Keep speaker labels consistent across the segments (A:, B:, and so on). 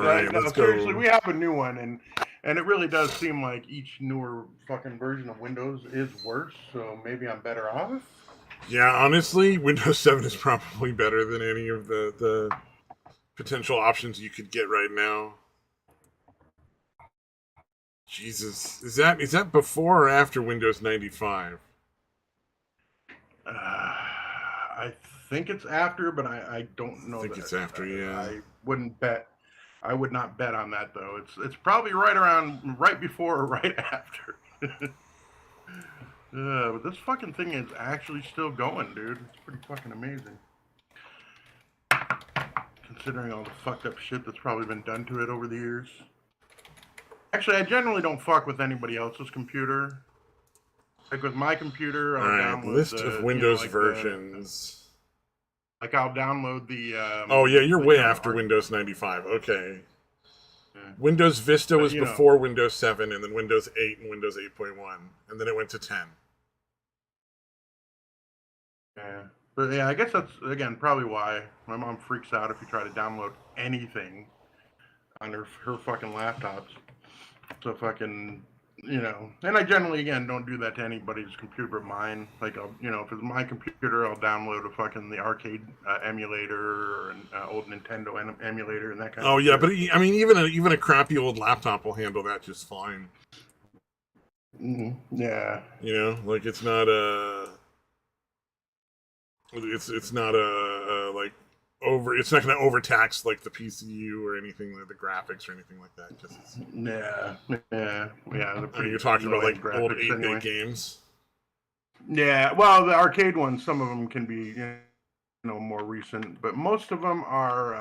A: right,
B: No,
A: let's
B: seriously,
A: go.
B: we have a new one, and it really does seem like each newer fucking version of Windows is worse. So maybe I'm better off.
A: Yeah, honestly, Windows 7 is probably better than any of the potential options you could get right now. Jesus, is that before or after Windows 95?
B: I think it's after, but I don't
A: I
B: know
A: think
B: that.
A: it's after, yeah.
B: I wouldn't bet. I would not bet on that though. It's probably right around, right before or right after. But this fucking thing is actually still going, dude. It's pretty fucking amazing. Considering all the fucked up shit that's probably been done to it over the years. Actually, I generally don't fuck with anybody else's computer. Like with my computer,
A: All
B: I'll
A: right,
B: download
A: list of
B: the,
A: Windows
B: like
A: versions.
B: I'll download
A: Oh yeah, you're way
B: the
A: after
B: art.
A: Windows 95. Okay.
B: Yeah.
A: Windows Vista
B: But
A: was
B: you know,
A: before Windows 7, and then Windows 8 and Windows 8.1, and then it went to 10.
B: yeah. But yeah, I guess that's again probably why my mom freaks out if you try to download anything on her fucking laptops. So fucking, and I generally again don't do that to anybody's computer but mine. Like if it's my computer, I'll download the arcade emulator or an old Nintendo emulator and that kind of
A: Oh yeah,
B: shit.
A: but I mean, even a crappy old laptop will handle that just fine.
B: Yeah.
A: Like it's not a, it's not a like over. It's not going to overtax like the PCU or anything like the graphics or anything like that. Because
B: Yeah. Yeah. Yeah. They're
A: I mean,
B: pretty
A: you're talking about like
B: low-end
A: old
B: graphics
A: 8-bit
B: anyway.
A: games.
B: Yeah. Well, the arcade ones, some of them can be more recent, but most of them are.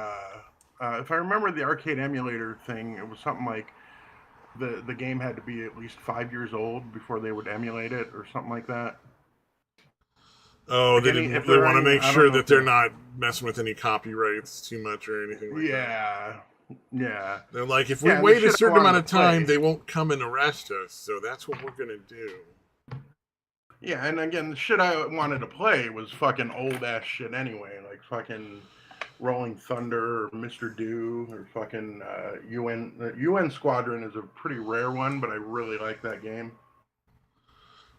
B: If I remember the arcade emulator thing, it was something like the game had to be at least 5 years old before they would emulate it, or something like that.
A: Oh,
B: Like
A: they
B: any,
A: didn't.
B: if
A: They
B: there are
A: want to
B: any,
A: make
B: I don't
A: sure
B: know
A: that
B: if you
A: they're
B: know.
A: not messing with any copyrights too much or anything like that.
B: Yeah, yeah,
A: They're like, if we
B: yeah, and the
A: wait a
B: shit I
A: certain amount
B: wanted
A: of
B: to
A: time,
B: play.
A: they won't come and arrest us. So that's what we're gonna do.
B: Yeah, and again, the shit I wanted to play was fucking old ass shit anyway, like fucking Rolling Thunder or Mr. Do or fucking UN. UN Squadron is a pretty rare one, but I really like that game.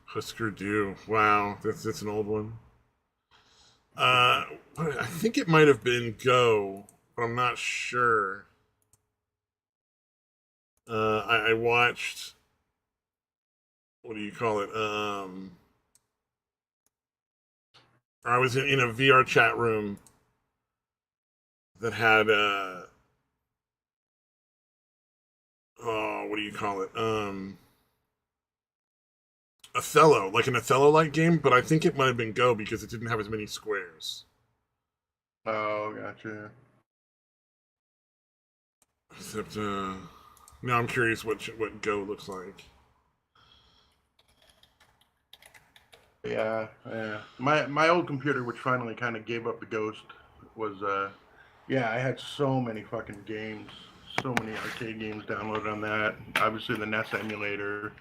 A: Husker Du. Wow, that's an old one. Uh, I think it might have been Go, but I'm not sure. I watched. What do you call it? I was in a VR chat room that had oh, what do you call it? Othello, like an Othello-like game, but I think it might have been Go because it didn't have as many squares.
B: Oh, gotcha.
A: Except now I'm curious what Go looks like.
B: Yeah, yeah. My old computer, which finally kind of gave up the ghost, was yeah. I had so many fucking games, so many arcade games downloaded on that. Obviously, the NES emulator.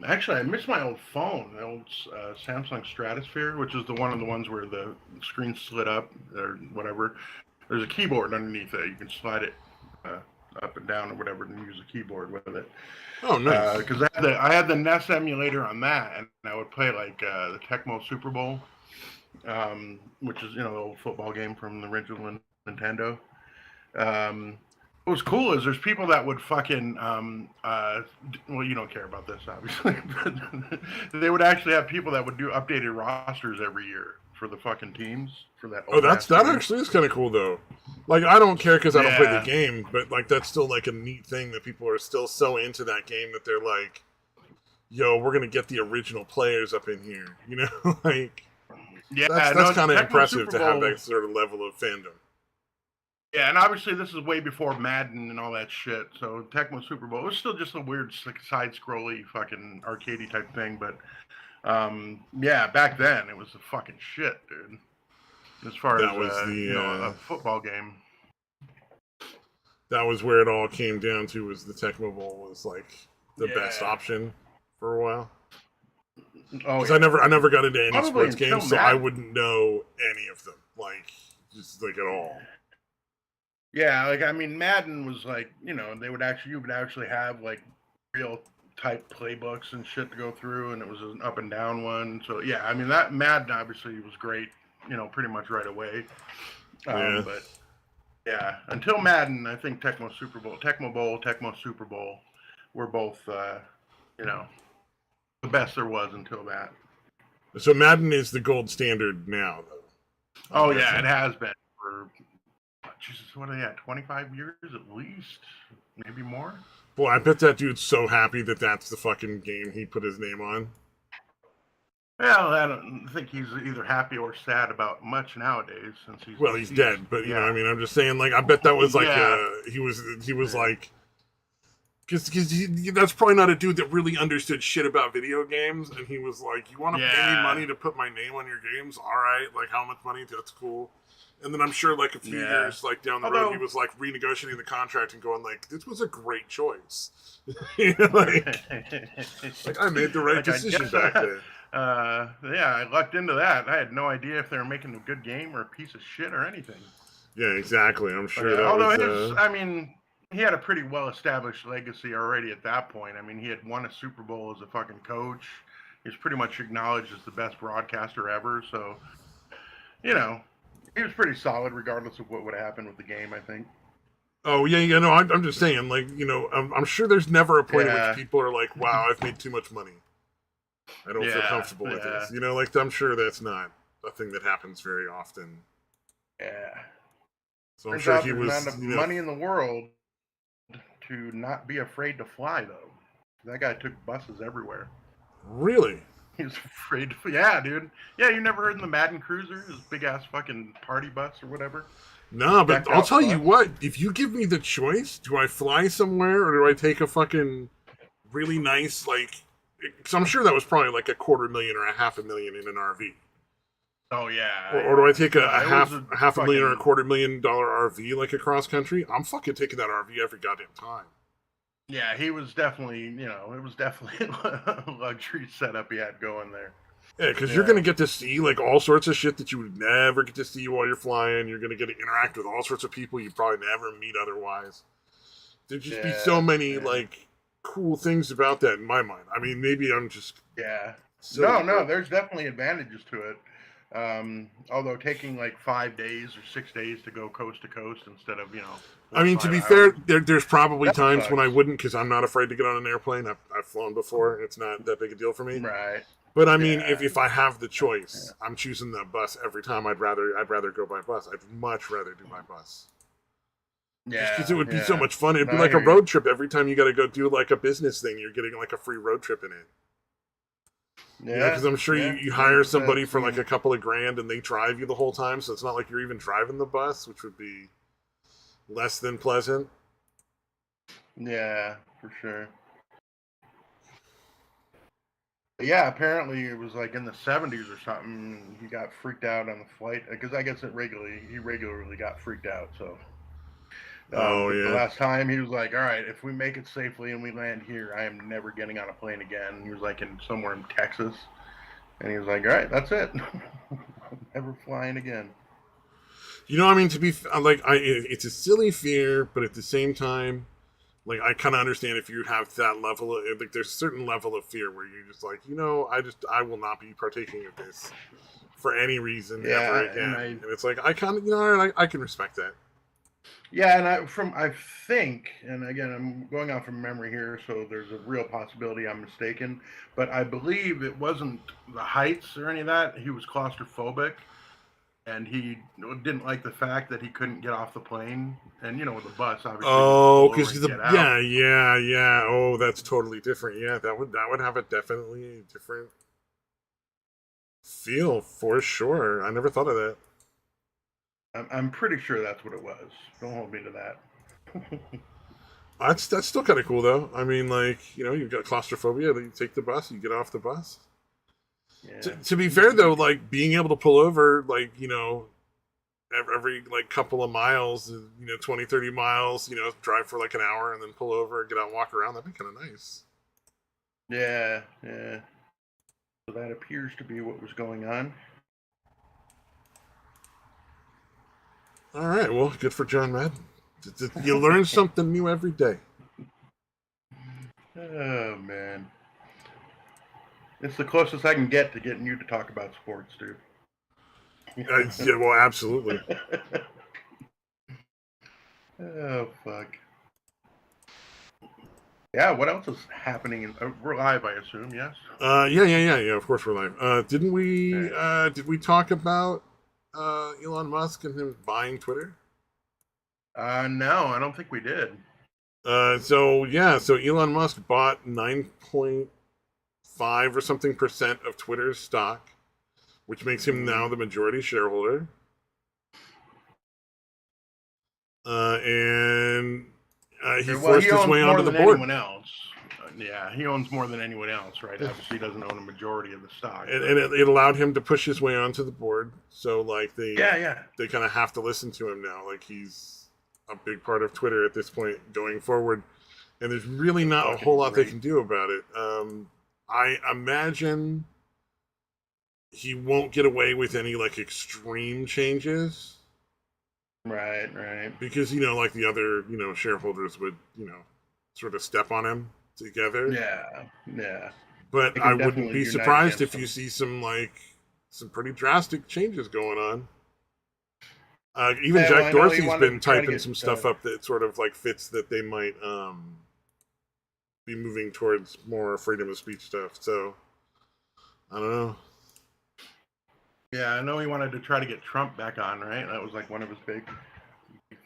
B: Actually, I miss my old phone, the old Samsung Stratosphere, which is the one of the ones where the screen slid up or whatever. There's a keyboard underneath it. You can slide it uh, up and down or whatever, and use a keyboard with it.
A: Oh, nice.
B: Because I had the NES emulator on that, and I would play like the Tecmo Super Bowl, which is the old football game from the original Nintendo. Um, what was cool is there's people that would fucking well, you don't care about this obviously, but they would actually have people that would do updated rosters every year for the fucking teams for that
A: Oh,
B: old ass
A: that
B: game.
A: actually is kind of cool though. Like I don't care because I don't play the
B: Yeah,
A: game, but like that's still like a neat thing that people are still so into that game that they're like, "Yo, we're gonna get the original players up in here," like that's
B: yeah.
A: that's
B: No,
A: kind of
B: Tecmo
A: impressive
B: Super
A: to have
B: Bowl.
A: that sort of level of fandom.
B: Yeah, and obviously this is way before Madden and all that shit. So Tecmo Super Bowl, it was still just a weird like, side-scrolly fucking arcadey type thing. But yeah, back then it was a fucking shit, dude. As far as
A: That was
B: a football game.
A: that was where it all came down to was the Tecmo Bowl was like the best
B: Yeah.
A: option for a while.
B: Oh
A: Because
B: yeah.
A: I never got into any
B: Probably
A: sports
B: until
A: games, so I
B: Madden.
A: wouldn't know any of them, like just like at all.
B: Yeah, like I mean, Madden was like, you would actually have like real type playbooks and shit to go through, and it was an up and down one. So yeah, I mean that Madden obviously was great, pretty much right away.
A: Yeah.
B: But yeah, until Madden, I think Tecmo Super Bowl were both, you know, the best there was until that.
A: So Madden is the gold standard now, though. I'm
B: Oh yeah, it
A: guessing.
B: has been for Jesus. What are they at? 25 years at least, maybe more.
A: Boy, I bet that dude's so happy that that's the fucking game he put his name on.
B: Well, I don't think he's either happy or sad about much nowadays since he's
A: Well, he's
B: deceased.
A: dead, but you know, I
B: Yeah,
A: mean, I'm just saying, like, I bet that was like,
B: yeah,
A: he was
B: yeah,
A: like, because that's probably not a dude that really understood shit about video games, and he was like, "You want to pay me
B: yeah,
A: money to put my name on your games? All right, like how much money? That's cool." And then I'm sure, like a few
B: yeah.
A: years like down the road, he
B: Although,
A: was like renegotiating the contract and going like, "This was a great choice." You know, like I made the right
B: like I
A: decision
B: guess,
A: back then.
B: yeah, I lucked into that. I had no idea if they were making a good game or a piece of shit or anything.
A: Yeah, exactly. I'm
B: But
A: sure that
B: although
A: was.
B: I mean, he had a pretty well established legacy already at that point. I mean, he had won a Super Bowl as a fucking coach. He's pretty much acknowledged as the best broadcaster ever. So, you know, he was pretty solid regardless of what would happen with the game, I think.
A: Oh yeah, yeah. No, I'm just saying, like, you know, I'm sure there's never a point at which
B: Yeah,
A: people are like, "Wow, I've made too much money. I don't feel
B: yeah,
A: comfortable with
B: yeah,
A: this." You know, like I'm sure that's not a thing that happens very often.
B: yeah.
A: So I'm
B: Turns
A: sure
B: out
A: he
B: there's not
A: was,
B: enough money in the world to not be afraid to fly, though. That guy took buses everywhere.
A: really.
B: He's afraid to, yeah, dude. Yeah, you never heard of the Madden Cruiser, his big ass fucking party bus or whatever?
A: No, but
B: Decked
A: I'll
B: out
A: tell you
B: bus.
A: what. If you give me the choice, do I fly somewhere or do I take a fucking really nice like? Because I'm sure that was probably like a quarter million or a half a million in an RV.
B: Oh,
A: Or do I
B: yeah,
A: take
B: yeah.
A: a
B: No, it was
A: half
B: a
A: a half a million or a
B: fucking,
A: $250,000 RV like across country? I'm fucking taking that RV every goddamn time.
B: yeah, he was definitely, it was definitely a luxury setup he had going there.
A: Yeah, because you're
B: Yeah,
A: gonna get to see like all sorts of shit that you would never get to see while you're flying. You're gonna get to interact with all sorts of people you probably never meet otherwise. There'd just be so
B: yeah,
A: many
B: yeah,
A: like cool things about that in my mind. I mean, maybe I'm just
B: yeah.
A: silly,
B: No, no,
A: but
B: there's definitely advantages to it. Although taking like 5 days or 6 days to go coast to coast instead of, four
A: I
B: or
A: mean, to
B: five
A: be fair,
B: hours,
A: there's probably
B: that
A: times when I
B: sucks.
A: wouldn't because I'm not afraid to get on an airplane. I've flown before; it's not that big a deal for me.
B: Right.
A: But I mean,
B: Yeah.
A: if I have the
B: Yeah.
A: choice, I'm choosing the bus every time. I'd rather go by bus. I'd much rather do by bus. Just because it
B: Yeah.
A: would be so
B: Yeah.
A: much fun. It'd
B: No,
A: be
B: I
A: like a
B: hear you.
A: road trip every time you got to go do like a business thing. You're getting like a free road trip in it. You know,
B: Yeah.
A: because I'm sure you,
B: Yeah.
A: you
B: No,
A: hire
B: that
A: somebody for like a couple of grand and they drive you the whole time. So it's not like you're even driving the bus, which would be less than pleasant.
B: yeah, for sure. Yeah, apparently it was like in the 70s or something. He got freaked out on the flight because I guess he regularly got freaked out. So,
A: Oh,
B: but the
A: yeah.
B: last time he was like, "All right, if we make it safely and we land here, I am never getting on a plane again." He was like in somewhere in Texas, and he was like, "All right, that's it. I'm never flying again."
A: You know, I mean, to be like, it's a silly fear, but at the same time, like, I kind of understand if you have that level of, like, there's a certain level of fear where you're just like, I will not be partaking of this for any reason ever
B: Yeah, and
A: again. And it's like, I kind of, I can respect that.
B: yeah, and I think, and again, I'm going off from memory here, so there's a real possibility I'm mistaken, but I believe it wasn't the heights or any of that. He was claustrophobic, and he didn't like the fact that he couldn't get off the plane. And with the bus, obviously, you can
A: Oh,
B: pull over
A: because
B: and
A: the
B: get out.
A: yeah, yeah, yeah. Oh, that's totally different. Yeah, that would have a definitely different feel for sure. I never thought of that.
B: I'm pretty sure that's what it was. Don't hold me to that.
A: That's still kind of cool though. I mean, like you've got claustrophobia. You take the bus, you get off the bus. To,
B: Yeah.
A: to be fair though, like being able to pull over, like every like couple of miles, 20, 30 miles, drive for like an hour and then pull over, get out and walk around. That'd be kind of nice.
B: Yeah, yeah. So that appears to be what was going on.
A: All right, well, good for John Madden. You learn something new every day.
B: Oh man, it's the closest I can get to getting you to talk about sports, dude.
A: Yeah, well, absolutely.
B: Oh fuck. Yeah, what else is happening? We're live, I assume. Yes.
A: Yeah. Of course, we're live. Didn't
B: All
A: we?
B: right.
A: Did we talk about Elon Musk and him buying Twitter?
B: No, I don't think we did.
A: So Elon Musk bought 9.5 or something percent of Twitter's stock, which makes him now
B: Mm.
A: the majority shareholder. And he
B: Well, he
A: forced his
B: owns
A: way
B: more
A: onto the
B: than
A: board.
B: anyone else. Yeah, he owns more than anyone else, right? Obviously, he doesn't own a majority of the stock,
A: And,
B: but
A: and it allowed him to push his way onto the board. So like
B: yeah, yeah.
A: they kind of have to listen to him now. Like he's a big part of Twitter at this point going forward, and there's really
B: It's
A: not a whole
B: fucking
A: lot they
B: great.
A: can do about it. I imagine he won't get away with any like extreme changes
B: Right, right.
A: because like the other shareholders would sort of step on him together.
B: Yeah, yeah.
A: But
B: They
A: I
B: can
A: wouldn't
B: definitely
A: be
B: unite
A: surprised if
B: against
A: you
B: him.
A: see some pretty drastic changes going on. Even
B: Yeah, well,
A: Jack
B: I know he
A: Dorsey's
B: wanted to
A: been
B: try to
A: typing
B: get.
A: some stuff up that sort of like fits that they might be moving towards more freedom of speech stuff. So I don't know.
B: Yeah, I know he wanted to try to get Trump back on, right? That was like one of his big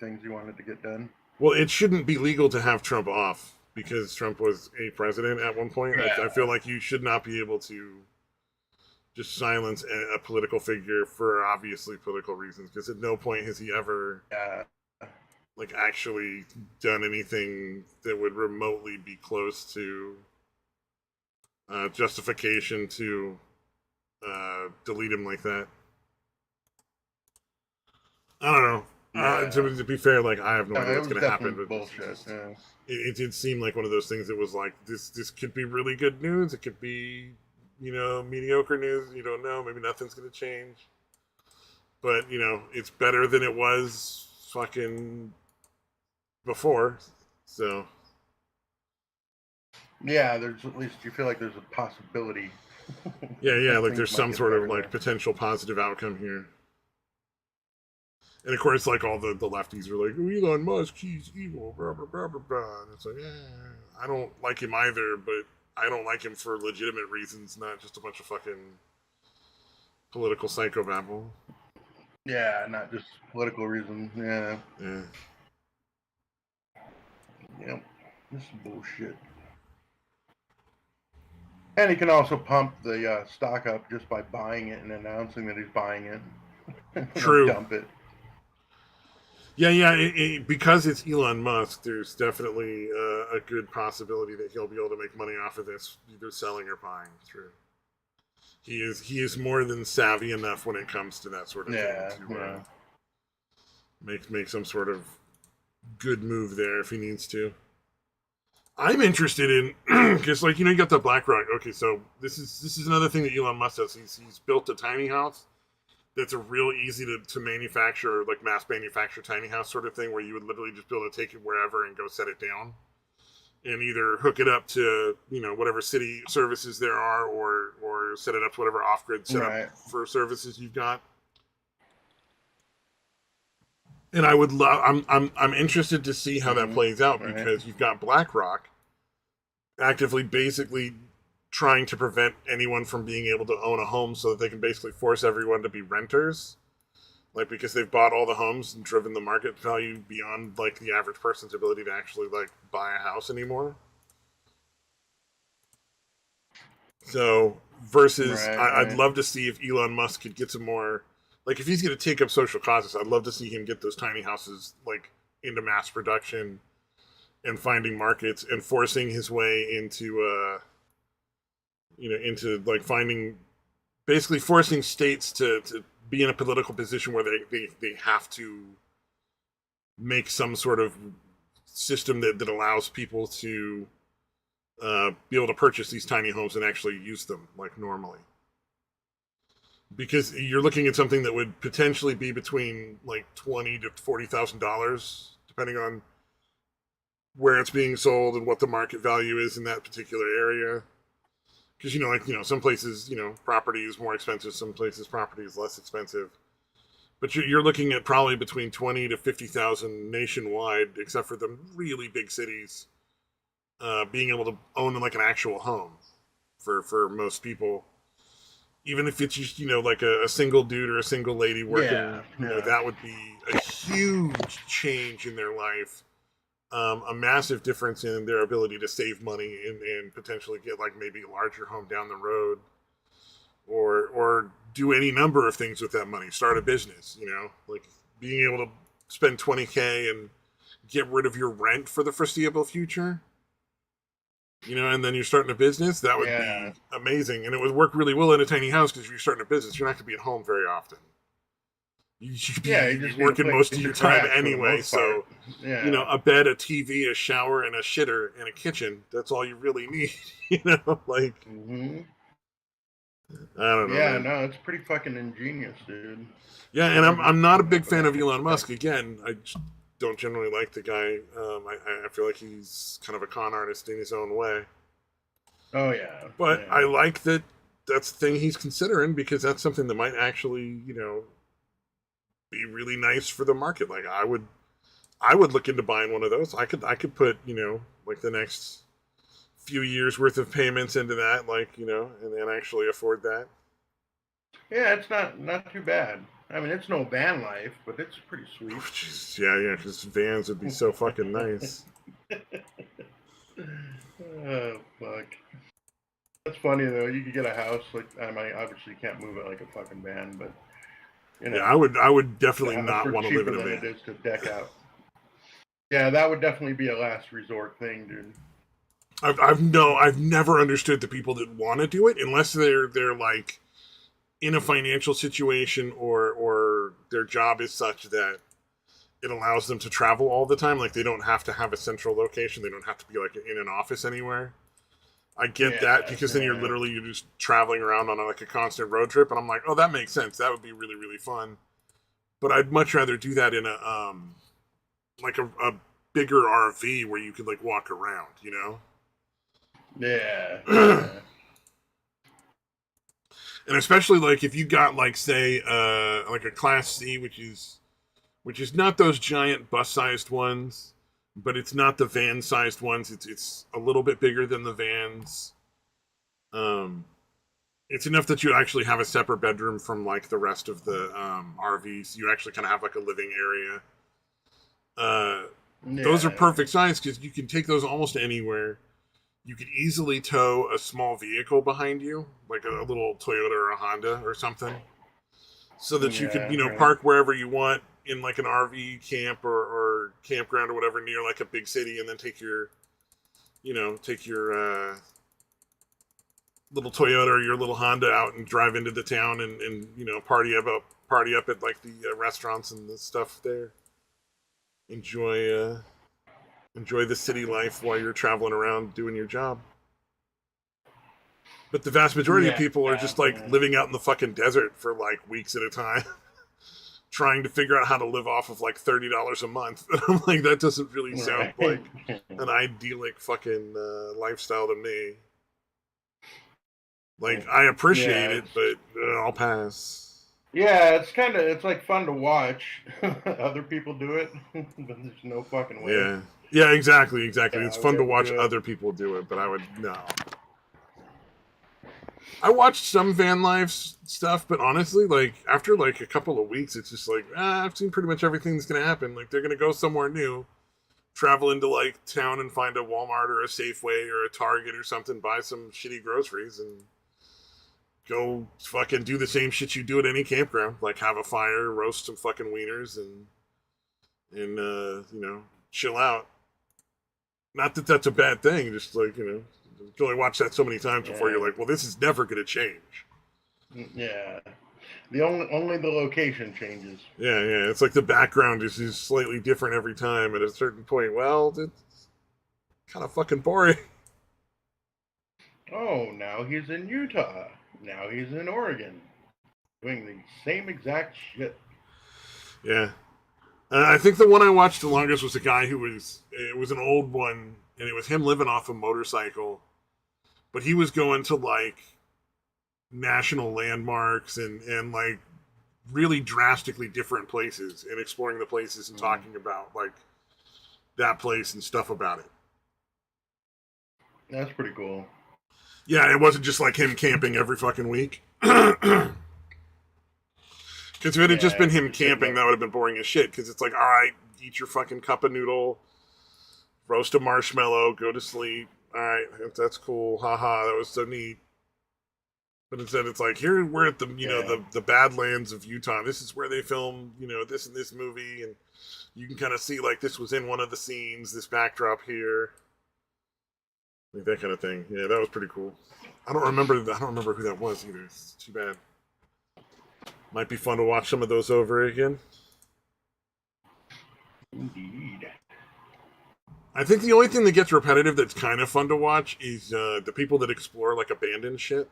B: things he wanted to get done.
A: Well, it shouldn't be legal to have Trump off because Trump was a president at one point. I
B: Yeah,
A: feel like you should not be able to just silence a political figure for obviously political reasons because at no point has he ever
B: yeah,
A: like actually done anything that would remotely be close to justification to delete him like that. I don't know.
B: yeah.
A: To be fair, like I have no idea
B: It
A: what's
B: was
A: going to happen,
B: definitely
A: but
B: bullshit. Yeah.
A: it did seem like one of those things that was like this could be really good news. It could be mediocre news. You don't know. Maybe nothing's going to change, but it's better than it was fucking before. So
B: Yeah, there's at least you feel like there's a possibility
A: yeah,
B: that
A: like
B: things
A: there's
B: might
A: some
B: get
A: sort of
B: better
A: like
B: there.
A: potential positive outcome here. And of course, like all the lefties are like, oh, Elon Musk, he's evil, blah blah blah blah blah. And it's like, I don't like him either, but I don't like him for legitimate reasons, not just a bunch of fucking political psychobabble.
B: Yeah, not just political reasons. Yeah,
A: Yeah.
B: yep. This is bullshit. And he can also pump the stock up just by buying it and announcing that he's buying it, and then
A: True.
B: dump it.
A: Yeah. Because it's Elon Musk, there's definitely a good possibility that he'll be able to make money off of this, either selling or buying. True. He is more than savvy enough when it comes to that sort of
B: Yeah,
A: thing to
B: yeah.
A: make some sort of good move there if he needs to. I'm interested in because like you got the BlackRock. Okay, so this is another thing that Elon Musk does. He's built a tiny house that's a real easy to manufacture, like mass manufacture tiny house sort of thing, where you would literally just be able to take it wherever and go set it down, and either hook it up to whatever city services there are, or set it up to whatever off grid setup
B: Right.
A: for services you've got. And I would love. I'm interested to see how that
B: Mm-hmm.
A: plays out
B: Right.
A: because you've got BlackRock actively basically trying to prevent anyone from being able to own a home so that they can basically force everyone to be renters, like because they've bought all the homes and driven the market value beyond like the average person's ability to actually like buy a house anymore. So versus
B: Right.
A: I'd
B: Right.
A: love to see if Elon Musk could get some more, like if he's going to take up social causes, I'd love to see him get those tiny houses like into mass production and finding markets and forcing his way into like finding, basically forcing states to be in a political position where they have to make some sort of system that allows people to be able to purchase these tiny homes and actually use them like normally. Because you're looking at something that would potentially be between like $20,000 to $40,000, depending on where it's being sold and what the market value is in that particular area. Because some places property is more expensive, some places property is less expensive. But you're looking at probably between 20 to 50,000 nationwide, except for the really big cities, being able to own like an actual home for most people. Even if it's just like a single dude or a single lady working,
B: Yeah.
A: that would be a huge change in their life. A massive difference in their ability to save money and potentially get like maybe a larger home down the road, or do any number of things with that money. Start a business, like being able to spend 20K and get rid of your rent for the foreseeable future. And then you're starting a business. That would be amazing, and it would work really well in a tiny house because if you're starting a business, you're not going to be at home very often. You should be working most of your time anyway. So, a bed, a TV, a shower, and a shitter and a kitchen. That's all you really need. Like.
B: Mm-hmm.
A: I don't know.
B: Yeah,
A: man.
B: no, it's pretty fucking ingenious, dude.
A: Yeah, and I'm not a big fan of Elon Musk. Again, I just don't generally like the guy. I feel like he's kind of a con artist in his own way.
B: Oh yeah.
A: But I like that that's the thing he's considering, because that's something that might actually, be really nice for the market. Like I would look into buying one of those. I could put, like the next few years worth of payments into that, like, and actually afford that.
B: Yeah, it's not too bad. I mean, it's no van life, but it's pretty sweet.
A: Jeez, yeah, because vans would be so fucking nice.
B: Oh, fuck. That's funny, though. You could get a house, like, I mean, obviously you can't move it like a fucking van, but,
A: Yeah, I would definitely not want to live in a van.
B: It is to deck out. Yeah, that would definitely be a last resort thing, dude.
A: I've never understood the people that want to do it unless they're like in a financial situation or their job is such that it allows them to travel all the time. Like they don't have to have a central location. They don't have to be like in an office anywhere. I get that, because then you're just traveling around on like a constant road trip, and I'm like, oh, that makes sense. That would be really, really fun. But I'd much rather do that in a like a bigger RV where you could like walk around,
B: Yeah.
A: And especially like if you got like say like a Class C, which is not those giant bus-sized ones, but it's not the van-sized ones. It's a little bit bigger than the vans. It's enough that you actually have a separate bedroom from like the rest of the RVs. You actually kind of have like a living area. Those are perfect size because you can take those almost anywhere. You could easily tow a small vehicle behind you, like a little Toyota or a Honda or something, so that you could, park wherever you want in like an RV camp or campground or whatever near like a big city, and then take your little Toyota or your little Honda out and drive into the town and party up at like the restaurants and the stuff there. Enjoy the city life while you're traveling around doing your job. But the vast majority of people are just like living out in the fucking desert for like weeks at a time, trying to figure out how to live off of like $30 a month. I'm like, that doesn't really sound like an idyllic fucking lifestyle to me. Like, I appreciate it, but I'll pass.
B: Yeah, it's like fun to watch other people do it, but there's no fucking way.
A: Yeah, exactly. It's fun to watch other people do it, but I would, no. I watched some van life stuff, but honestly, like, after like a couple of weeks, it's just like, I've seen pretty much everything that's going to happen. Like, they're going to go somewhere new, travel into like town and find a Walmart or a Safeway or a Target or something, buy some shitty groceries, and go fucking do the same shit you do at any campground. Like, have a fire, roast some fucking wieners, and chill out. Not that that's a bad thing, just like, you can only watch that so many times before you're like, well, this is never going to change.
B: Yeah. Only the location changes.
A: Yeah. It's like the background is slightly different every time. At a certain point, well, it's kind of fucking boring.
B: Oh, now he's in Utah. Now he's in Oregon. Doing the same exact shit.
A: Yeah. I think the one I watched the longest was a guy it was an old one, and it was him living off a motorcycle, but he was going to like national landmarks and like really drastically different places and exploring the places and talking about like that place and stuff about it.
B: That's pretty cool.
A: Yeah, it wasn't just like him camping every fucking week. Because if it had just been him camping, that would have been boring as shit. Because it's like, all right, eat your fucking cup of noodle, roast a marshmallow, go to sleep. All right, that's cool. Haha, that was so neat. But instead, it's like, here we're at the the Badlands of Utah. This is where they filmed this and this movie, and you can kind of see like this was in one of the scenes. This backdrop here, like that kind of thing. Yeah, that was pretty cool. I don't remember who that was either. It's too bad. Might be fun to watch some of those over again.
B: Indeed.
A: I think the only thing that gets repetitive that's kind of fun to watch is the people that explore like abandoned shit.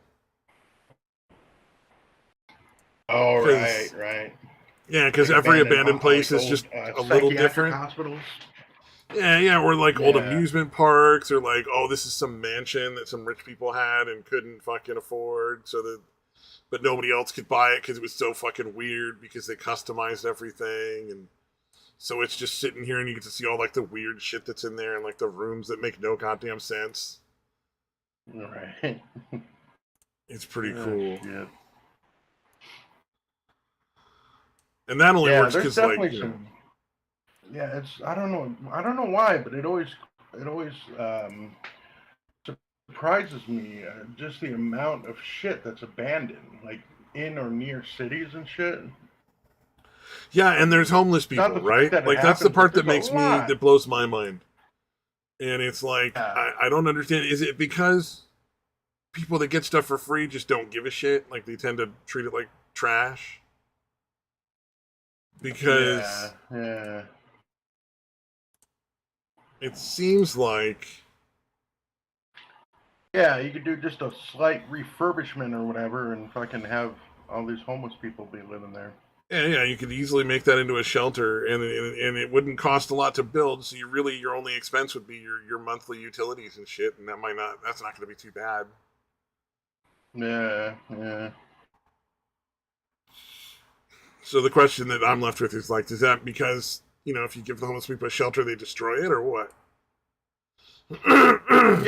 B: Oh, right.
A: Yeah, because
B: like
A: every abandoned place is
B: old,
A: just a little different.
B: Hospitals.
A: Yeah, or like old amusement parks, or like, oh, this is some mansion that some rich people had and couldn't fucking afford, but nobody else could buy it because it was so fucking weird because they customized everything, and so it's just sitting here and you get to see all like the weird shit that's in there and like the rooms that make no goddamn sense.
B: Right.
A: It's pretty cool.
B: Shit.
A: And that only works because like
B: it's I don't know why, but it always surprises me just the amount of shit that's abandoned, like in or near cities and shit.
A: Yeah, and there's homeless people, right? Like that's the part that blows my mind. And it's like I don't understand. Is it because people that get stuff for free just don't give a shit? Like they tend to treat it like trash? Because it seems like
B: you could do just a slight refurbishment or whatever and fucking have all these homeless people be living there.
A: Yeah, you could easily make that into a shelter, and it wouldn't cost a lot to build. So your only expense would be your monthly utilities and shit, and that's not going to be too bad.
B: Yeah.
A: So the question that I'm left with is like, is that because if you give the homeless people a shelter, they destroy it, or what?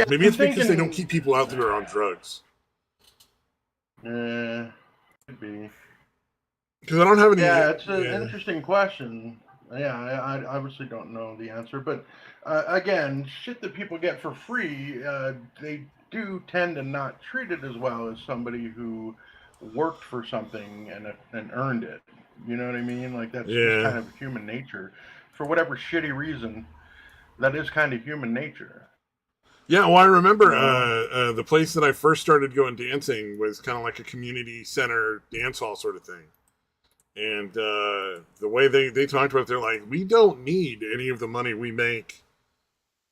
A: Maybe it's because they don't keep people out there on drugs.
B: Could be.
A: Because I don't have any.
B: Yeah, it's an interesting question. Yeah, I obviously don't know the answer, but again, shit that people get for free, they do tend to not treat it as well as somebody who worked for something and earned it. You know what I mean? Like that's just kind of human nature. For whatever shitty reason, that is kind of human nature.
A: Yeah, well, I remember the place that I first started going dancing was kind of like a community center dance hall sort of thing. And the way they talked about it, they're like, we don't need any of the money we make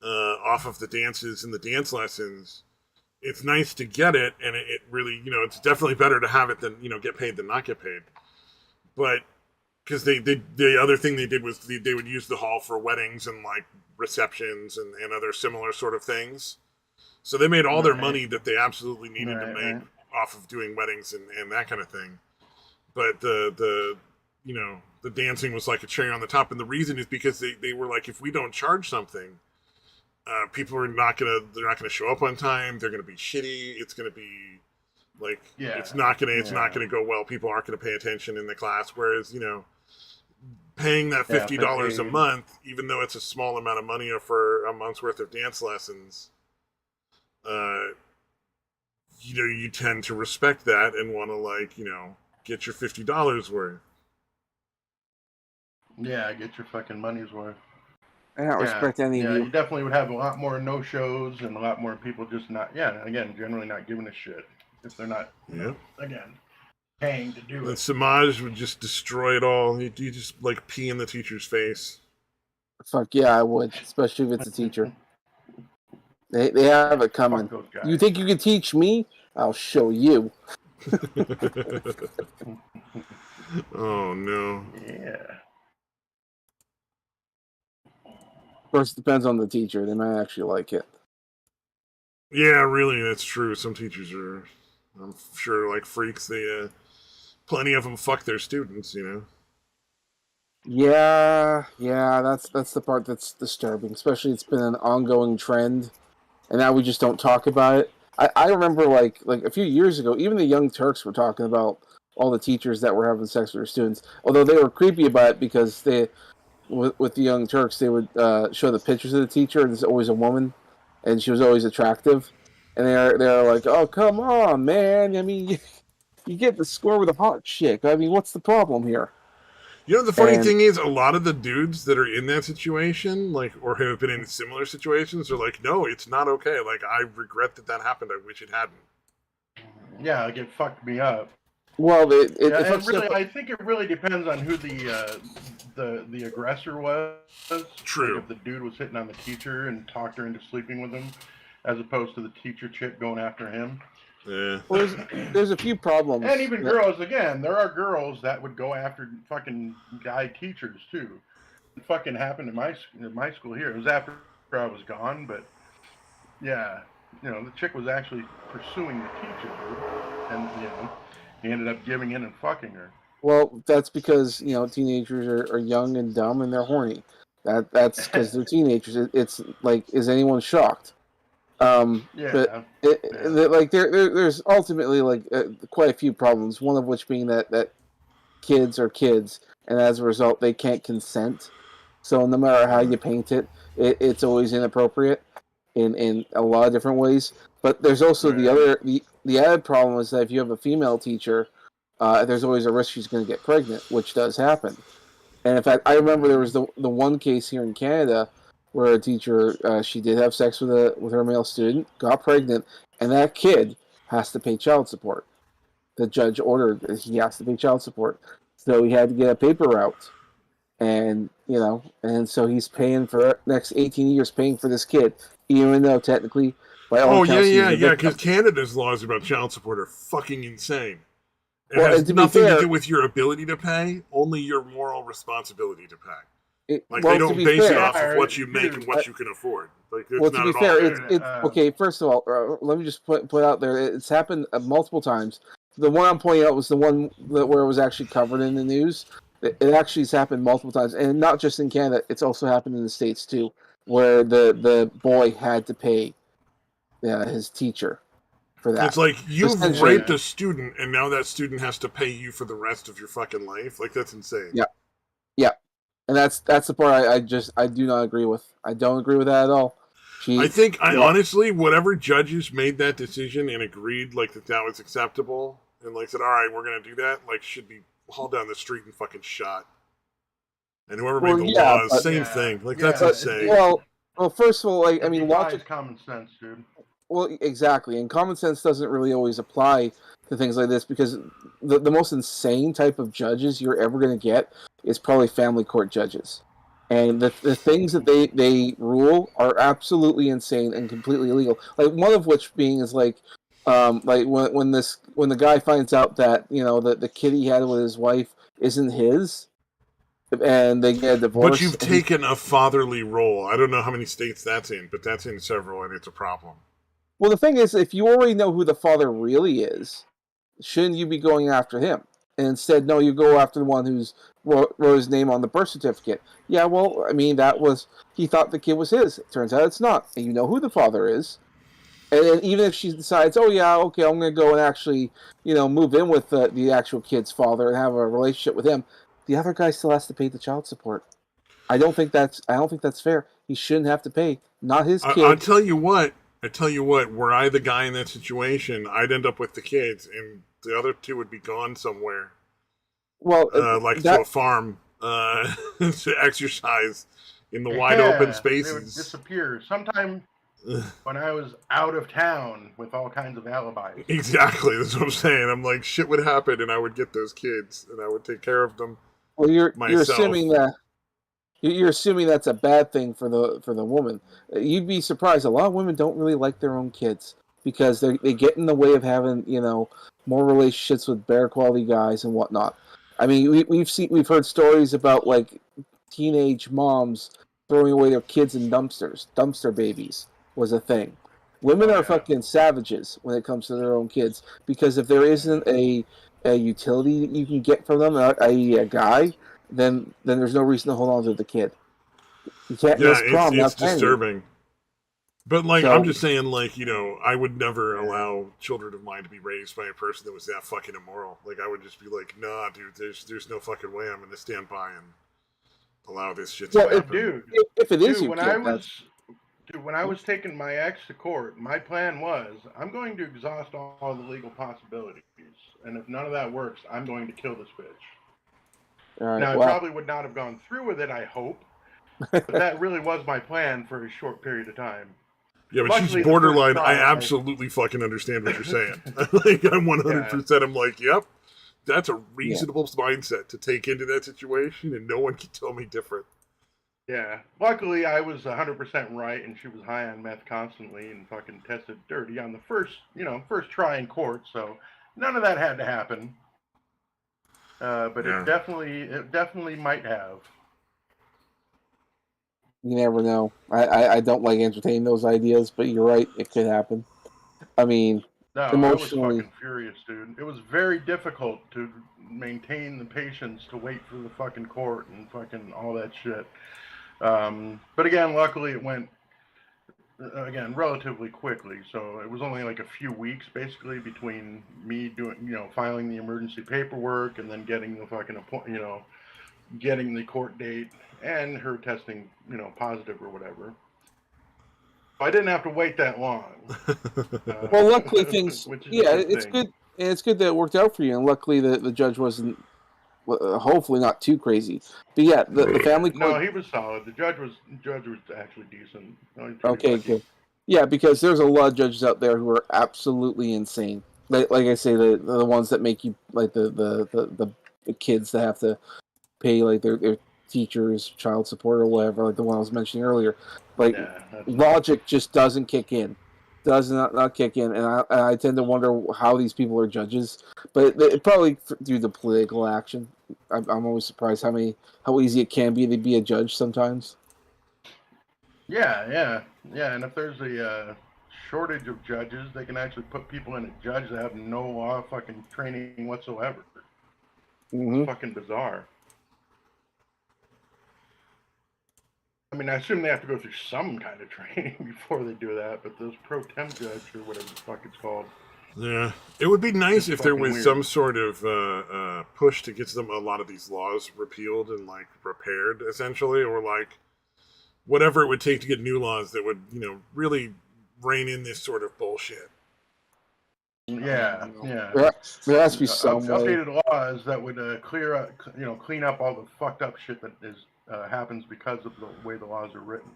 A: off of the dances and the dance lessons. It's nice to get it, and it really, it's definitely better to have it than, get paid than not get paid. But because the other thing they did was they would use the hall for weddings and like receptions and other similar sort of things. So they made all their money that they absolutely needed to make off of doing weddings and that kind of thing. But the dancing was like a cherry on the top, and the reason is because they were like, if we don't charge something, people are they're not gonna show up on time. They're gonna be shitty. It's gonna be like it's not gonna go well. People aren't gonna pay attention in the class. Whereas paying that $50 a month, even though it's a small amount of money for a month's worth of dance lessons, you tend to respect that and want to get your $50 worth.
B: Yeah, get your fucking money's worth.
C: I don't respect any of you.
B: You definitely would have a lot more no-shows and a lot more people just generally not giving a shit if they're not, again, paying to do it.
A: Samaj would just destroy it all. You just pee in the teacher's face.
C: Fuck yeah, I would, especially if it's a teacher. They have it coming. You think you can teach me? I'll show you.
A: Oh no.
B: Yeah.
C: course, it depends on the teacher. They might actually like it.
A: Yeah, really, that's true. Some teachers are, I'm sure, like freaks. They, plenty of them fuck their students, you know.
C: Yeah, that's the part that's disturbing. Especially, it's been an ongoing trend, and now we just don't talk about it. I remember like a few years ago, even the Young Turks were talking about all the teachers that were having sex with their students. Although they were creepy about it because they with the Young Turks they would show the pictures of the teacher, and there's always a woman, and she was always attractive, and they're like, oh come on, man. I mean, you get the score with a hot chick. I mean, what's the problem here?
A: You know, the funny
C: And
A: thing is, a lot of the dudes that are in that situation, like, or have been in similar situations, are like, no, it's not okay. Like, I regret that happened. I wish it hadn't.
B: Yeah, like it fucked me up.
C: well,
B: Yeah,
C: it
B: and
C: fucks
B: really,
C: up.
B: I think it really depends on who the aggressor was.
A: True.
B: Like if the dude was hitting on the teacher and talked her into sleeping with him, as opposed to the teacher chick going after him.
A: Yeah.
C: Well, there's a few problems.
B: And even girls, again, there are girls that would go after fucking guy teachers too. It fucking happened in my school here. It was after I was gone, but yeah, the chick was actually pursuing the teacher, dude, and he ended up giving in and fucking her.
C: Well, that's because teenagers are young and dumb and they're horny. That's because they're teenagers. It's like, is anyone shocked? But
B: Yeah,
C: like there's ultimately like quite a few problems. One of which being that kids are kids, and as a result, they can't consent. So no matter how you paint it's always inappropriate in a lot of different ways. But there's also the added problem is that if you have a female teacher, there's always a risk she's going to get pregnant, which does happen. And in fact, I remember there was the one case here in Canada where a teacher she did have sex with her male student, got pregnant, and that kid has to pay child support. The judge ordered that he has to pay child support, so he had to get a paper route, and so he's paying for the next 18 years, paying for this kid, even though technically, by all
A: Oh,
C: accounts, he's a
A: yeah.
C: victim.
A: Because Canada's laws about child support are fucking insane. It
C: Well,
A: has
C: and to be
A: nothing
C: fair-
A: to do with your ability to pay, only your moral responsibility to pay. Like,
C: well,
A: they
C: to
A: don't
C: be
A: base it
C: fair,
A: off of what you make and what you can afford. Like, it's
C: well,
A: not
C: to be
A: at
C: fair,
A: all.
C: it's okay. First of all, let me just put out there. It's happened multiple times. The one I'm pointing out was the one where it was actually covered in the news. It actually has happened multiple times, and not just in Canada. It's also happened in the States too, where the boy had to pay his teacher for that.
A: It's like, you've
C: Essentially,
A: raped a student, and now that student has to pay you for the rest of your fucking life. Like, that's insane.
C: yeah, yeah, and that's the part I do not agree with. I don't agree with that at all.
A: I think, honestly, whatever judges made that decision and agreed, like, that was acceptable, and, like, said, all right, we're going to do that, like, should be hauled down the street and fucking shot. And whoever made the laws, same thing. Like, that's insane.
C: Well, first of all, like, I mean,
B: logic, common sense, dude.
C: Well, exactly, and common sense doesn't really always apply to things like this because the most insane type of judges you're ever going to get is probably family court judges, and the things that they rule are absolutely insane and completely illegal. Like one of which being is like when the guy finds out that the kid he had with his wife isn't his, and they get a divorce.
A: But you've taken a fatherly role. I don't know how many states that's in, but that's in several, and it's a problem.
C: Well, the thing is, if you already know who the father really is, shouldn't you be going after him? And instead, no, you go after the one who's wrote his name on the birth certificate. Yeah, well, I mean, he thought the kid was his. It turns out it's not. And you know who the father is. And then even if she decides, oh, yeah, okay, I'm going to go and actually, move in with the actual kid's father and have a relationship with him, the other guy still has to pay the child support. I don't think that's fair. He shouldn't have to pay. Not his kid.
A: I'll tell you what, were I the guy in that situation, I'd end up with the kids, and the other two would be gone somewhere.
C: Well,
A: to a farm, to exercise in the wide open spaces.
B: They would disappear. Sometime when I was out of town with all kinds of alibis.
A: Exactly, that's what I'm saying. I'm like, shit would happen, and I would get those kids, and I would take care of them.
C: Well, you're
A: myself.
C: You're assuming that's a bad thing for the woman. You'd be surprised. A lot of women don't really like their own kids because they get in the way of having more relationships with better quality guys and whatnot. I mean, we've heard stories about like teenage moms throwing away their kids in dumpsters. Dumpster babies was a thing. Women are fucking savages when it comes to their own kids, because if there isn't a utility that you can get from them, i.e. a guy, then there's no reason to hold on to the kid. You can't
A: Yeah,
C: miss prom, now
A: it's
C: can you?
A: disturbing. But like,
C: So
A: I'm just saying, like, you know, I would never allow children of mine to be raised by a person that was that fucking immoral. Like, I would just be like, nah, dude, there's no fucking way I'm going to stand by and allow this shit to
C: well,
A: happen.
B: Dude,
C: if it is
B: dude,
C: your kid,
B: when I was taking my ex to court, my plan was I'm going to exhaust all the legal possibilities, and if none of that works, I'm going to kill this bitch.
C: all right,
B: Now, I
C: well,
B: probably would not have gone through with it, I hope, but that really was my plan for a short period of time.
A: Yeah, but
B: Luckily,
A: she's
B: the
A: borderline.
B: first
A: I
B: trial,
A: absolutely fucking understand what you're saying. Like, I'm 100%. I'm like, yep, that's a reasonable mindset to take into that situation, and no one can tell me different.
B: Yeah. Luckily, I was 100% right, and she was high on meth constantly and fucking tested dirty on the first try in court. So none of that had to happen. But
A: Yeah.
B: it definitely might have.
C: you never know. I don't like entertaining those ideas, but you're right, it could happen. I mean,
B: No, I was
C: emotionally,
B: fucking furious, dude. It was very difficult to maintain the patience to wait for the fucking court and fucking all that shit. But again, luckily it went again relatively quickly. So it was only like a few weeks basically between me filing the emergency paperwork and then getting the fucking getting the court date and her testing positive or whatever. I didn't have to wait that long.
C: well, luckily things,
B: which is
C: yeah,
B: a good
C: it's
B: thing.
C: good, and it's good that it worked out for you, and luckily the judge wasn't, hopefully not too crazy. But yeah, the family
B: No,
C: court.
B: he was solid. The judge was actually decent. I was pretty
C: Okay,
B: lucky.
C: good. Yeah, because there's a lot of judges out there who are absolutely insane. Like I say, the ones that make you like the kids that have to pay like their teachers child support or whatever, like the one I was mentioning earlier. Like
B: Yeah, that's
C: logic just doesn't kick in, does not kick in, and I tend to wonder how these people are judges, but it probably through the political action. I'm always surprised how easy it can be to be a judge sometimes.
B: yeah. And if there's a shortage of judges, they can actually put people in a judge that have no law fucking training whatsoever.
C: Mm-hmm.
B: Fucking bizarre. I mean, I assume they have to go through some kind of training before they do that, but those pro tem judge or whatever the fuck it's called.
A: Yeah, it would be nice if there was
B: weird.
A: some sort of push to get a lot of these laws repealed and like repaired, essentially, or like whatever it would take to get new laws that would, really rein in this sort of bullshit.
B: Yeah.
C: There has to be some way.
B: Updated laws that would clean up all the fucked up shit that happens because of the way the laws are written.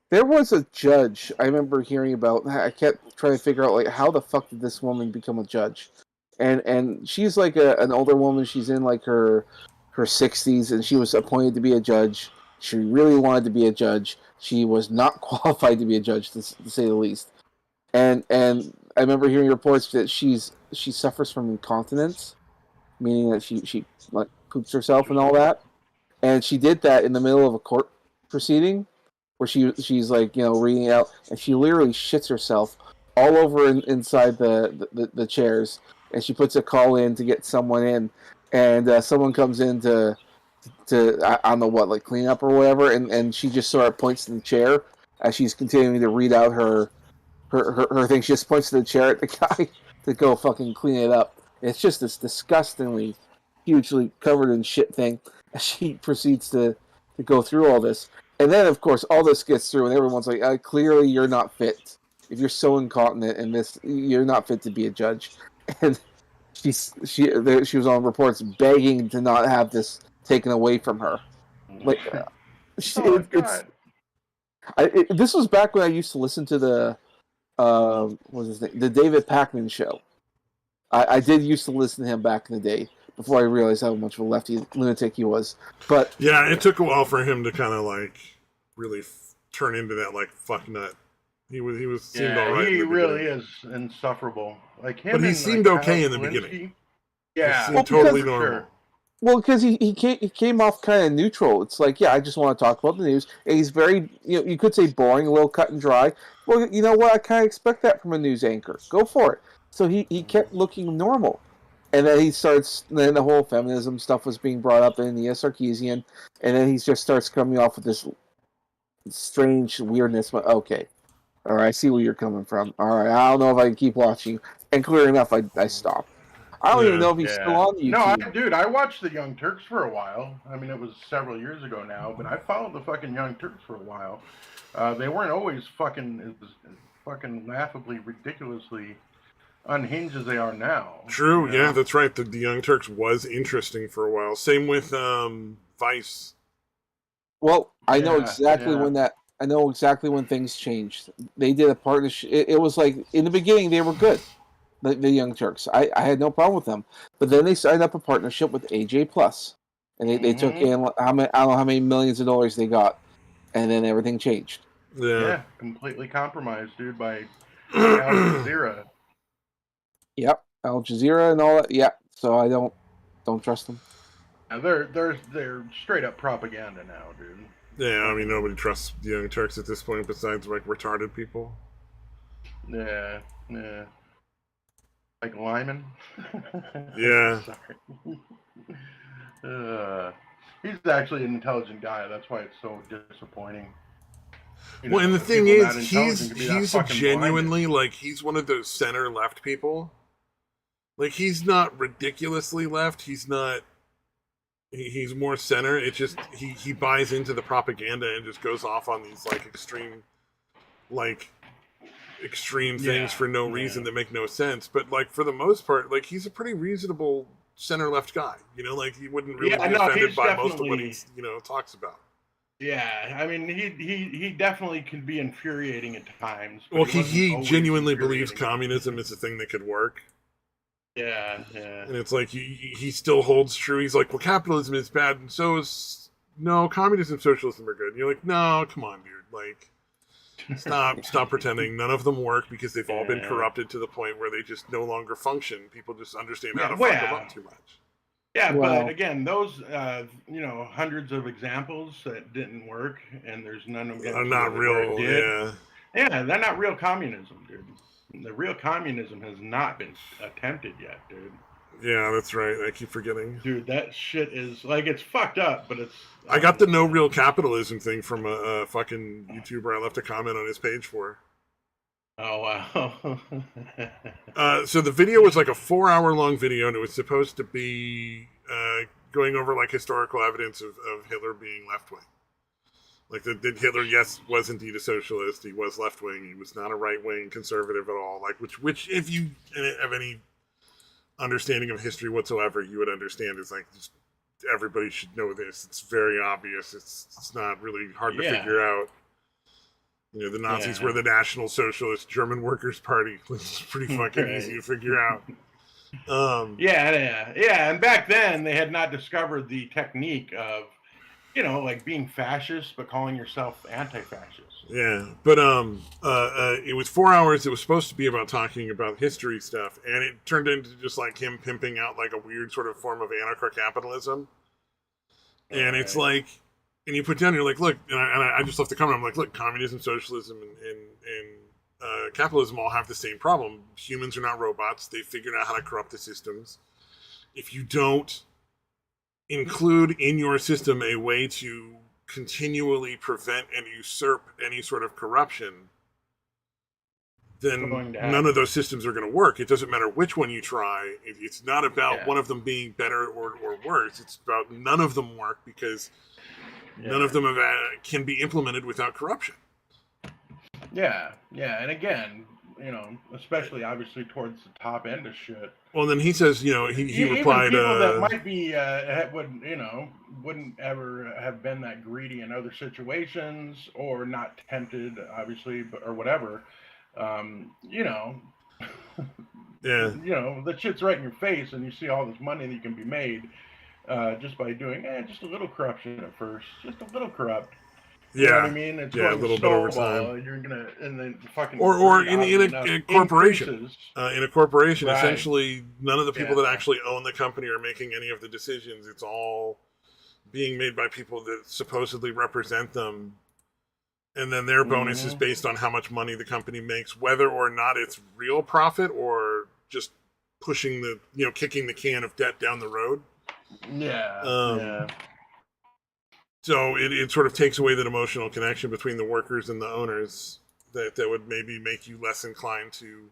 C: There was a judge I remember hearing about. I kept trying to figure out like how the fuck did this woman become a judge, and she's like an older woman. She's in like her 60s, and she was appointed to be a judge. She really wanted to be a judge. She was not qualified to be a judge, to say the least. And I remember hearing reports that she suffers from incontinence, meaning that she like poops herself and all that. And she did that in the middle of a court proceeding, where she's like reading out, and she literally shits herself all over inside the chairs, and she puts a call in to get someone in, and someone comes in to I don't know what, like clean up or whatever, and she just sort of points to the chair as she's continuing to read out her thing. She just points to the chair at the guy to go fucking clean it up. It's just this disgustingly, hugely covered in shit thing. As she proceeds to go through all this, and then of course all this gets through, and everyone's like, "Clearly, you're not fit. If you're so incontinent in this, you're not fit to be a judge." And she was on reports begging to not have this taken away from her. Like, this was back when I used to listen to the what was his name? The David Pakman show. I did used to listen to him back in the day before I realized how much of a lefty lunatic he was. But
A: yeah, it took a while for him to kind of like really turn into that like fuck nut. He seemed all right.
B: He really is insufferable. Like him,
A: but he seemed okay in the beginning.
B: Yeah,
A: he seemed totally normal.
B: Sure.
C: Well, because he came off kind of neutral. It's like, yeah, I just want to talk about the news. And he's very, you could say boring, a little cut and dry. Well, you know what? I kind of expect that from a news anchor. Go for it. So he kept looking normal. And then then the whole feminism stuff was being brought up in the Sarkeesian. And then he just starts coming off with this strange weirdness. But okay. All right, I see where you're coming from. All right, I don't know if I can keep watching. And clear enough, I stopped. I don't even
A: Yeah.
C: know if he's still
B: Yeah.
C: on
B: No,
C: YouTube.
B: dude, I watched the Young Turks for a while. I mean, it was several years ago now, but I followed the fucking Young Turks for a while. They weren't always fucking as fucking laughably, ridiculously unhinged as they are now.
A: True.
B: You
A: Yeah,
B: know?
A: that's right. The Young Turks was interesting for a while. Same with Vice.
C: Well, I know
B: Yeah,
C: exactly
B: yeah.
C: when that. I know exactly when things changed. They did a partnership. It was like in the beginning they were good, the Young Turks. I had no problem with them, but then they signed up a partnership with AJ Plus, and they took
B: Mm-hmm.
C: in how many, I don't know how many millions of dollars they got, and then everything changed.
A: Yeah.
B: Yeah, completely compromised, dude, by Al Jazeera.
C: Yep, Al Jazeera and all that. Yeah, so I don't trust them.
B: Now they're straight up propaganda now, dude.
A: Yeah, I mean,
B: Fucking
A: nobody trusts the Young Turks at this point besides, like, retarded people.
B: yeah, yeah. Like Lyman.
A: Yeah.
B: Sorry. He's actually an intelligent guy. That's why it's so disappointing.
A: Well, and the thing
B: People that
A: is,
B: intelligent can be that
A: he's
B: fucking blinded.
A: genuinely, like, he's one of those center left people. Like, he's not ridiculously left. He's not. He's more center. It just he buys into the propaganda and just goes off on these like extreme things
B: Yeah,
A: for no
B: yeah,
A: reason that make no sense. But like for the most part, like he's a pretty reasonable center left guy. Like he wouldn't really
B: yeah.
A: be
B: No,
A: offended
B: he's
A: by most of what
B: definitely.
A: he's talks about.
B: Yeah, I mean, he definitely can be infuriating at times, but
A: Well,
B: he wasn't
A: he
B: always
A: genuinely believes
B: infuriating.
A: communism is a thing that could work.
B: Yeah, yeah,
A: And it's like he still holds true. He's like, well, capitalism is bad, and so is no communism, and socialism are good. And you're like, no, come on, dude. Like, stop pretending. None of them work because they've all been
B: yeah.
A: corrupted to the point where they just no longer function. People just understand how
B: Yeah,
A: to
B: well,
A: fuck them up
B: yeah.
A: too much.
B: Yeah, but
C: Well,
B: again, those hundreds of examples that didn't work, and there's none examples
A: Not
B: where it
A: real.
B: did.
A: Yeah,
B: Yeah, they're not real communism, dude. The real communism has not been attempted yet, dude.
A: yeah, that's right. I keep forgetting.
B: Dude, that shit is like it's fucked up, but it's.
A: I got the no real capitalism thing from a fucking YouTuber I left a comment on his page for.
B: Oh wow.
A: So the video was like a 4 hour long video, and it was supposed to be going over like historical evidence of Hitler being left wing. Like that Hitler, yes, was indeed a socialist. He was left wing. He was not a right wing conservative at all. Like which if you have any understanding of history whatsoever, you would understand is like just everybody should know this. It's very obvious. It's not really hard to figure out. The Nazis were the National Socialist German Workers' Party, which is pretty fucking easy to figure out.
B: Yeah. And back then, they had not discovered the technique of, like being fascist, but calling yourself anti-fascist.
A: Yeah, but it was 4 hours. It was supposed to be about talking about history stuff, and it turned into just like him pimping out like a weird sort of form of anarcho-capitalism. And it's like, and you put down, you're like, look, and I just left the comment. I'm like, look, communism, socialism, and capitalism all have the same problem. Humans are not robots. They figured out how to corrupt the systems. If you don't include in your system a way to continually prevent and usurp any sort of corruption, then none of those systems are going to work. It doesn't matter which one you try. It's not about one of them being better or worse. It's about none of them work because none of them can be implemented without corruption.
B: Yeah. And again, especially obviously towards the top end of shit.
A: Well, then he says, he replied,
B: people that might be wouldn't ever have been that greedy in other situations or not tempted, obviously, or whatever. Yeah. The shit's right in your face, and you see all this money that can be made just by doing just a little corruption at first, just a little corrupt. You know what I
A: Yeah,
B: mean? It's
A: yeah, a
B: going to
A: little bit over time.
B: snowball. You're gonna, and then the fucking
A: Or
B: greed,
A: in
B: oddly enough,
A: a corporation.
B: increases.
A: In a corporation,
B: Right.
A: essentially, none of the people
B: Yeah.
A: that actually own the company are making any of the decisions. It's all being made by people that supposedly represent them, and then their bonus is
B: Mhm.
A: based on how much money the company makes, whether or not it's real profit or just pushing the kicking the can of debt down the road.
B: Yeah.
A: Um,
B: Yeah.
A: So it sort of takes away that emotional connection between the workers and the owners that would maybe make you less inclined to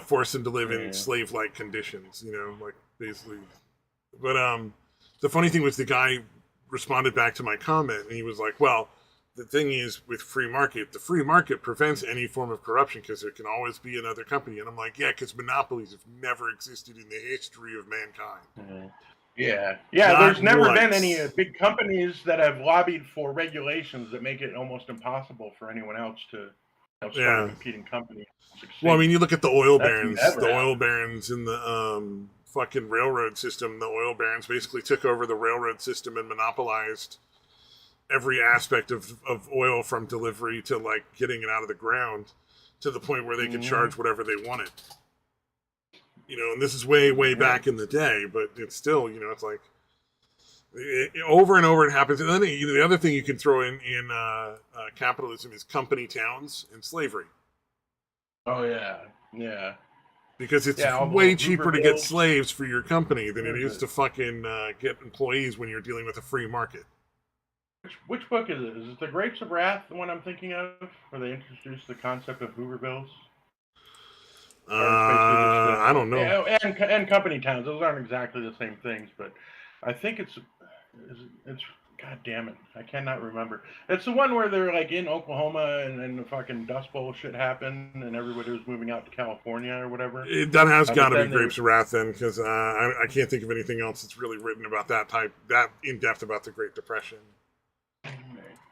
A: force them to live in
B: Yeah.
A: slave-like conditions, like basically. But the funny thing was the guy responded back to my comment, and he was like, well, the thing is with free market, the free market prevents any form of corruption because there can always be another company. And I'm like, yeah, because monopolies have never existed in the history of mankind.
B: Mm-hmm. Yeah, yeah.
A: Not
B: There's never been any
A: once.
B: big companies that have lobbied for regulations that make it almost impossible for anyone else to start a
A: Yeah.
B: competing company and succeed.
A: Well, I mean, you look at the oil
B: That's
A: barons.
B: never
A: The oil
B: happened.
A: barons in the fucking railroad system. The oil barons basically took over the railroad system and monopolized every aspect of oil from delivery to like getting it out of the ground to the point where they could charge whatever they wanted. And this is way back in the day, but it's still, it's like over and over it happens. And then the other thing you can throw in capitalism is company towns and slavery.
B: Oh yeah, yeah.
A: Because it's
B: Yeah, all the
A: way
B: little
A: cheaper
B: Hoover
A: to get
B: bills.
A: slaves for your company than it
B: What is
A: is to fucking get employees when you're dealing with a free market.
B: Which book is it? Is it The Grapes of Wrath, the one I'm thinking of, where they introduced the concept of Hoover bills? Or it's basically just
A: I don't know.
B: and company towns. Those aren't exactly the same things, but I think it's God damn it, I cannot remember. It's the one where they're like in Oklahoma and then the fucking Dust Bowl shit happened and everybody was moving out to California or whatever.
A: That has got to be
B: then
A: Grapes of Wrath then, because I can't think of anything else that's really written about that in depth about the Great Depression.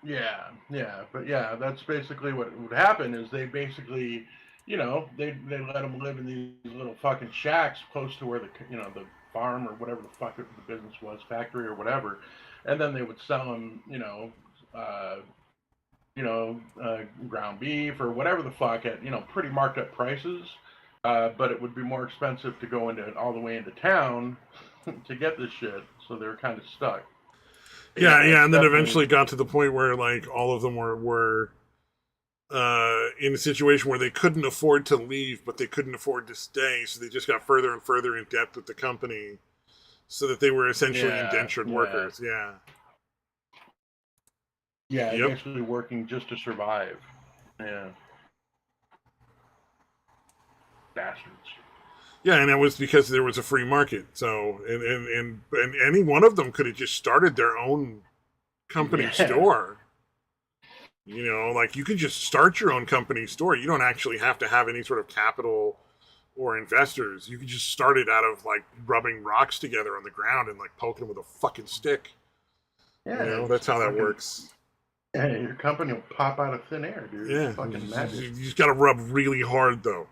B: Yeah, yeah, but yeah, that's basically what would happen. Is they basically, they let them live in these little fucking shacks close to where the the farm or whatever the fuck the business was, factory or whatever, and then they would sell them, ground beef or whatever the fuck at pretty marked up prices, but it would be more expensive to go all the way into town to get this shit, so they were kind of stuck.
A: Yeah, and then eventually got to the point where like all of them were in a situation where they couldn't afford to leave, but they couldn't afford to stay, so they just got further and further in debt with the company, so that they were essentially indentured workers. Yeah.
B: Yeah, basically working just to survive. Yeah. Bastards.
A: Yeah, and it was because there was a free market. So, and any one of them could have just started their own company store. Like you could just start your own company store. You don't actually have to have any sort of capital or investors. You could just start it out of like rubbing rocks together on the ground and like poking them with a fucking stick.
B: Yeah,
A: that's how that works.
B: Yeah, your company will pop out of thin air, dude.
A: Yeah,
B: it's fucking magic.
A: You just got to rub really hard though.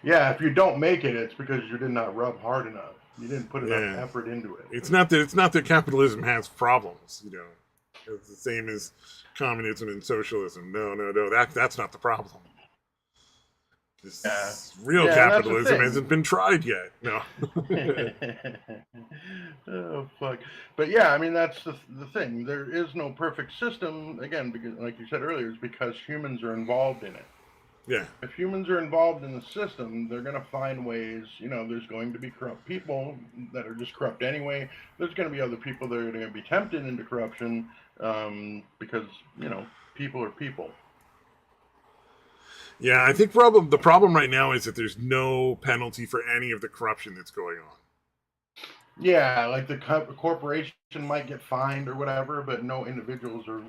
B: Yeah, if you don't make it, it's because you did not rub hard enough. You didn't put enough effort into it.
A: It's not that capitalism has problems. It's the same as communism and socialism. No, that's not the problem. Real capitalism hasn't been tried yet. No.
B: Oh fuck! But yeah, I mean that's the thing. There is no perfect system. Again, because like you said earlier, it's because humans are involved in it.
A: Yeah.
B: If humans are involved in the system, they're going to find ways. There's going to be corrupt people that are just corrupt anyway. There's going to be other people that are going to be tempted into corruption because people are people.
A: Yeah, I think the problem right now is that there's no penalty for any of the corruption that's going on.
B: Yeah, like the corporation might get fined or whatever, but no individuals are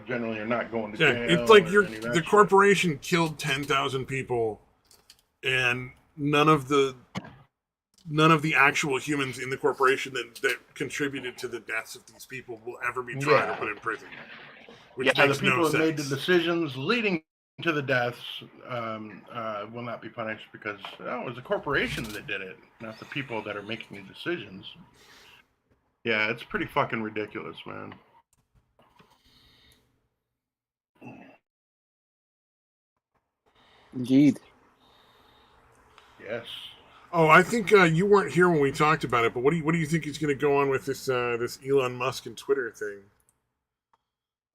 B: generally are not going to jail.
A: Yeah, it's like the corporation killed 10,000 people, and none of the actual humans in the corporation that contributed to the deaths of these people will ever be tried or put in prison. Which makes
B: the people
A: no
B: that made the
A: sense.
B: decisions leading to the deaths will not be punished because it was the corporation that did it, not the people that are making the decisions. Yeah, it's pretty fucking ridiculous, man.
C: Indeed.
B: Yes.
A: Oh, I think you weren't here when we talked about it, but what do you think is going to go on with this Elon Musk and Twitter thing?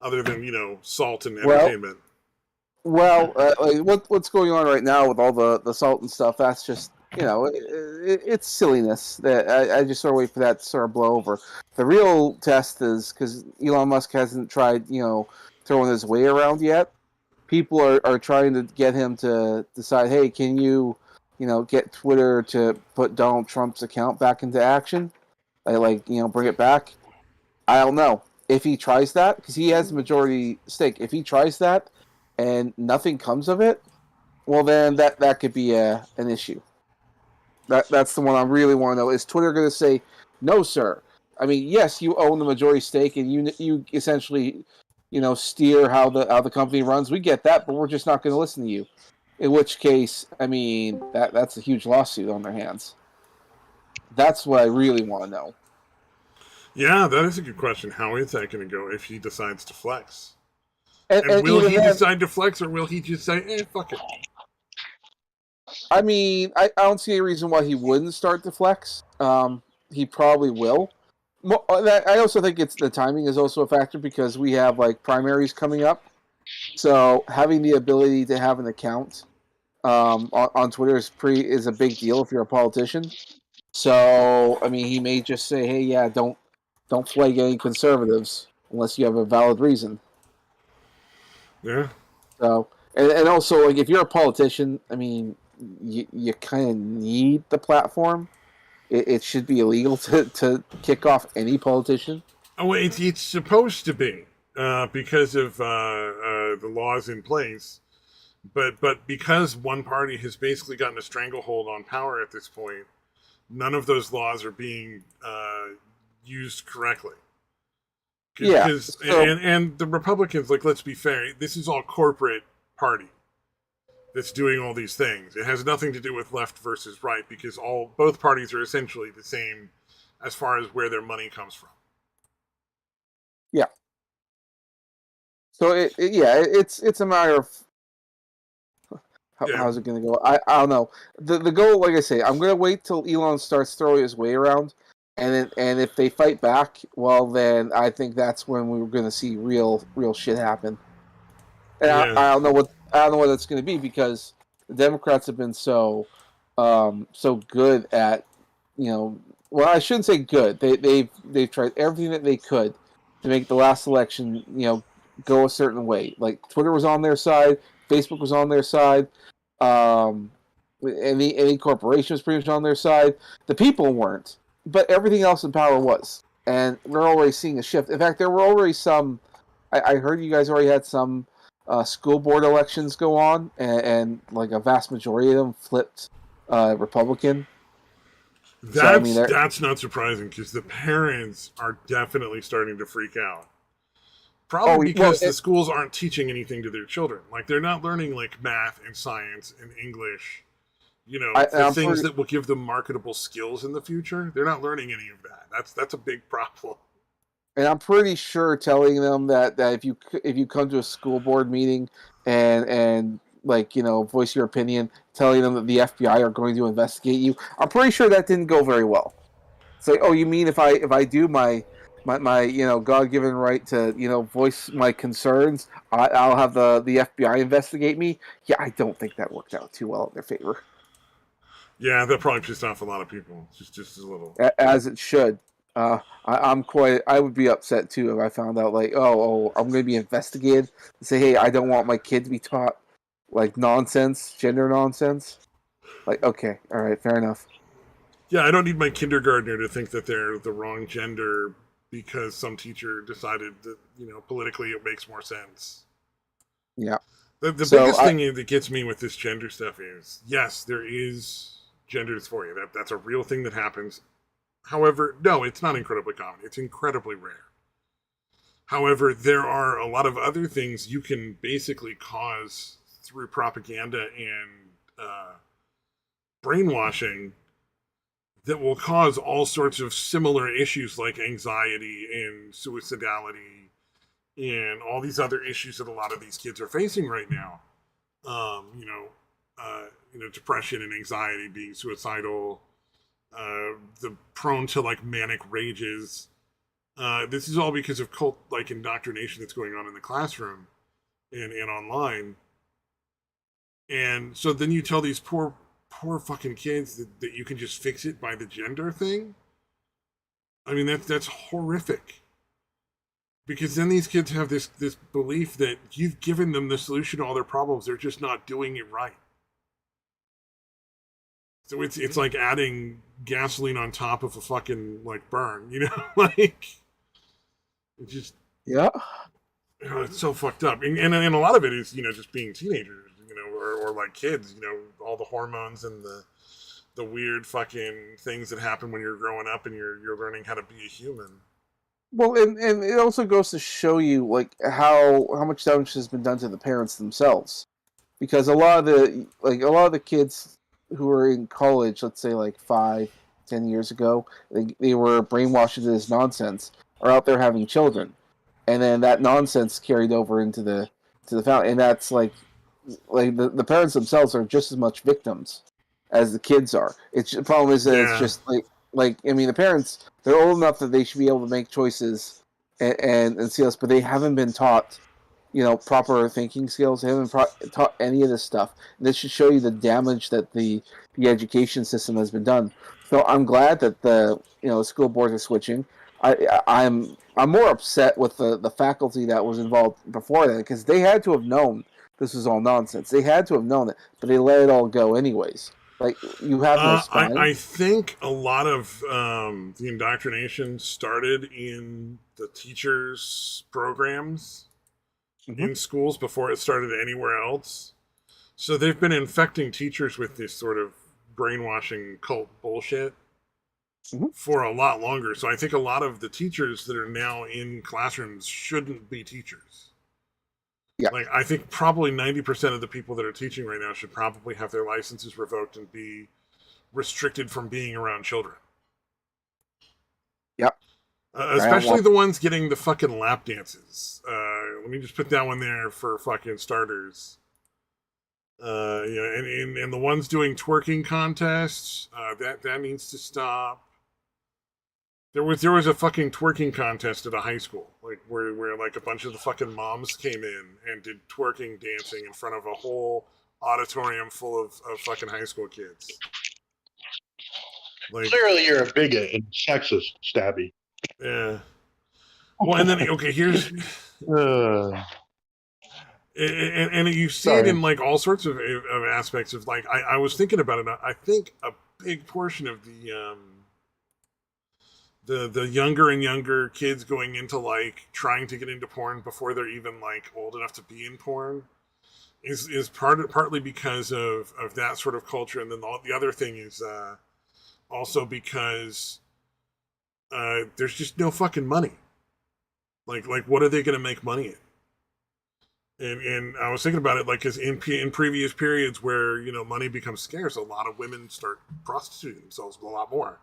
A: Other than salt and
C: Well,
A: entertainment.
C: like what's going on right now with all the salt and stuff? That's just it's silliness. That I just sort of wait for that to sort of blow over. The real test is because Elon Musk hasn't tried throwing his way around yet. People are trying to get him to decide, hey, can you get Twitter to put Donald Trump's account back into action? Bring it back. I don't know if he tries that because he has the majority stake. If he tries that and nothing comes of it, well then that could be an issue. That's the one I really want to know. Is Twitter going to say no, sir? I mean, yes, you own the majority stake and you essentially steer how the company runs. We get that, but we're just not going to listen to you. In which case, I mean that's a huge lawsuit on their hands. That's what I really want to know.
A: Yeah, that is a good question. How is that going to go if he decides to flex? And
C: And
A: will
C: even
A: he
C: then,
A: decide to flex, or will he just say, fuck it?
C: I mean, I don't see any reason why he wouldn't start to flex. He probably will. I also think it's the timing is also a factor because we have like primaries coming up. So having the ability to have an account on Twitter is a big deal if you're a politician. So I mean, he may just say, "Hey, yeah, don't flag any conservatives unless you have a valid reason."
A: Yeah.
C: So and also like if you're a politician, I mean, you kind of need the platform. It should be illegal to kick off any politician.
A: Oh, it's supposed to be because of the laws in place. But because one party has basically gotten a stranglehold on power at this point, none of those laws are being used correctly.
C: Yeah.
A: Because
C: So
A: and the Republicans, like, let's be fair, this is all corporate party that's doing all these things. It has nothing to do with left versus right because both parties are essentially the same as far as where their money comes from.
C: yeah. So it's a matter of
A: Yeah,
C: how's it going to go. I don't know. The goal, like I say, I'm going to wait till Elon starts throwing his weight around, and if they fight back, well then I think that's when we're going to see real shit happen. And
A: yeah.
C: I don't know what it's going to be because the Democrats have been so good at well I shouldn't say good they've tried everything that they could to make the last election go a certain way. Like Twitter was on their side, Facebook was on their side, um, any corporation was pretty much on their side. The people weren't, but everything else in power was, and we're already seeing a shift. In fact, there were already some. I heard you guys already had some school board elections go on, and like a vast majority of them flipped Republican. So I mean,
A: That's not surprising because the parents are definitely starting to freak out. Probably
C: well,
A: because the schools aren't teaching anything to their children. Like they're not learning like math and science and English. The
C: I'm
A: things
C: pretty,
A: that will give them marketable skills in the future. They're not learning any of that. That's a big problem.
C: and I'm pretty sure telling them that if you come to a school board meeting and like voice your opinion, telling them that the FBI are going to investigate you, I'm pretty sure that didn't go very well. It's like, oh, you mean if I do my God given right to voice my concerns, I'll have the FBI investigate me? Yeah, I don't think that worked out too well in their favor,
A: Yeah, that probably pissed off a lot of people. Just a little.
C: as it should. I would be upset too if I found out like, I'm going to be investigated and say, hey, I don't want my kid to be taught like nonsense, gender nonsense. Like, okay, all right, fair enough.
A: Yeah, I don't need my kindergartner to think that they're the wrong gender because some teacher decided that politically it makes more sense.
C: Yeah.
A: The
C: So
A: biggest thing that gets me with this gender stuff is yes, there is gender dysphoria. That's a real thing that happens. However, no, it's not incredibly common. It's incredibly rare. However, there are a lot of other things you can basically cause through propaganda and brainwashing that will cause all sorts of similar issues like anxiety and suicidality and all these other issues that a lot of these kids are facing right now. depression and anxiety, being suicidal, the prone to like manic rages. This is all because of cult like indoctrination that's going on in the classroom and online. And so then you tell these poor fucking kids that you can just fix it by the gender thing. I mean, that's horrific. Because then these kids have this belief that you've given them the solution to all their problems. They're just not doing it right. So it's like adding gasoline on top of a fucking like burn, like it's just
C: Yeah.
A: It's so fucked up, and a lot of it is just being teenagers, or like kids, all the hormones and the weird fucking things that happen when you're growing up and you're learning how to be a human.
C: Well, and it also goes to show you like how much damage has been done to the parents themselves, because a lot of the kids who were in college, let's say like 5-10 years ago, they were brainwashed into this nonsense, are out there having children, and then that nonsense carried over into the family, and that's like the parents themselves are just as much victims as the kids are. The problem is that it's just like I mean, the parents, they're old enough that they should be able to make choices and see us, but they haven't been taught proper thinking skills. They haven't taught any of this stuff. And this should show you the damage that the education system has been done. So I'm glad that the school boards are switching. I'm more upset with the faculty that was involved before that, because they had to have known this was all nonsense. They had to have known it, but they let it all go anyways. Like, you have no spine.
A: I think a lot of the indoctrination started in the teachers' programs in schools before it started anywhere else. So they've been infecting teachers with this sort of brainwashing cult bullshit for a lot longer. So I think a lot of the teachers that are now in classrooms shouldn't be teachers.
C: Yeah.
A: Like, I think probably 90% of the people that are teaching right now should probably have their licenses revoked and be restricted from being around children.
C: Yep.
A: Especially the ones getting the fucking lap dances. Let me just put that one there for fucking starters. And the ones doing twerking contests, that needs to stop. There was a fucking twerking contest at a high school, like where like a bunch of the fucking moms came in and did twerking dancing in front of a whole auditorium full of fucking high school kids.
B: Like, clearly, you're a bigot and sexist, Stabby.
A: Yeah. Well, and then here's and you see it in like all sorts of aspects of like I was thinking about it. I think a big portion of the younger and younger kids going into like trying to get into porn before they're even like old enough to be in porn is partly because of that sort of culture, and then the other thing is also because there's just no fucking money. Like what are they going to make money in? And I was thinking about it, like, because in previous periods where money becomes scarce, a lot of women start prostituting themselves a lot more.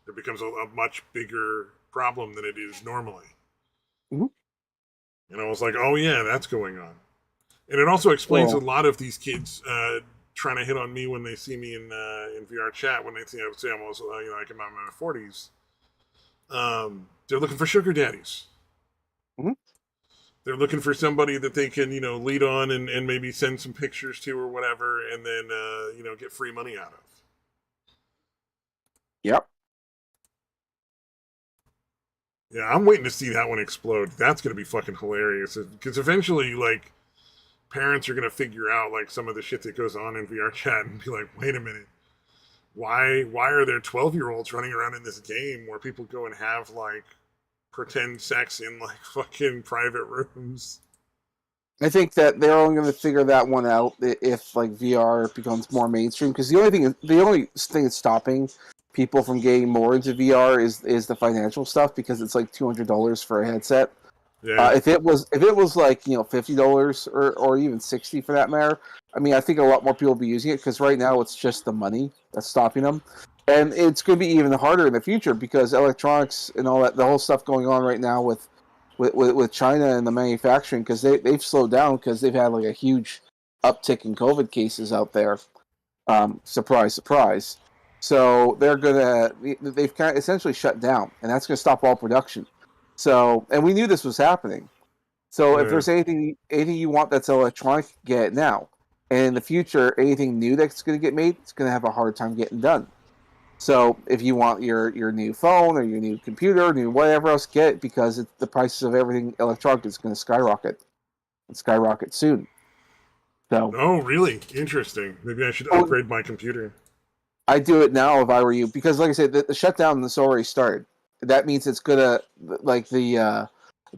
A: It becomes a much bigger problem than it is normally.
C: Mm-hmm.
A: And I was like, oh yeah, that's going on. And it also explains a lot of these kids trying to hit on me when they see me in VR chat, when they see I'm almost like I'm in my 40s. They're looking for sugar daddies.
C: Mm-hmm.
A: They're looking for somebody that they can, lead on and maybe send some pictures to or whatever, and then, get free money out of.
C: Yep.
A: Yeah, I'm waiting to see that one explode. That's going to be fucking hilarious. Because eventually, like, parents are going to figure out, like, some of the shit that goes on in VR chat and be like, wait a minute. Why are there 12-year-olds running around in this game where people go and have, like, pretend sex in like fucking private rooms?
C: I think that they're only going to figure that one out if like VR becomes more mainstream. Because the only thing that's stopping people from getting more into VR is the financial stuff, because it's like $200 for a headset. Yeah. If it was like $50 or even $60 for that matter, I mean, I think a lot more people will be using it, because right now it's just the money that's stopping them. And it's going to be even harder in the future, because electronics and all that, the whole stuff going on right now with China and the manufacturing, because they've slowed down because they've had like a huge uptick in COVID cases out there. Surprise, surprise. So they've kind of essentially shut down, and that's gonna stop all production. So, and we knew this was happening. So if
A: Yeah.
C: there's anything you want that's electronic, get it now. And in the future, anything new that's going to get made, it's going to have a hard time getting done. So if you want your new phone or your new computer, new whatever else, get it because the prices of everything electronic is going to skyrocket. And skyrocket soon. So
A: Oh, really? Interesting. Maybe I should upgrade my computer.
C: I do it now if I were you because, like I said, the shutdown has already started. That means it's gonna like the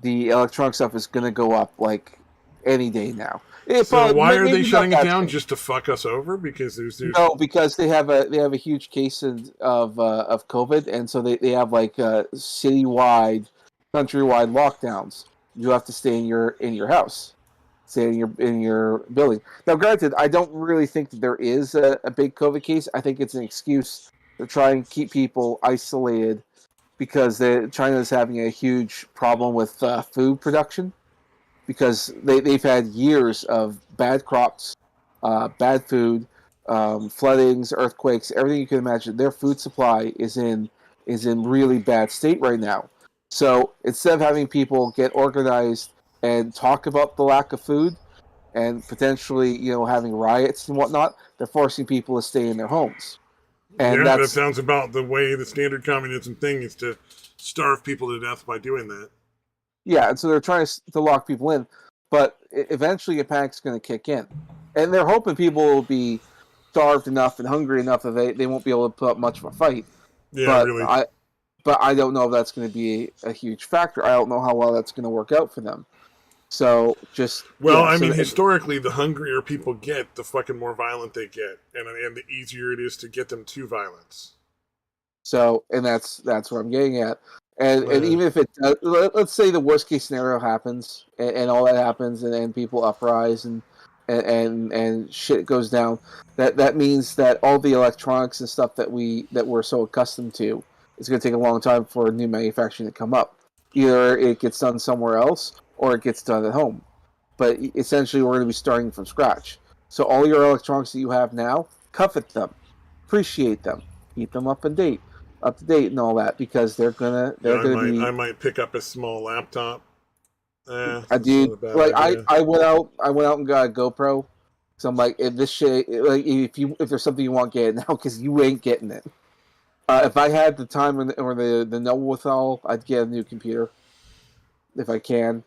C: electronic stuff is gonna go up like any day now.
A: So why are they
C: Maybe not
A: shutting it
C: that
A: down?
C: soon.
A: Just to fuck us over? Because there's
C: No, because they have a huge case of COVID, and so they have like citywide, countrywide lockdowns. You have to stay in your house, stay in your building. Now, granted, I don't really think that there is a big COVID case. I think it's an excuse to try and keep people isolated because China is having a huge problem with food production because they've had years of bad crops, bad food, floodings, earthquakes, everything you can imagine. Their food supply is in really bad state right now. So instead of having people get organized and talk about the lack of food and potentially having riots and whatnot, they're forcing people to stay in their homes. And
A: yeah, that
C: that's
A: sounds about the way the standard communism thing is to starve people to death by doing that.
C: Yeah, and so they're trying to lock people in, but eventually a panic's going to kick in, and they're hoping people will be starved enough and hungry enough that they won't be able to put up much of a fight.
A: Yeah,
C: But
A: really.
C: I don't know if that's going to be a huge factor. I don't know how well that's going to work out for them. So just
A: Well,
C: yeah,
A: I
C: so
A: mean, historically, the hungrier people get, the fucking more violent they get, and the easier it is to get them to violence.
C: and that's what I'm getting at. And
A: Yeah.
C: even if let's say the worst case scenario happens and all that happens and people uprise and shit goes down, that means that all the electronics and stuff that we're so accustomed to is going to take a long time for new manufacturing to come up. Either it gets done somewhere else or it gets done at home. But essentially, we're going to be starting from scratch. So all your electronics that you have now, covet them, appreciate them, keep them up to date, and all that because
A: Yeah,
C: they're gonna
A: I
C: be.
A: might pick up a small laptop.
C: I
A: That's not
C: did
A: a bad
C: like
A: idea.
C: I went out and got a GoPro. So I'm like, if this shit, like, if there's something you want, get it now because you ain't getting it. If I had the time or the know withal, I'd get a new computer if I can.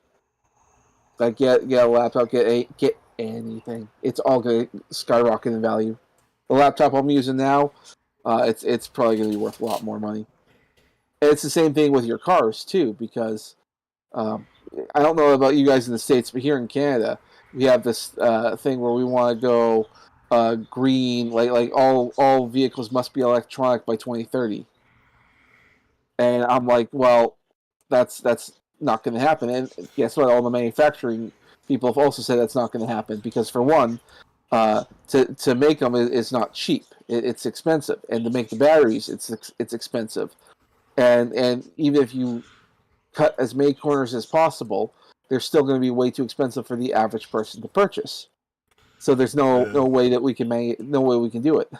C: Like get a laptop, get anything. It's all gonna skyrocket in value. The laptop I'm using now, it's probably gonna be worth a lot more money. And it's the same thing with your cars too, because um, I don't know about you guys in the States, but here in Canada, we have this thing where we want to go green, like all vehicles must be electronic by 2030. And I'm like, well, that's not going to happen. And guess what? All the manufacturing people have also said that's not going to happen because, for one, to make them is not cheap. It's expensive, and to make the batteries, it's expensive. And even if you cut as many corners as possible, they're still going to be way too expensive for the average person to purchase. So there's no
A: Yeah.
C: way that we can no way we can do it.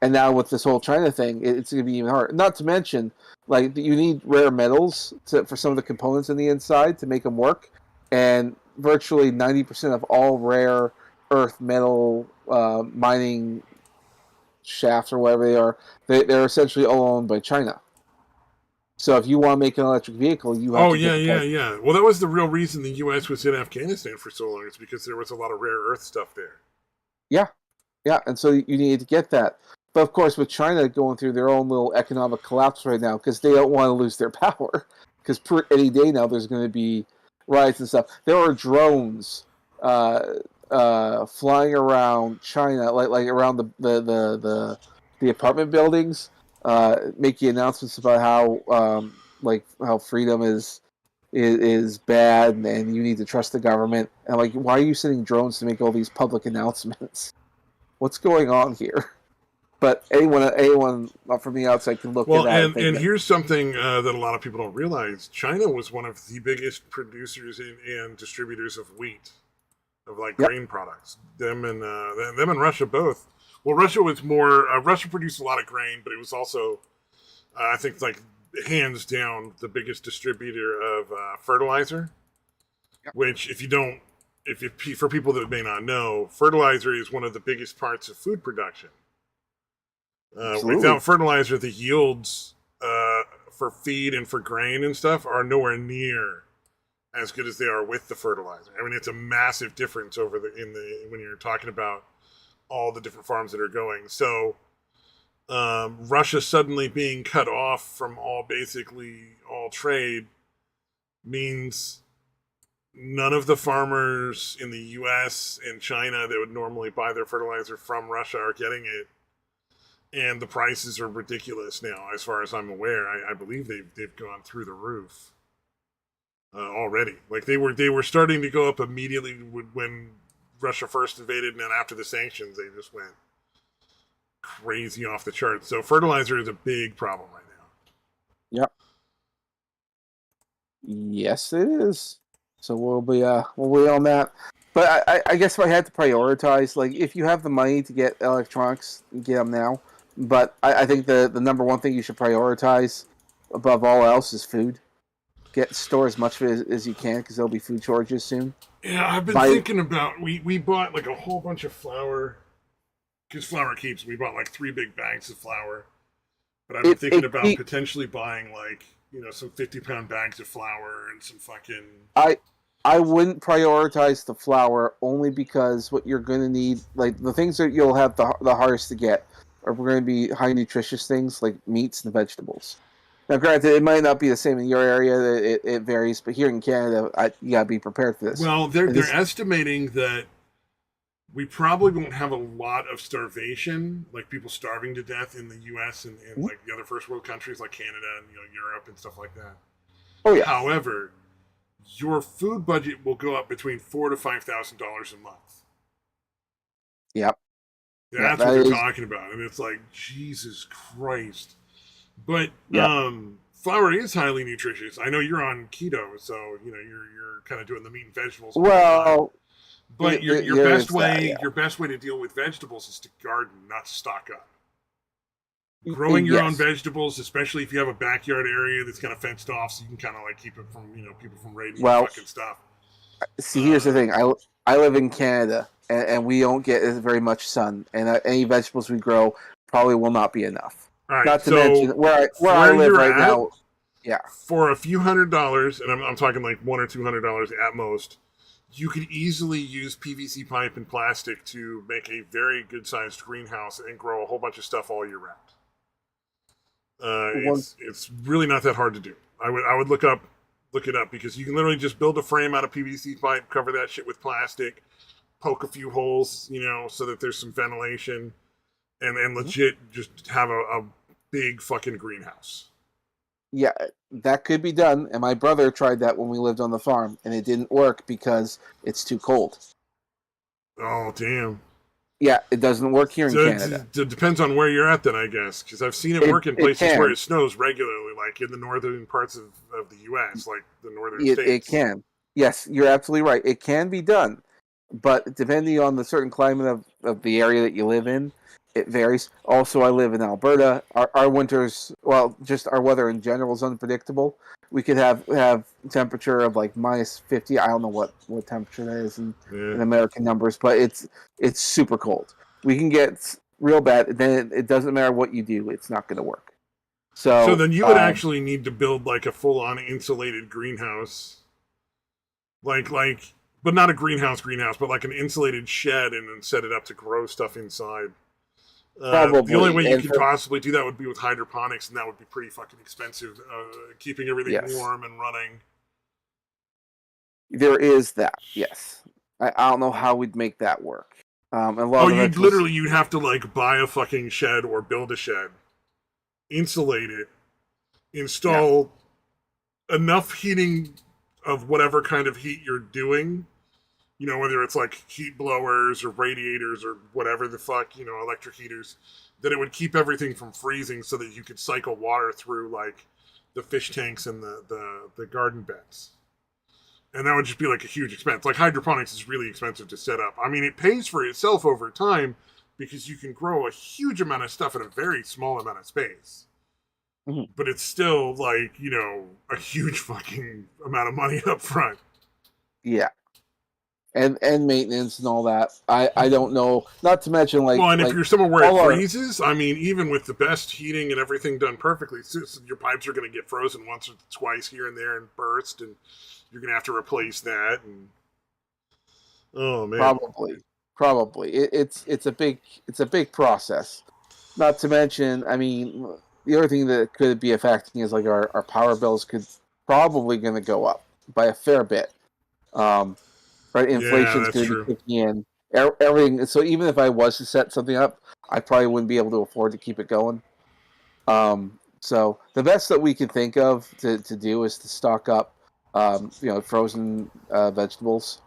C: And now with this whole China thing, it's going to be even harder. Not to mention, like you need rare metals for some of the components in the inside to make them work, and virtually 90% of all rare earth metal mining shafts or whatever they are, they're essentially all owned by China. So if you want to make an electric vehicle, you have
A: Oh
C: to get
A: yeah,
C: the
A: yeah,
C: part.
A: yeah. Well, that was the real reason the U.S. was in Afghanistan for so long. It's because there was a lot of rare earth stuff there.
C: Yeah, yeah, and so you need to get that. But of course, with China going through their own little economic collapse right now, because they don't want to lose their power, because any day now there's going to be riots and stuff. There are drones flying around China, like around the apartment buildings, making announcements about how like how freedom is bad and you need to trust the government. And like, why are you sending drones to make all these public announcements? What's going on here? But anyone from the outside can look at
A: Well,
C: that and think
A: and
C: that,
A: here's something that a lot of people don't realize: China was one of the biggest producers and distributors of wheat of like
C: Yep.
A: grain products. Them and Russia both. Well, Russia was more. Russia produced a lot of grain, but it was also, I think, like hands down the biggest distributor of fertilizer.
C: Yep.
A: Which, if you don't, if for people that may not know, fertilizer is one of the biggest parts of food production. Without fertilizer, the yields for feed and for grain and stuff are nowhere near as good as they are with the fertilizer. I mean, it's a massive difference over when you're talking about all the different farms that are going. So, Russia suddenly being cut off from basically all trade means none of the farmers in the U.S. and China that would normally buy their fertilizer from Russia are getting it. And the prices are ridiculous now, as far as I'm aware. I believe they've gone through the roof already. Like they were starting to go up immediately when Russia first invaded, and then after the sanctions, they just went crazy off the charts. So fertilizer is a big problem right now.
C: Yep. Yes, it is. So we'll be on that. But I guess if I had to prioritize, like if you have the money to get electronics, get them now. But I think the number one thing you should prioritize above all else is food. Store as much of it as you can because there'll be food shortages soon.
A: Yeah, I've been thinking about we bought like a whole bunch of flour because flour keeps. We bought like 3 big bags of flour, but I've been thinking about potentially buying like some 50-pound bags of flour and some fucking.
C: I wouldn't prioritize the flour only because what you're going to need, like the things that you'll have the hardest to get, are going to be high nutritious things like meats and vegetables. Now, granted, it might not be the same in your area. It varies, but here in Canada, you gotta be prepared for this.
A: Well, they're estimating that we probably won't have a lot of starvation, like people starving to death in the U.S. and like the other first world countries like Canada and Europe and stuff like that.
C: Oh yeah.
A: However, your food budget will go up between $4,000 to $5,000 a month.
C: Yep.
A: That's what they're talking about, and it's like Jesus Christ. But flour is highly nutritious. I know you're on keto, so you're kind of doing the meat and vegetables.
C: Well,
A: but your best way to deal with vegetables is to garden, not to stock up. Growing your own vegetables, especially if you have a backyard area that's kind of fenced off, so you can kind of like keep it from people from raiding your fucking stuff.
C: See, here's the thing. I live in Canada, and we don't get very much sun, and any vegetables we grow probably will not be enough.
A: Right,
C: not to mention where I live right now. Yeah,
A: for a few $100s, and I'm talking like $100 or $200 at most, you could easily use PVC pipe and plastic to make a very good sized greenhouse and grow a whole bunch of stuff all year round. It's really not that hard to do. I would look it up because you can literally just build a frame out of PVC pipe, cover that shit with plastic, poke a few holes, so that there's some ventilation, and legit just have a big fucking greenhouse.
C: Yeah, that could be done. And my brother tried that when we lived on the farm, and it didn't work because it's too cold.
A: Oh, damn.
C: Yeah, it doesn't work here in Canada.
A: It depends on where you're at then, I guess. Because I've seen it work in places where it snows regularly, like in the northern parts of the U.S., like the northern states.
C: It can. Yes, you're absolutely right. It can be done. But depending on the certain climate of the area that you live in, it varies. Also, I live in Alberta. Our winters, well, just our weather in general is unpredictable. We could have temperature of like minus 50. I don't know what temperature that is in American numbers, but it's super cold. We can get real bad. Then it doesn't matter what you do. It's not going to work. So
A: then you would actually need to build like a full-on insulated greenhouse. But not a greenhouse, but like an insulated shed and then set it up to grow stuff inside. The only way you could possibly do that would be with hydroponics, and that would be pretty fucking expensive, keeping everything warm and running.
C: There is that, yes. I don't know how we'd make that work.
A: You'd have to like buy a fucking shed or build a shed, insulate it, install enough heating of whatever kind of heat you're doing, whether it's like heat blowers or radiators or whatever the fuck, electric heaters, that it would keep everything from freezing so that you could cycle water through like the fish tanks and the garden beds. And that would just be like a huge expense. Like hydroponics is really expensive to set up. I mean, it pays for itself over time because you can grow a huge amount of stuff in a very small amount of space.
C: Mhm.
A: But it's still like, a huge fucking amount of money up front.
C: Yeah, and maintenance and all that. I don't know. Not to mention
A: Well, and if
C: like
A: you're somewhere where it
C: all our
A: freezes, I mean, even with the best heating and everything done perfectly, your pipes are going to get frozen once or twice here and there and burst, and you're going to have to replace that. And oh man,
C: probably it's a big process. Not to mention, I mean, the other thing that could be affecting is like our power bills could probably going to go up by a fair bit. Right,
A: yeah,
C: inflation's
A: that's
C: going to be
A: true.
C: kicking in. Everything. So even if I was to set something up, I probably wouldn't be able to afford to keep it going. So the best that we can think of to do is to stock up, frozen vegetables,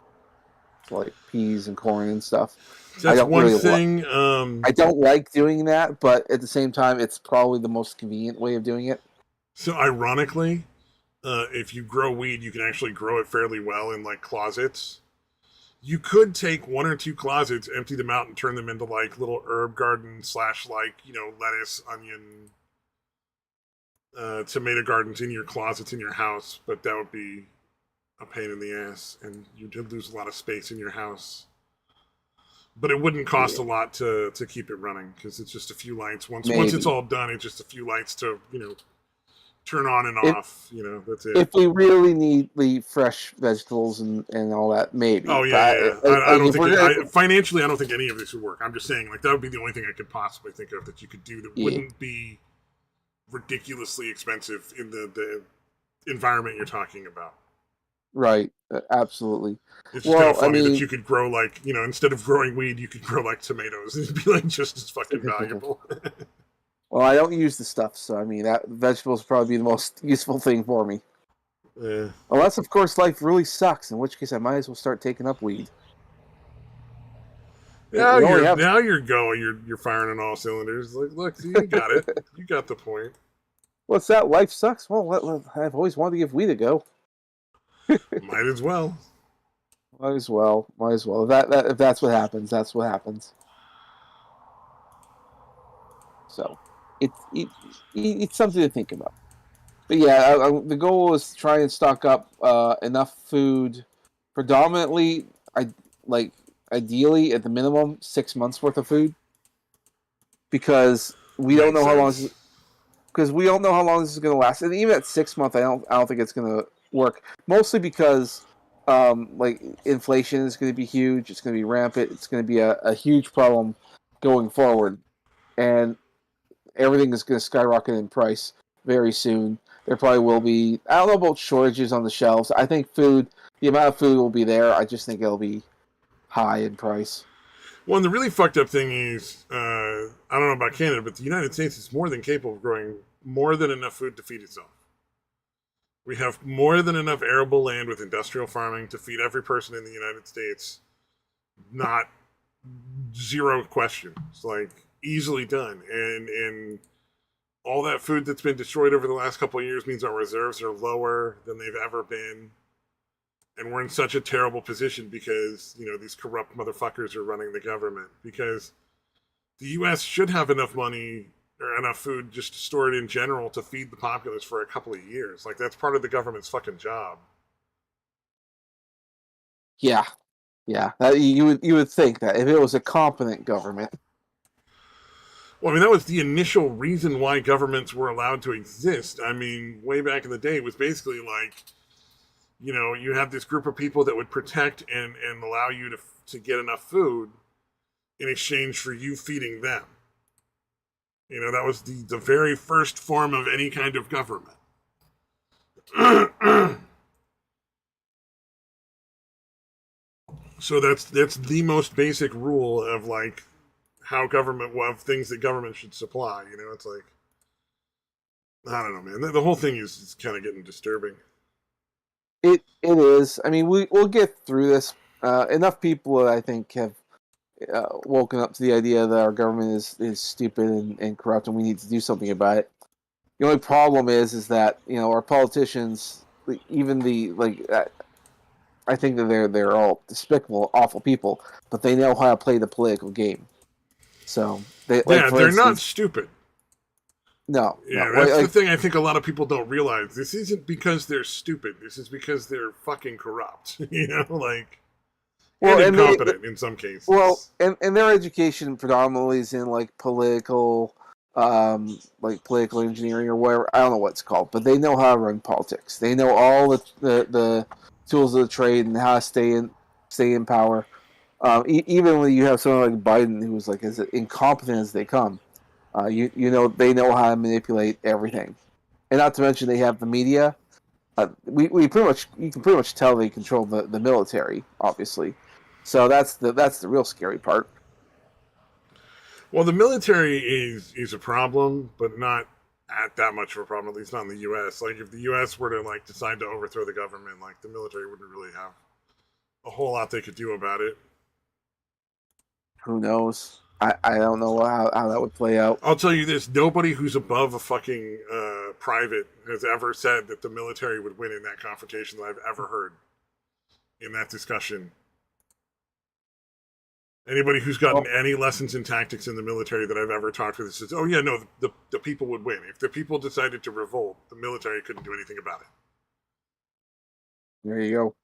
C: so like peas and corn and stuff. I
A: That's
C: don't
A: one
C: really
A: thing.
C: I don't like doing that, but at the same time, it's probably the most convenient way of doing it.
A: So ironically, if you grow weed, you can actually grow it fairly well in like closets. You could take one or two closets, empty them out, and turn them into like little herb garden slash like lettuce, onion, tomato gardens in your closets in your house. But that would be a pain in the ass, and you did lose a lot of space in your house. But it wouldn't cost
C: Yeah,
A: a lot to keep it running because it's just a few lights. Once it's
C: maybe
A: all done, it's just a few lights to turn on and
C: if
A: off. That's it.
C: if we really need the fresh vegetables and all that, maybe.
A: Oh yeah,
C: But
A: yeah. I
C: like
A: don't
C: if
A: think
C: we're gonna,
A: financially, I don't think any of this would work. I'm just saying, like that would be the only thing I could possibly think of that you could do that
C: yeah,
A: wouldn't be ridiculously expensive in the environment you're talking about.
C: right, absolutely.
A: It's just kind of
C: Well, I
A: funny that
C: mean,
A: you could grow like instead of growing weed, you could grow like tomatoes. It'd be like just as fucking valuable.
C: well, I don't use the stuff, so I mean that vegetables would probably be the most useful thing for me.
A: Yeah.
C: Unless, of course, life really sucks, in which case I might as well start taking up weed.
A: Now
C: We only
A: you're
C: have
A: now you're going. You're firing on all cylinders. Like, look, see, you got it. You got the point.
C: what's that? Life sucks. Well, I've always wanted to give weed a go.
A: Might as well.
C: Might as well. Might as well. If that's what happens, that's what happens. So, it's something to think about. But yeah, the goal is to try and stock up enough food, predominantly, I like ideally at the minimum 6 months worth of food, because we don't
A: Makes
C: know how long
A: sense.
C: we don't know how long this is going to last, and even at 6 months, I don't think it's going to work. Mostly because like inflation is going to be huge. It's going to be rampant. It's going to be a huge problem going forward, and everything is going to skyrocket in price very soon. There probably will be. I don't know about shortages on the shelves. I think the amount of food will be there. I just think it'll be high in price.
A: Well, and the really fucked up thing is, I don't know about Canada, but the United States is more than capable of growing more than enough food to feed itself. We have more than enough arable land with industrial farming to feed every person in the United States. Not zero question. It's like easily done, and all that food that's been destroyed over the last couple of years means our reserves are lower than they've ever been, and we're in such a terrible position because these corrupt motherfuckers are running the government. Because the U.S. should have enough money or enough food just to store it in general to feed the populace for a couple of years. Like that's part of the government's fucking job.
C: Yeah, yeah. You would think that if it was a competent government.
A: Well, I mean, that was the initial reason why governments were allowed to exist. I mean, way back in the day, it was basically like, you had this group of people that would protect and allow you to get enough food in exchange for you feeding them. That was the very first form of any kind of government. So that's the most basic rule of like how government of things that government should supply. It's like I don't know, man. The whole thing is kind of getting disturbing.
C: It is. I mean, we'll get through this. Enough people, I think, have woken up to the idea that our government is stupid and corrupt, and we need to do something about it. The only problem is that our politicians, even the like I think that they're all despicable, awful people, but they know how to play the political game. So they like,
A: Yeah,
C: for
A: they're not
C: instance,
A: stupid.
C: no,
A: Yeah,
C: like,
A: that's the thing I think a lot of people don't realize. This isn't because they're stupid. This is because they're fucking corrupt. Like, and
C: well, and
A: incompetent in some cases.
C: and their education predominantly is in like political engineering or whatever. I don't know what it's called, but they know how to run politics. They know all the tools of the trade and how to stay in power. Even when you have someone like Biden, who's like as incompetent as they come, you know they know how to manipulate everything, and not to mention they have the media. We pretty much you can pretty much tell they control the military, obviously. So that's the real scary part.
A: Well, the military is a problem, but not at that much of a problem. At least not in the U.S. Like, if the U.S. were to like decide to overthrow the government, like, the military wouldn't really have a whole lot they could do about it.
C: Who knows? I don't know how that would play out.
A: I'll tell you this: nobody who's above a fucking private has ever said that the military would win in that confrontation that I've ever heard in that discussion. Anybody who's gotten any lessons in tactics in the military that I've ever talked with says, "Oh yeah, no, the people would win. If the people decided to revolt, the military couldn't do anything about it.
C: There you go.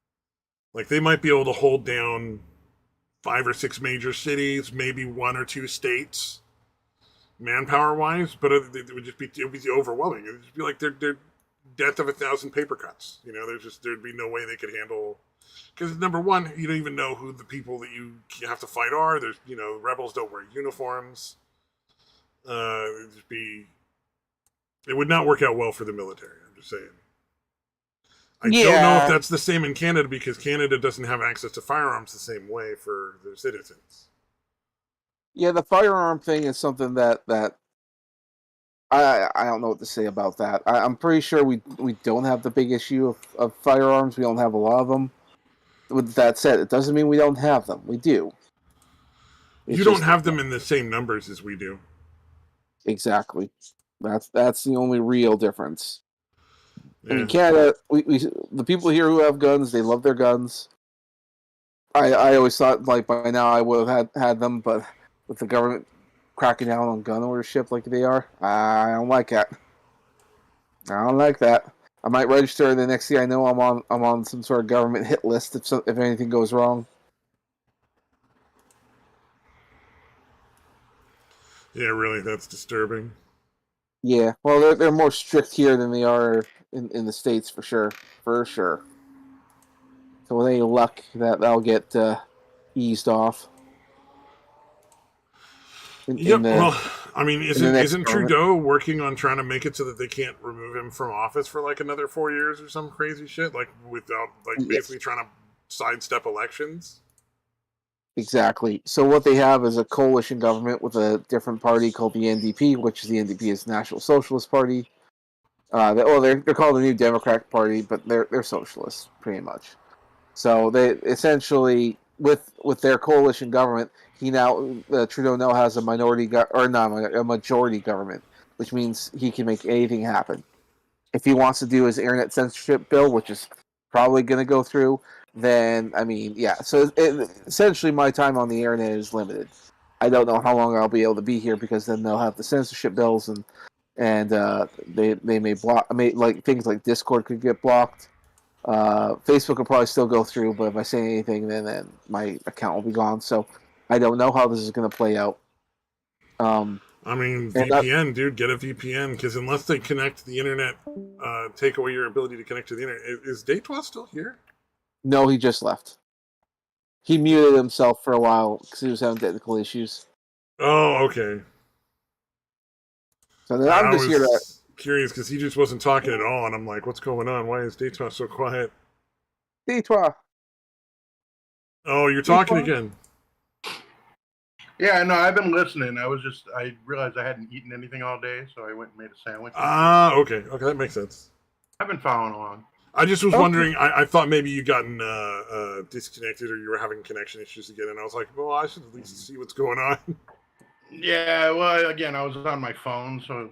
A: Like, they might be able to hold down 5 or 6 major cities, maybe 1 or 2 states, manpower wise, but it would be overwhelming. It would just be like their death of 1,000 paper cuts. There'd be no way they could handle. Because, number one, you don't even know who the people that you have to fight are. There's, rebels don't wear uniforms. It would not work out well for the military. I'm just saying. I don't know if that's the same in Canada, because Canada doesn't have access to firearms the same way for their citizens.
C: Yeah, the firearm thing is something that I don't know what to say about that. I'm pretty sure we don't have the big issue of firearms. We don't have a lot of them. With that said, it doesn't mean we don't have them. We do.
A: You don't have them in the same numbers as we do.
C: Exactly. That's the only real difference.
A: Yeah.
C: I mean, Canada, we the people here who have guns, they love their guns. I always thought, like, by now I would have had them, but with the government cracking down on gun ownership like they are, I don't like that. I don't like that. I might register, and the next thing I know, I'm on some sort of government hit list if anything goes wrong.
A: Yeah, really, that's disturbing.
C: Yeah, well, they're more strict here than they are in the States, for sure. For sure. So with any luck, that'll get eased off.
A: Well, I mean, isn't
C: government.
A: Trudeau working on trying to make it so that they can't remove him from office for like another 4 years or some crazy shit, like, without, like, basically trying to sidestep elections?
C: Exactly. So what they have is a coalition government with a different party called the NDP, which is the NDP is National Socialist Party. They're called the New Democratic Party, but they're socialists pretty much. So they essentially, with their coalition government, Trudeau now has a a majority government, which means he can make anything happen. If he wants to do his internet censorship bill, which is probably going to go through, then I mean, yeah. So essentially, my time on the internet is limited. I don't know how long I'll be able to be here, because then they'll have the censorship bills, and they may block. Like things like Discord could get blocked. Facebook will probably still go through, but if I say anything, then my account will be gone. So I don't know how this is going to play out.
A: I mean, VPN, dude, get a VPN, because unless they connect the internet, take away your ability to connect to the internet. Is Deitois still here?
C: No, he just left. He muted himself for a while because he was having technical issues.
A: Oh, okay.
C: So then I'm just here to.
A: Curious, because he just wasn't talking at all, and I'm like, what's going on? Why is Deitois so quiet?
C: Deitois.
A: Oh, you're talking again.
B: Yeah, no, I've been listening. I realized I hadn't eaten anything all day, so I went and made a sandwich.
A: Ah, okay, that makes sense.
B: I've been following along.
A: I just was wondering, I thought maybe you'd gotten disconnected, or you were having connection issues again, and I was like, well, I should at least see what's going on.
B: Yeah, well, again, I was on my phone, so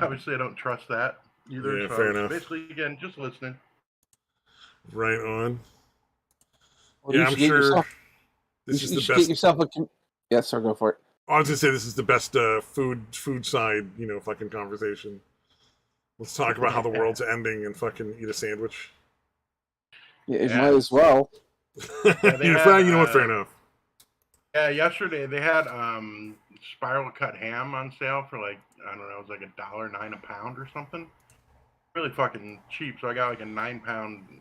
B: obviously I don't trust that either.
A: Yeah,
B: so
A: fair enough.
B: Basically, again, just listening.
A: Right on.
C: Well,
A: Yeah,
C: you
A: I'm
C: should get
A: sure
C: yourself.
A: this is
C: You
A: the
C: should get
A: best.
C: yourself a. Yes, sir. Go for it.
A: I was gonna say this is the best food side, fucking conversation. Let's talk about how the world's ending and fucking eat a sandwich.
C: Yeah, you might
B: Yeah.
C: as well.
B: Yeah, they
A: Well,
B: had.
A: you know what? Fair enough.
B: Yeah, yesterday they had spiral cut ham on sale for like I don't know, it was like $1.09 a pound or something. Really fucking cheap. So I got like a 9 pound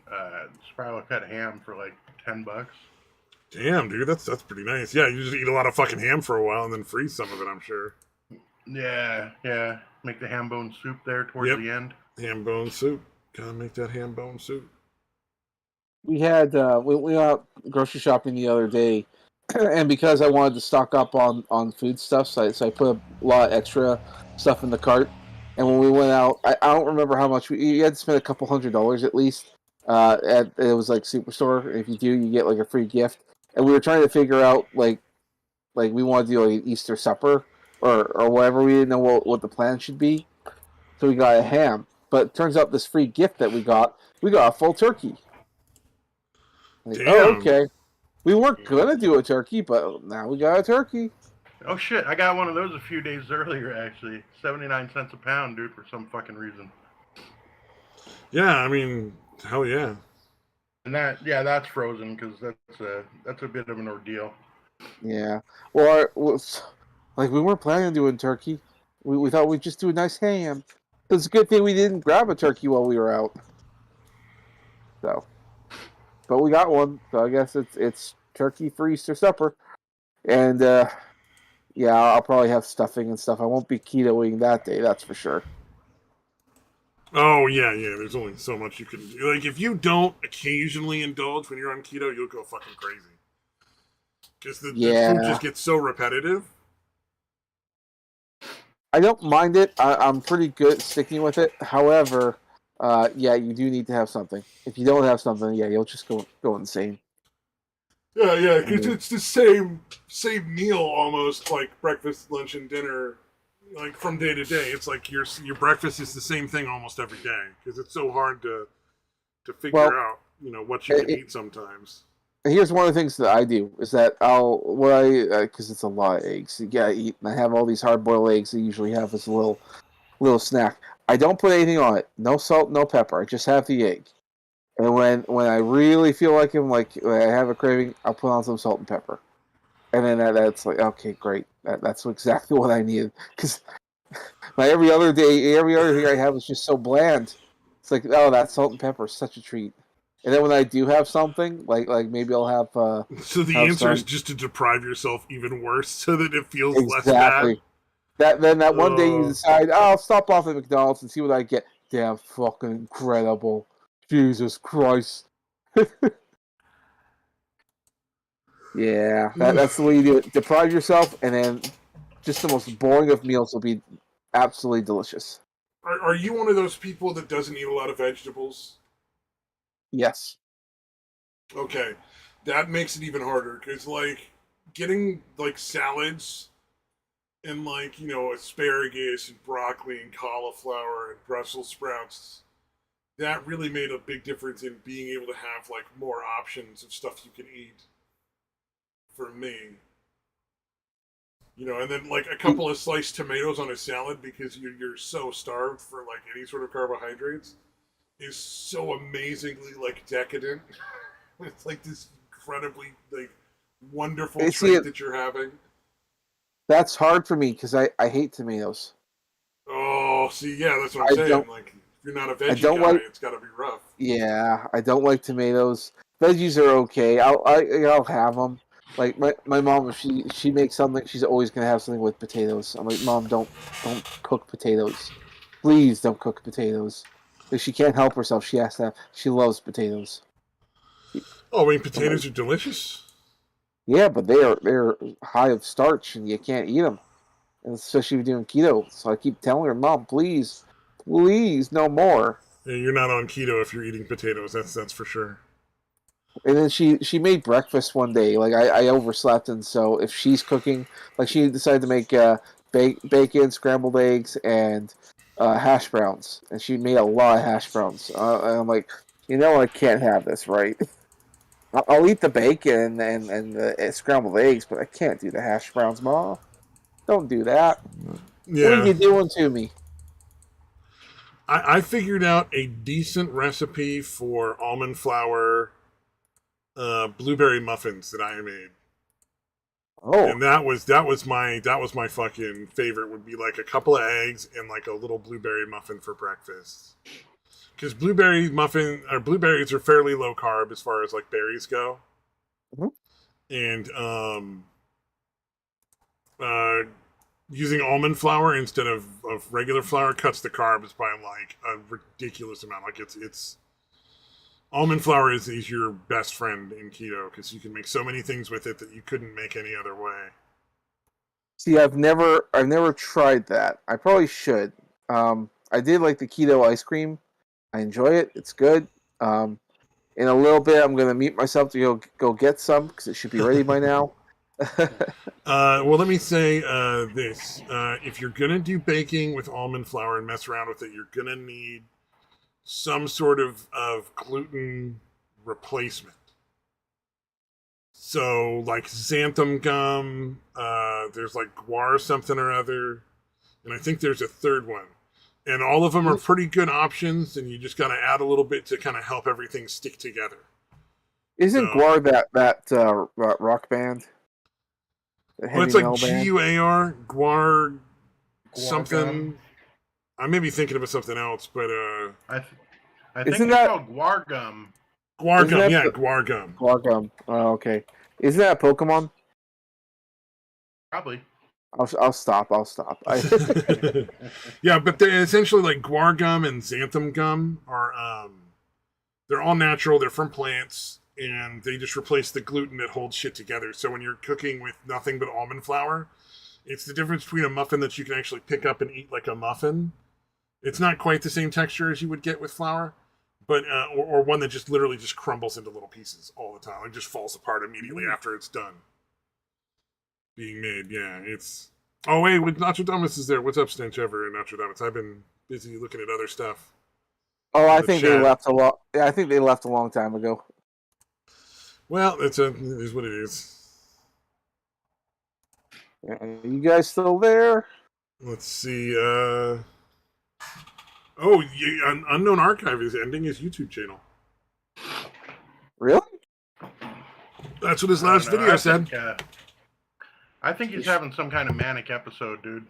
B: spiral cut ham for like $10.
A: Damn, dude, that's pretty nice. Yeah, you just eat a lot of fucking ham for a while and then freeze some of it. I'm sure.
B: Yeah, yeah. Make the ham bone soup there towards
A: Yep.
B: the end.
A: Ham bone soup. Gotta make that ham bone soup.
C: We had we went out grocery shopping the other day, and because I wanted to stock up on food stuff, so I put a lot of extra stuff in the cart. And when we went out, I don't remember how much you had to spend a couple $100 at least. It was like Superstore. If you do, you get like a free gift. And we were trying to figure out like we wanted to do like an Easter supper or whatever. We didn't know what the plan should be, so we got a ham. But it turns out this free gift that we got a full turkey. Like, oh,
A: Damn.
C: okay. We weren't gonna do a turkey, but now we got a turkey.
B: Oh shit, I got one of those a few days earlier actually. 79 cents a pound, dude, for some fucking reason.
A: Yeah, I mean, hell yeah.
B: And that's frozen because that's a bit of an ordeal.
C: Yeah. Well, like we weren't planning on doing turkey. We thought we'd just do a nice ham. It's a good thing we didn't grab a turkey while we were out. So, but we got one. So I guess it's turkey for Easter supper. And yeah, I'll probably have stuffing and stuff. I won't be ketoing that day, that's for sure.
A: Oh yeah, yeah. There's only so much you can do. Like if you don't occasionally indulge when you're on keto, you'll go fucking crazy. Because the food just gets so repetitive.
C: I don't mind it. I'm pretty good at sticking with it. However, yeah, you do need to have something. If you don't have something, yeah, you'll just go insane.
A: Yeah, yeah, because it's the same meal almost, like breakfast, lunch, and dinner, like from day to day. It's like your breakfast is the same thing almost every day because it's so hard to figure out, what you can eat sometimes.
C: Here's one of the things that I do is that because it's a lot of eggs you gotta eat, and I have all these hard boiled eggs. I usually have this little snack. I don't put anything on it. No salt, no pepper. I just have the egg. And when I really feel like when I have a craving, I'll put on some salt and pepper. And then that's like, okay, great. That's exactly what I needed. Because every other thing I have is just so bland. It's like, oh, that salt and pepper is such a treat. And then when I do have something, like maybe I'll have.
A: So the answer is just to deprive yourself even worse, so that it feels less bad.
C: That one day you decide, oh, I'll stop off at McDonald's and see what I get. Damn, fucking incredible! Jesus Christ! Yeah, that's the way you do it. Deprive yourself, and then just the most boring of meals will be absolutely delicious.
A: Are you one of those people that doesn't eat a lot of vegetables?
C: Yes.
A: Okay, that makes it even harder because like getting like salads and like asparagus and broccoli and cauliflower and Brussels sprouts, that really made a big difference in being able to have like more options of stuff you can eat. For me, and then like a couple of sliced tomatoes on a salad because you're so starved for like any sort of carbohydrates is so amazingly like decadent. It's like this incredibly like wonderful treat that you're having.
C: That's hard for me because I hate tomatoes.
A: Oh, see, yeah, that's what I'm saying. Like, if you're not a veggie guy, it's got to be rough.
C: Yeah, I don't like tomatoes. Veggies are okay. I'll have them. Like my mom, if she makes something, she's always gonna have something with potatoes. I'm like, Mom, don't cook potatoes. Please don't cook potatoes. If she can't help herself, she has to have. She loves potatoes.
A: Oh, I mean, potatoes are delicious.
C: Yeah, but they're high of starch, and you can't eat them, and especially if you're doing keto. So I keep telling her, Mom, please, no more.
A: Yeah, you're not on keto if you're eating potatoes. That's for sure.
C: And then she made breakfast one day. Like I overslept, and so if she's cooking, like she decided to make bacon, scrambled eggs, and hash browns, and she made a lot of hash browns. And I'm like, I can't have this, right? I'll eat the bacon and the scrambled eggs, but I can't do the hash browns, Ma. Don't do that. What are
A: Yeah.
C: you doing to me?
A: I figured out a decent recipe for almond flour blueberry muffins that I made.
C: Oh,
A: And that was my fucking favorite. Would be like a couple of eggs and like a little blueberry muffin for breakfast. Because blueberries are fairly low carb as far as like berries go,
C: mhm.
A: and uh, using almond flour instead of regular flour cuts the carbs by like a ridiculous amount. Like it's almond flour is your best friend in keto because you can make so many things with it that you couldn't make any other way.
C: See, I've never tried that. I probably should. I did like the keto ice cream. I enjoy it. It's good. In a little bit, I'm gonna mute myself to go get some because it should be ready by now.
A: Well, let me say this: if you're gonna do baking with almond flour and mess around with it, you're gonna need some sort of gluten replacement. So, like xanthan gum, there's like guar something or other, and I think there's a third one. And all of them are pretty good options, and you just gotta add a little bit to kind of help everything stick together.
C: Isn't
A: So,
C: Guar that rock band, the
A: well,
C: heavy
A: it's like
C: metal band?
A: guar
B: Guar gum.
A: something. I may be thinking of something else, but
B: I, th- I think
C: Isn't
B: it's
C: that
B: called guar gum.
A: guar
C: isn't
A: gum,
C: that
A: yeah,
C: the
A: guar gum.
C: Guar gum? Oh, okay. Isn't that a Pokemon?
B: Probably.
C: I'll stop. I'll stop.
A: Yeah, but they're essentially like guar gum and xanthan gum are they're all natural. They're from plants, and they just replace the gluten that holds shit together. So when you're cooking with nothing but almond flour, it's the difference between a muffin that you can actually pick up and eat like a muffin. It's not quite the same texture as you would get with flour, but or one that just literally just crumbles into little pieces all the time. It just falls apart immediately after it's done being made. Yeah, it's. Oh wait, with Nostradamus is there. What's up, Stench Ever and Nostradamus? I've been busy looking at other stuff
C: Oh,
A: in
C: I
A: the
C: think they
A: chat.
C: left a lot. Yeah, I think they left a long time ago.
A: Well, it is what it is.
C: Are you guys still there?
A: Let's see. Oh, Unknown Archive is ending his YouTube channel.
C: Really?
A: That's what his
B: I don't
A: last
B: know.
A: video said.
B: I think he's having some kind of manic episode, dude.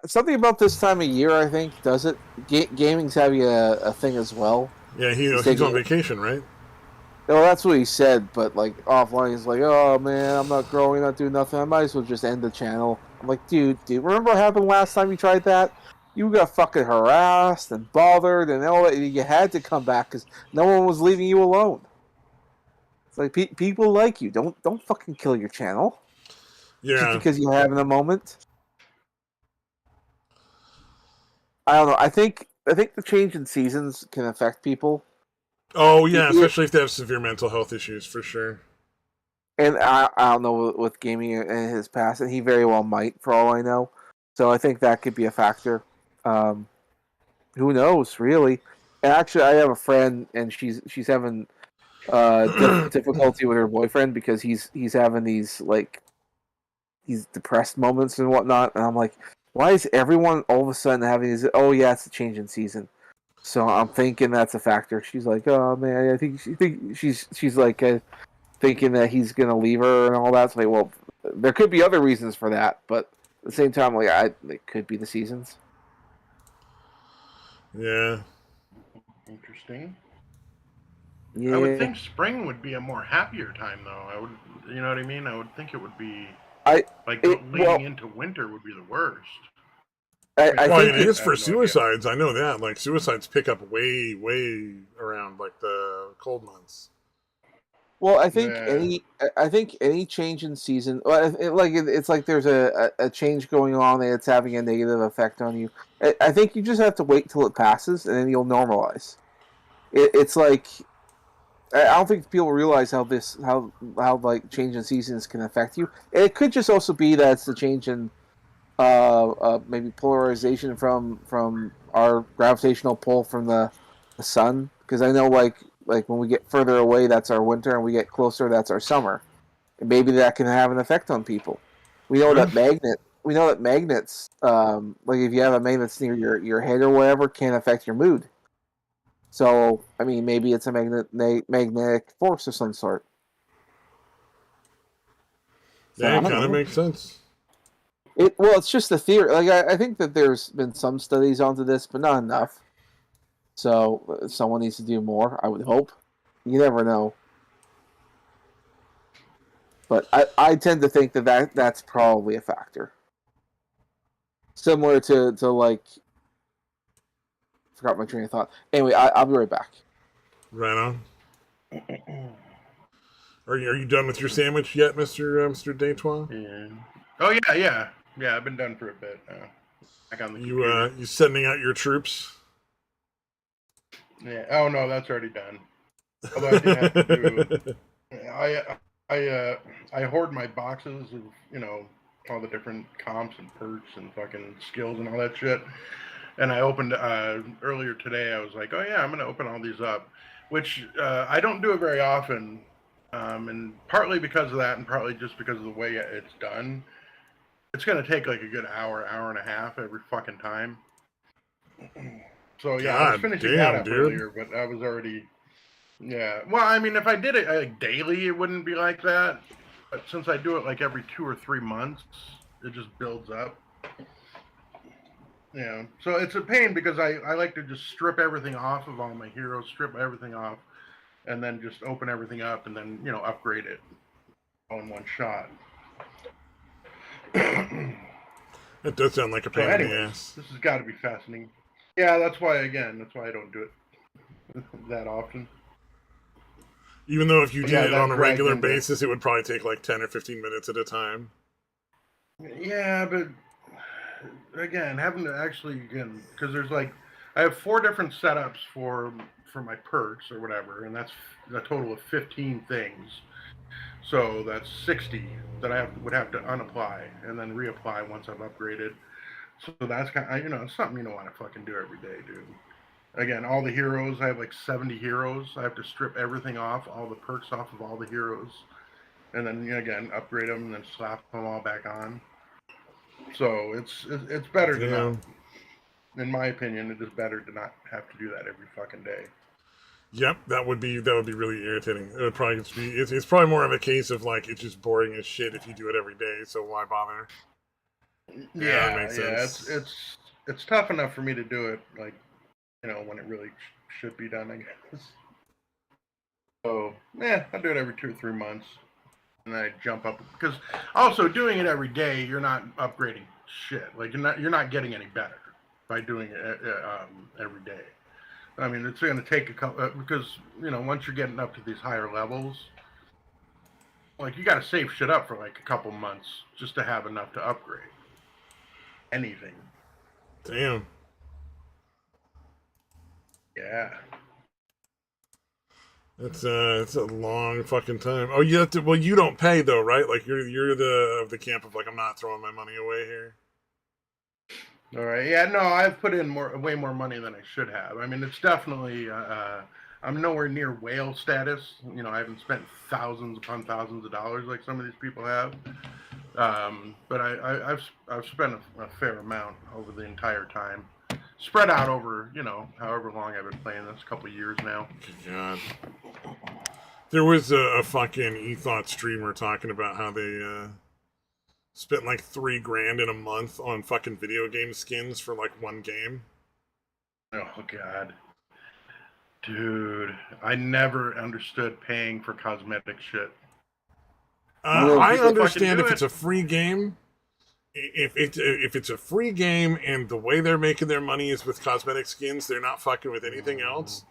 C: Something about this time of year, I think, does it. Gaming's having a thing as well.
A: Yeah,
C: He's
A: he's on
C: taking.
A: vacation, right?
C: Well, that's what he said, but like offline, he's like, "Oh man, I'm not growing, not doing nothing. I might as well just end the channel." I'm like, "Dude, remember what happened last time you tried that? You got fucking harassed and bothered, and all that. You had to come back because no one was leaving you alone. It's like people like you. Don't fucking kill your channel just
A: Yeah.
C: because you're having a moment." I don't know. I think the change in seasons can affect people.
A: Oh yeah, especially if they have severe mental health issues, for sure.
C: And I don't know with gaming and his past, and he very well might, for all I know. So I think that could be a factor. Um, who knows, really? And actually, I have a friend, and she's having difficulty with her boyfriend because he's having these depressed moments and whatnot. And I'm like, why is everyone all of a sudden having these? Oh yeah, it's a change in season. So I'm thinking that's a factor. She's like, oh man, I think she's like thinking that he's gonna leave her and all that. It's like, well, there could be other reasons for that, but at the same time, it could be the seasons.
A: Yeah.
B: Interesting. I would
C: Yeah,
B: think spring would be a more happier time, though. You know what I mean? I would think it would be
C: I
B: like
C: it,
B: leading into winter would be the worst.
C: I
A: Well,
C: think
A: it is
B: I
A: for
B: have no idea.
A: suicides. I know that. Like suicides pick up way around like the cold months.
C: well,
B: Yeah.
C: I think any change in season, well, it's like there's a change going on and it's having a negative effect on you. I think you just have to wait till it passes and then you'll normalize. It's like I don't think people realize how like change in seasons can affect you. It could just also be that it's the change in maybe polarization from our gravitational pull from the sun. Because I know like like when we get further away, that's our winter, and we get closer, that's our summer. And maybe that can have an effect on people. We know that magnets, like if you have a magnet near your head or whatever, can affect your mood. So, I mean, maybe it's a magnetic force of some sort. So,
A: Yeah,
C: I
A: it
C: don't
A: kind of
C: know.
A: makes sense.
C: It's just a theory. Like I think that there's been some studies onto this, but not enough. So someone needs to do more. I would hope. You never know. But I tend to think that's probably a factor. Similar to like, forgot my train of thought. Anyway, I'll be right back.
A: Right on. Are you done with your sandwich yet, Mr. Deitois?
B: Yeah. Oh yeah. I've been done for a bit now. Back on the computer.
A: You sending out your troops?
B: Yeah. Oh no, that's already done. Although I did have to do. I hoard my boxes of all the different comps and perks and fucking skills and all that shit. And I opened earlier today. I was like, oh yeah, I'm gonna open all these up, which I don't do it very often, and partly because of that, and partly just because of the way it's done. It's gonna take like a good hour and a half every fucking time. So yeah, I was finishing that up earlier, but I was already. Yeah, well, I mean, if I did it like daily, it wouldn't be like that. But since I do it like every 2 or 3 months, it just builds up. Yeah, so it's a pain because I like to just strip everything off of all my heroes, strip everything off, and then just open everything up and then upgrade it all in one shot.
A: It does sound like a pain in the ass.
B: This has got to be fascinating. Yeah, that's why I don't do it that often.
A: Even though if you did it on a regular basis, it would probably take like 10 or 15 minutes at a time.
B: Yeah, but again, having to actually because there's like I have 4 different setups for my perks or whatever, and that's a total of 15 things. So that's 60 that I would have to unapply and then reapply once I've upgraded. So that's kind of, it's something you don't want to fucking do every day, dude. Again, all the heroes, I have like 70 heroes. I have to strip everything off, all the perks off of all the heroes. And then, again, upgrade them and then slap them all back on. So it's better to not, in my opinion, it is better to not have to do that every fucking day.
A: Yep, that would be really irritating. It would probably just be, it's probably more of a case of like, it's just boring as shit if you do it every day, so why bother?
B: Yeah, that makes sense. It's tough enough for me to do it, like, when it really should be done, I guess. So, I do it every 2 or 3 months, and then I jump up because also doing it every day, you're not upgrading shit. Like you're not getting any better by doing it every day. I mean, it's going to take a couple because once you're getting up to these higher levels, like you got to save shit up for like a couple months just to have enough to upgrade anything.
A: Damn.
B: Yeah.
A: It's a long fucking time. Oh, you have to. Well, you don't pay though, right? Like you're the camp of like I'm not throwing my money away here.
B: All right. Yeah. No, I've put in way more money than I should have. I mean, it's definitely. I'm nowhere near whale status. I haven't spent thousands upon thousands of dollars like some of these people have. But I've spent a fair amount over the entire time. Spread out over, however long I've been playing this, a couple of years now.
A: Good God. There was a fucking eThought streamer talking about how they spent like $3,000 in a month on fucking video game skins for like one game.
B: Oh, God. Dude, I never understood paying for cosmetic shit.
A: I understand if it's a free game. If it's a free game and the way they're making their money is with cosmetic skins, they're not fucking with anything else.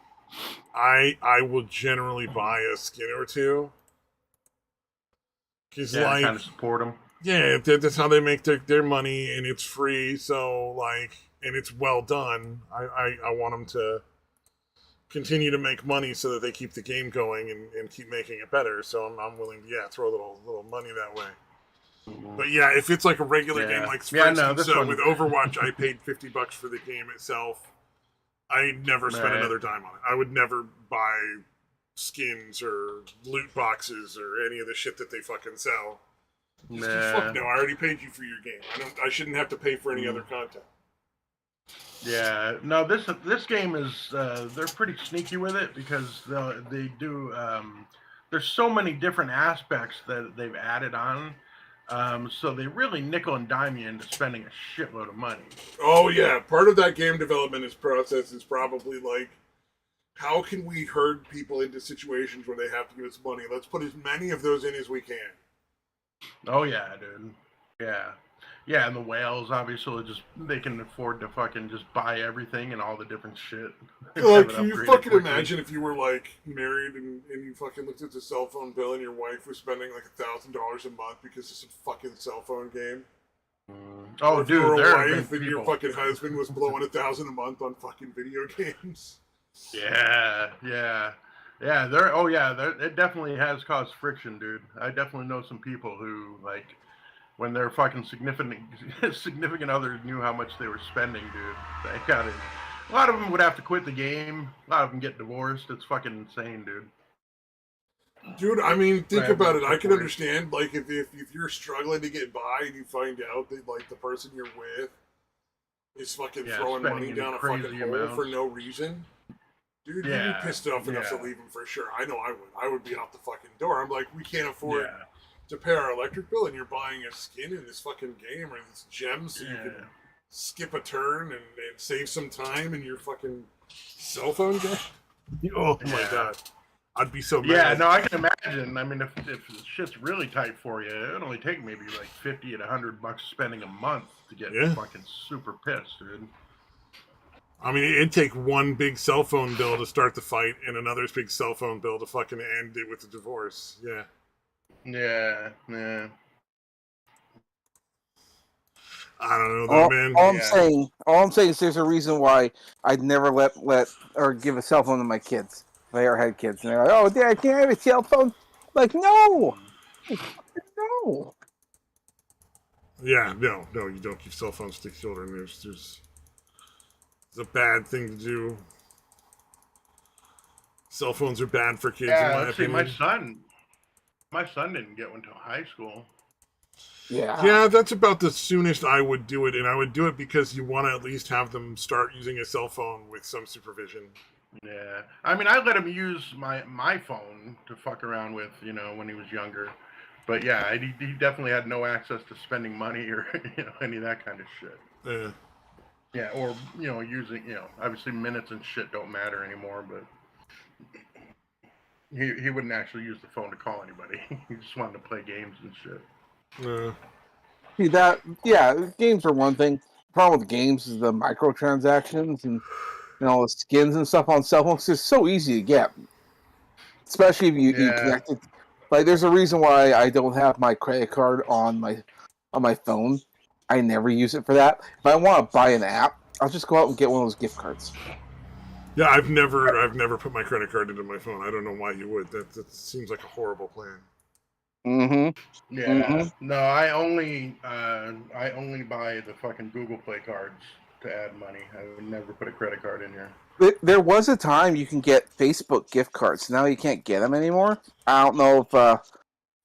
A: I will generally buy a skin or two. Cause like
B: kind of support them.
A: Yeah, that's how they make their money, and it's free. So like, and it's well done. I want them to continue to make money so that they keep the game going and keep making it better. So I'm willing to throw a little money that way. But yeah, if it's like a regular game, like for instance, with Overwatch, I paid $50 for the game itself. I never spent another dime on it. I would never buy skins or loot boxes or any of the shit that they fucking sell. Just
B: Nah.
A: fuck no, I already paid you for your game. I shouldn't have to pay for any other content.
B: Yeah, no. This game is they're pretty sneaky with it because they do. There's so many different aspects that they've added on, so they really nickel and dime you into spending a shitload of money.
A: Oh yeah, part of that game development process is probably like, how can we herd people into situations where they have to give us money? Let's put as many of those in as we can.
B: Oh yeah, dude. Yeah. Yeah, and the whales obviously they can afford to fucking just buy everything and all the different shit.
A: Like, can you fucking imagine if you were like married and you fucking looked at the cell phone bill and your wife was spending like $1,000 a month because it's a fucking cell phone game?
B: Oh,
A: if
B: dude,
A: you were
B: there
A: a
B: have
A: wife
B: been
A: and your
B: people.
A: fucking husband was blowing $1,000 a month on fucking video games.
B: Yeah, yeah, yeah. There. Oh, yeah. It definitely has caused friction, dude. I definitely know some people who like when their fucking significant others knew how much they were spending, dude. They got it. A lot of them would have to quit the game. A lot of them get divorced. It's fucking insane, dude.
A: Dude, I mean, think
B: Right,
A: about it. I can
B: right.
A: understand, like, if you're struggling to get by and you find out that, like, the person you're with is fucking throwing
B: spending
A: money
B: in
A: down a
B: crazy
A: fucking hole
B: amounts.
A: for no reason. Dude, you'd be
B: Yeah,
A: pissed off enough to
B: yeah.
A: leave him for sure. I know I would. I would be out the fucking door. I'm like, we can't afford
B: Yeah,
A: to pay our electric bill, and you're buying a skin in this fucking game or this gem so you can skip a turn and save some time in your fucking cell phone game. Oh my
B: Yeah.
A: god. I'd be so mad.
B: Yeah, no, I can imagine. I mean, if the shit's really tight for you, it'd only take maybe like $50 to $100 spending a month to get fucking super pissed, dude.
A: I mean, it'd take one big cell phone bill to start the fight and another big cell phone bill to fucking end it with a divorce. Yeah.
B: Yeah, yeah.
A: I don't know, though, man.
C: All I'm saying is there's a reason why I'd never let or give a cell phone to my kids. If I ever had kids, and they're like, "Oh, Dad, can I have a cell phone?" Like, no, no.
A: Yeah, no, you don't give cell phones to children. It's a bad thing to do. Cell phones are bad for kids, in my opinion.
B: My son didn't get one until high school.
A: Yeah, that's about the soonest I would do it, and I would do it because you want to at least have them start using a cell phone with some supervision.
B: Yeah, I mean, I let him use my phone to fuck around with, when he was younger. But yeah, he definitely had no access to spending money or any of that kind of shit.
A: Yeah.
B: Yeah, or using obviously minutes and shit don't matter anymore, but he wouldn't actually use the phone to call anybody. He just wanted to play games and shit.
C: See games are one thing. The problem with games is the microtransactions and the skins and stuff on cell phones. It's so easy to get, especially if you connect it. Like, there's a reason why I don't have my credit card on my phone. I never use it for that. If I want to buy an app, I'll just go out and get one of those gift cards.
A: Yeah, I've never put my credit card into my phone. I don't know why you would. That seems like a horrible plan.
C: Mm-hmm.
B: Yeah. Mm-hmm. No, I only buy the fucking Google Play cards to add money. I would never put a credit card in here.
C: There was a time you can get Facebook gift cards. Now you can't get them anymore. I don't know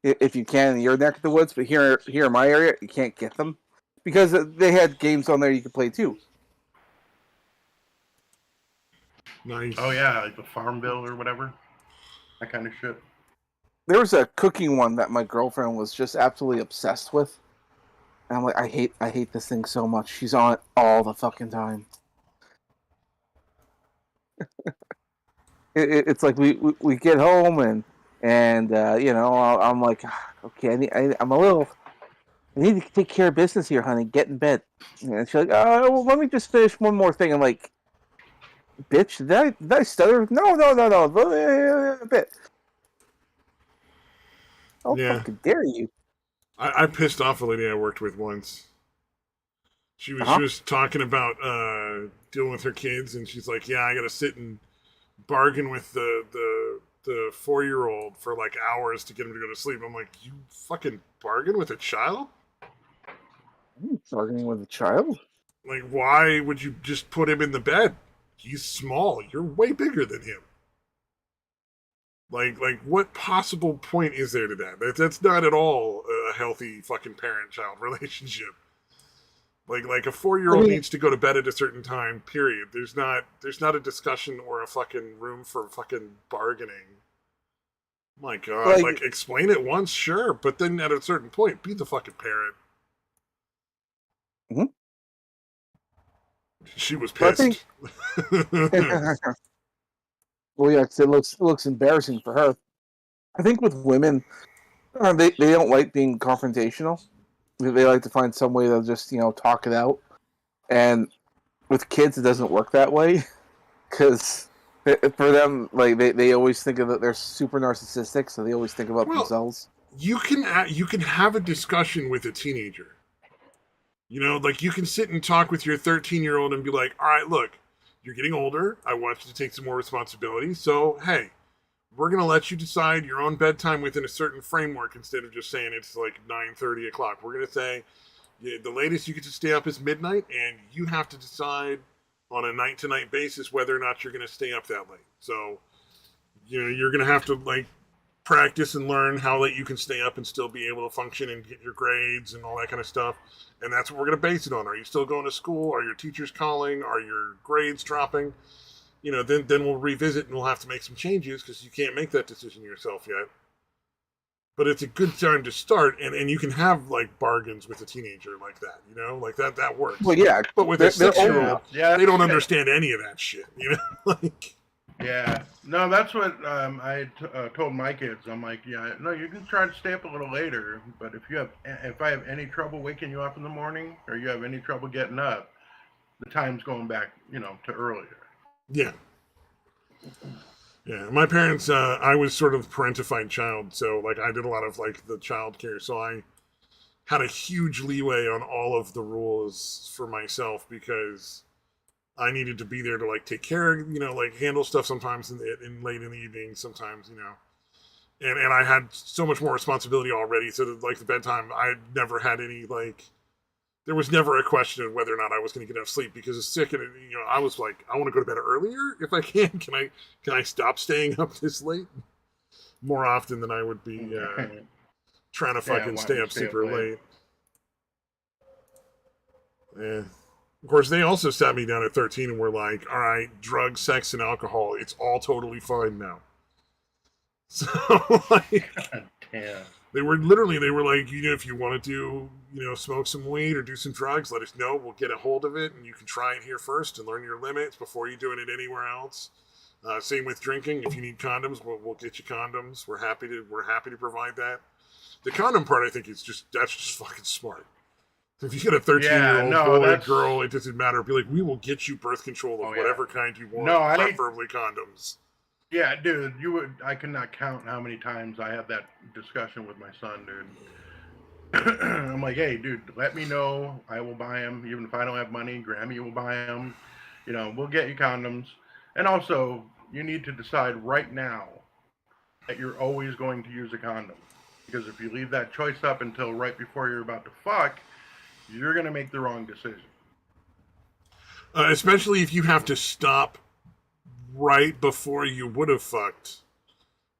C: if you can in your neck of the woods, but here in my area, you can't get them because they had games on there you could play too.
A: Nice.
B: Oh yeah, like the Farm Bill or whatever, that kind of shit.
C: There was a cooking one that my girlfriend was just absolutely obsessed with. And I'm like, I hate this thing so much. She's on it all the fucking time. It's like we get home and I'm like, okay, I need to take care of business here, honey. Get in bed. And she's like, oh, well, let me just finish one more thing. I'm like, bitch, did I stutter? No, a bit. Oh,
A: yeah.
C: fucking dare you.
A: I pissed off a lady I worked with once. She was talking about dealing with her kids, and she's like, yeah, I gotta sit and bargain with the 4-year-old for like hours to get him to go to sleep. I'm like, you fucking bargain with a child?
C: Bargaining with a child?
A: Like, why would you just put him in the bed? He's small. You're way bigger than him. Like, what possible point is there to that? That's not at all a healthy fucking parent-child relationship. Like a 4-year-old needs to go to bed at a certain time. Period. There's not a discussion or a fucking room for fucking bargaining. My God, like explain it once, sure, but then at a certain point, be the fucking parent.
C: Mm-hmm.
A: She was pissed.
C: Well, yeah, 'cause it looks embarrassing for her. I think with women, they don't like being confrontational. They like to find some way to just talk it out. And with kids, it doesn't work that way because for them, like they always think of that they're super narcissistic, so they always think about themselves.
A: You can have a discussion with a teenager. Like you can sit and talk with your 13-year-old and be like, all right, look, you're getting older. I want you to take some more responsibility. So, hey, we're going to let you decide your own bedtime within a certain framework instead of just saying it's like 9:30 o'clock. We're going to say the latest you get to stay up is midnight, and you have to decide on a night-to-night basis whether or not you're going to stay up that late. So, you're going to have to, like, practice and learn how late you can stay up and still be able to function and get your grades and all that kind of stuff. And that's what we're going to base it on. Are you still going to school? Are your teachers calling? Are your grades dropping? Then we'll revisit and we'll have to make some changes because you can't make that decision yourself yet. But it's a good time to start, and you can have like bargains with a teenager like that, like that works.
C: Well, yeah,
A: but with a 6-year-old, they don't understand any of that shit, like.
B: Yeah, no, that's what I told my kids. I'm like, yeah, no, you can try to stay up a little later, but if I have any trouble waking you up in the morning, or you have any trouble getting up, the time's going back, to earlier.
A: Yeah. Yeah, my parents, I was sort of parentified child, so like I did a lot of like the child care, so I had a huge leeway on all of the rules for myself because I needed to be there to like take care of, like handle stuff sometimes in late in the evening, sometimes, and I had so much more responsibility already. So that, like the bedtime, I never had any like, there was never a question of whether or not I was going to get enough sleep because it's sick and I was like, I want to go to bed earlier if I can. Can I stop staying up this late? More often than I would be trying to fucking stay up super late. Yeah. Of course, they also sat me down at 13 and were like, all right, drugs, sex, and alcohol, it's all totally fine now. So, like, God damn. They were like, if you want to do, smoke some weed or do some drugs, let us know. We'll get a hold of it, and you can try it here first and learn your limits before you're doing it anywhere else. Same with drinking. If you need condoms, we'll get you condoms. We're happy to provide that. The condom part, I think, that's just fucking smart. If you get a 13-year-old boy or girl, it doesn't matter. Be like, we will get you birth control of whatever kind you want, preferably condoms.
B: Yeah, dude, I cannot count how many times I had that discussion with my son, dude. I'm like, hey, dude, let me know. I will buy them. Even if I don't have money, Grammy will buy them. We'll get you condoms. And also, you need to decide right now that you're always going to use a condom. Because if you leave that choice up until right before you're about to fuck, you're going to make the wrong decision.
A: Especially if you have to stop right before you would have fucked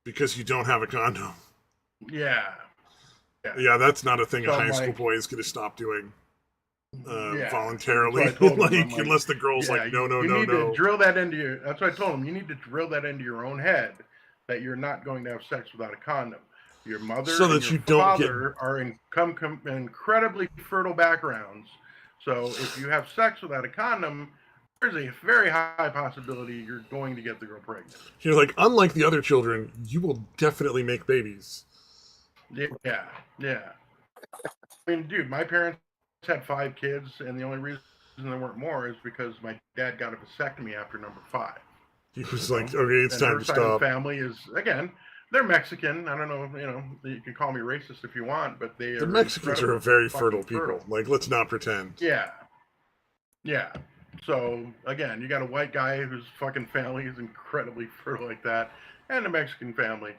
A: because you don't have a condom.
B: Yeah.
A: Yeah, that's not a thing a high school boy is going to stop doing voluntarily. Like, unless the girl's like, no.
B: You need to drill that into your... That's what I told him. You need to drill that into your own head that you're not going to have sex without a condom. Your mother and your father come incredibly fertile backgrounds. So if you have sex without a condom, there's a very high possibility you're going to get the girl pregnant.
A: You're like, unlike the other children, you will definitely make babies.
B: Yeah. I mean, dude, my parents had 5 kids, and the only reason there weren't more is because my dad got a vasectomy after number 5.
A: He was like, okay, it's time to stop.
B: Her side of the family is, again... They're Mexican. I don't know, you can call me racist if you want, but the
A: Mexicans are a very fertile people. Like, let's not pretend.
B: Yeah. So, again, you got a white guy whose fucking family is incredibly fertile like that, and a Mexican family.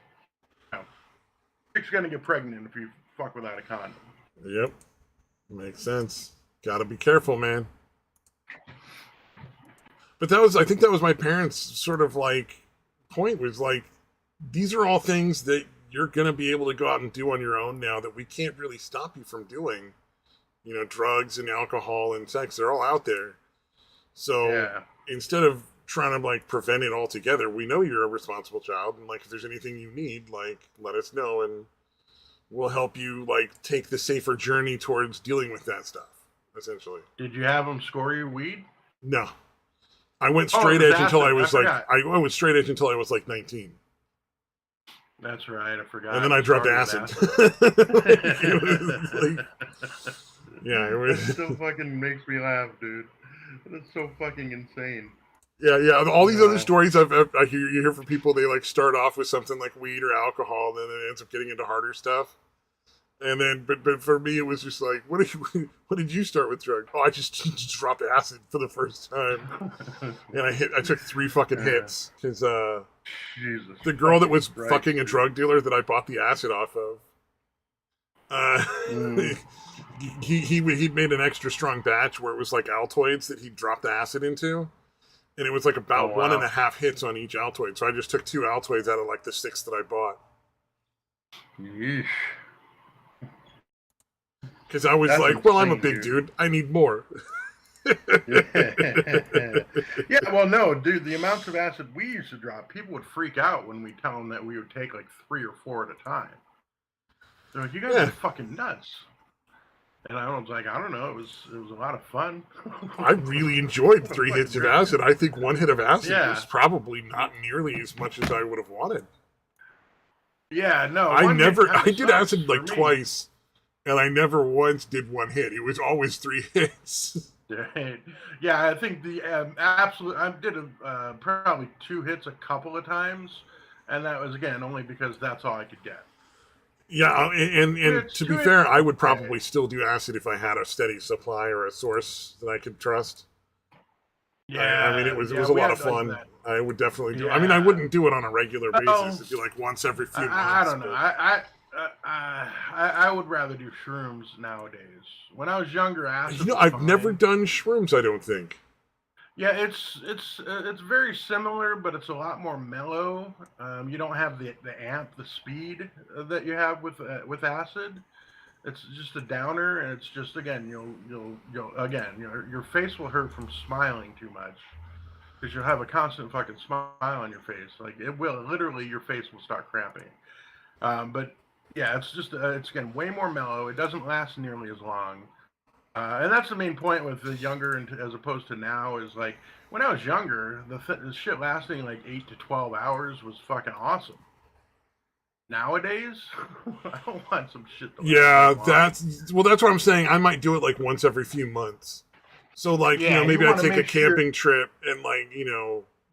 B: Chick's gonna get pregnant if you fuck without a condom.
A: Yep. Makes sense. Gotta be careful, man. But I think that was my parents' sort of, like, point was, like, these are all things that you're going to be able to go out and do on your own now that we can't really stop you from doing. You know, drugs and alcohol and sex, they're all out there. So
B: Yeah.
A: instead of trying to like prevent it altogether, we know you're a responsible child, and like if there's anything you need, like let us know, and we'll help you like take the safer journey towards dealing with that stuff. Essentially,
B: Did you have them score you weed?
A: no, I went
B: Oh, it
A: straight
B: was
A: edge until
B: acid.
A: I
B: I
A: was like
B: forgot.
A: I went straight edge until I was like 19,
B: That's right. I forgot.
A: and then I
B: You
A: dropped
B: started
A: acid.
B: with
A: Like,
B: acid.
A: it was like, yeah, it
B: That
A: was.
B: still fucking makes me laugh, dude. That's so fucking insane.
A: Yeah, yeah. All these other
B: No.
A: stories I hear you hear from people, they like start off with something like weed or alcohol, and then it ends up getting into harder stuff. And then, but for me, it was just like, what did you start with drugs? Oh, I just dropped acid for the first time, and I took 3 fucking hits because
B: Jesus.
A: the girl that was
B: Christ,
A: fucking a
B: dude.
A: drug dealer that I bought the acid off of, uh,
B: Mm.
A: he'd made an extra strong batch where it was like Altoids that he dropped the acid into. And it was like about
B: Oh,
A: one and
B: wow.
A: a half hits on each Altoid. So I just took 2 Altoids out of like the 6 that I bought.
B: Yeesh.
A: Because I was
B: That's
A: like, well, I'm a
B: insane,
A: big dude. I need more.
B: Yeah, well, no, dude, the amounts of acid we used to drop, people would freak out when we tell them that we would take like 3 or 4 at a time. They're like, you guys
A: Yeah.
B: are fucking nuts. And I was like, I don't know, it was a lot of fun.
A: I really enjoyed 3 hits of acid. I think 1 hit of acid
B: Yeah.
A: was probably not nearly as much as I would have wanted.
B: Yeah, no.
A: I
B: one hit kinda
A: did
B: sucks
A: acid
B: for
A: like
B: me.
A: twice, and I never once did 1 hit. It was always 3 hits.
B: Right. Yeah, I think the absolute. I did probably 2 hits a couple of times, and that was again only because that's all I could get.
A: Yeah, and
B: It's
A: to be
B: 2 hits.
A: fair, I would
B: Okay.
A: probably still do acid if I had a steady supply or a source that I could trust.
B: Yeah,
A: I mean, it was
B: yeah,
A: a
B: we
A: lot
B: had
A: of
B: like
A: fun.
B: that.
A: I would definitely do. I mean, I
B: Yeah.
A: wouldn't do it on a regular basis.
B: Oh,
A: It'd be like once every few months.
B: I don't know.
A: but-
B: I would rather do shrooms nowadays. When I was younger, acid
A: You know,
B: was
A: I've never
B: fine.
A: done shrooms. I don't think.
B: Yeah, it's very similar, but it's a lot more mellow. You don't have the amp, the speed that you have with acid. It's just a downer, and it's just again you'll again your face will hurt from smiling too much because you'll have a constant fucking smile on your face. Like it will literally your face will start cramping. But yeah, it's just it's again way more mellow. It doesn't last nearly as long. And that's the main point with the younger and as opposed to now is like when I was younger, the shit lasting like 8 to 12 hours was fucking awesome. Nowadays, I don't want some shit to last
A: Yeah,
B: that long.
A: that's what I'm saying. I might do it like once every few months. So like
B: Yeah, you
A: maybe I
B: want to
A: take a
B: make sure.
A: camping trip and like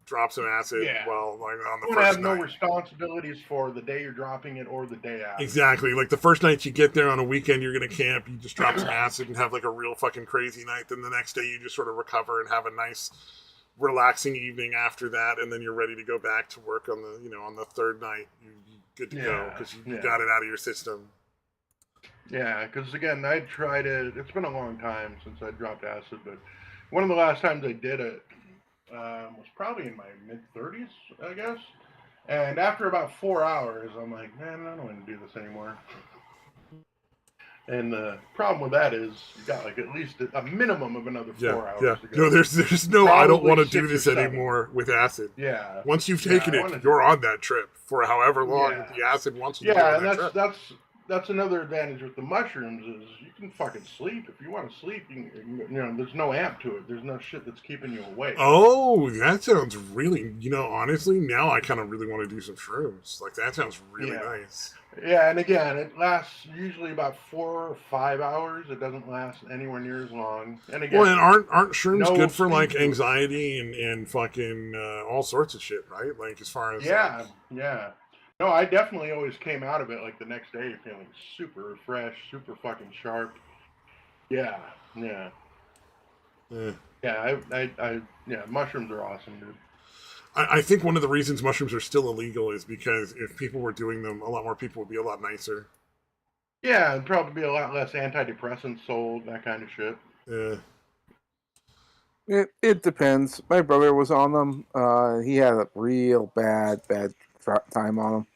A: drop some acid
B: Yeah,
A: while like on the
B: you want to
A: first
B: have no
A: night.
B: responsibilities for the day you're dropping it or the day after.
A: Exactly. Like the first night you get there on a weekend, you're gonna camp. You just drop some acid and have like a real fucking crazy night. Then the next day you just sort of recover and have a nice, relaxing evening after that, and then you're ready to go back to work on the on the third night. You good to go
B: Yeah,
A: because you
B: yeah.
A: got it out of your system.
B: Yeah, because again, I tried it. It's been a long time since I dropped acid, but one of the last times I did it was probably in my mid-30s, I guess. And after about 4 hours, I'm like, man, I don't want to do this anymore. And the problem with that is you got like at least a minimum of another 4
A: Yeah,
B: hours
A: yeah.
B: to go.
A: No, there's no. I don't
B: Probably
A: want to do
B: 6 or
A: this
B: 7.
A: anymore with acid.
B: Yeah.
A: Once you've
B: Yeah,
A: taken
B: I
A: it,
B: wanna-
A: you're on that trip for however long
B: Yeah.
A: the acid wants you to be
B: Yeah,
A: on
B: and
A: that trip.
B: that's another advantage with the mushrooms is you can fucking sleep if you want to sleep. There's no amp to it. There's no shit that's keeping you awake.
A: Oh, that sounds really. Honestly, now I kind of really want to do some shrooms. Like that sounds really
B: Yeah.
A: nice.
B: Yeah, and again, it lasts usually about 4 or 5 hours. It doesn't last anywhere near as long. And again,
A: Well, and aren't shrooms
B: no
A: good for like
B: speed to it.
A: anxiety and fucking all sorts of shit, right? Like as far as
B: Yeah, yeah. No, I definitely always came out of it like the next day feeling super refreshed, super fucking sharp. Yeah, yeah,
A: eh.
B: yeah. Yeah. Mushrooms are awesome, dude.
A: I think one of the reasons mushrooms are still illegal is because if people were doing them, a lot more people would be a lot nicer.
B: Yeah, and probably be a lot less antidepressants sold, that kind of shit.
A: Yeah.
C: It depends. My brother was on them. He had a real bad time on them.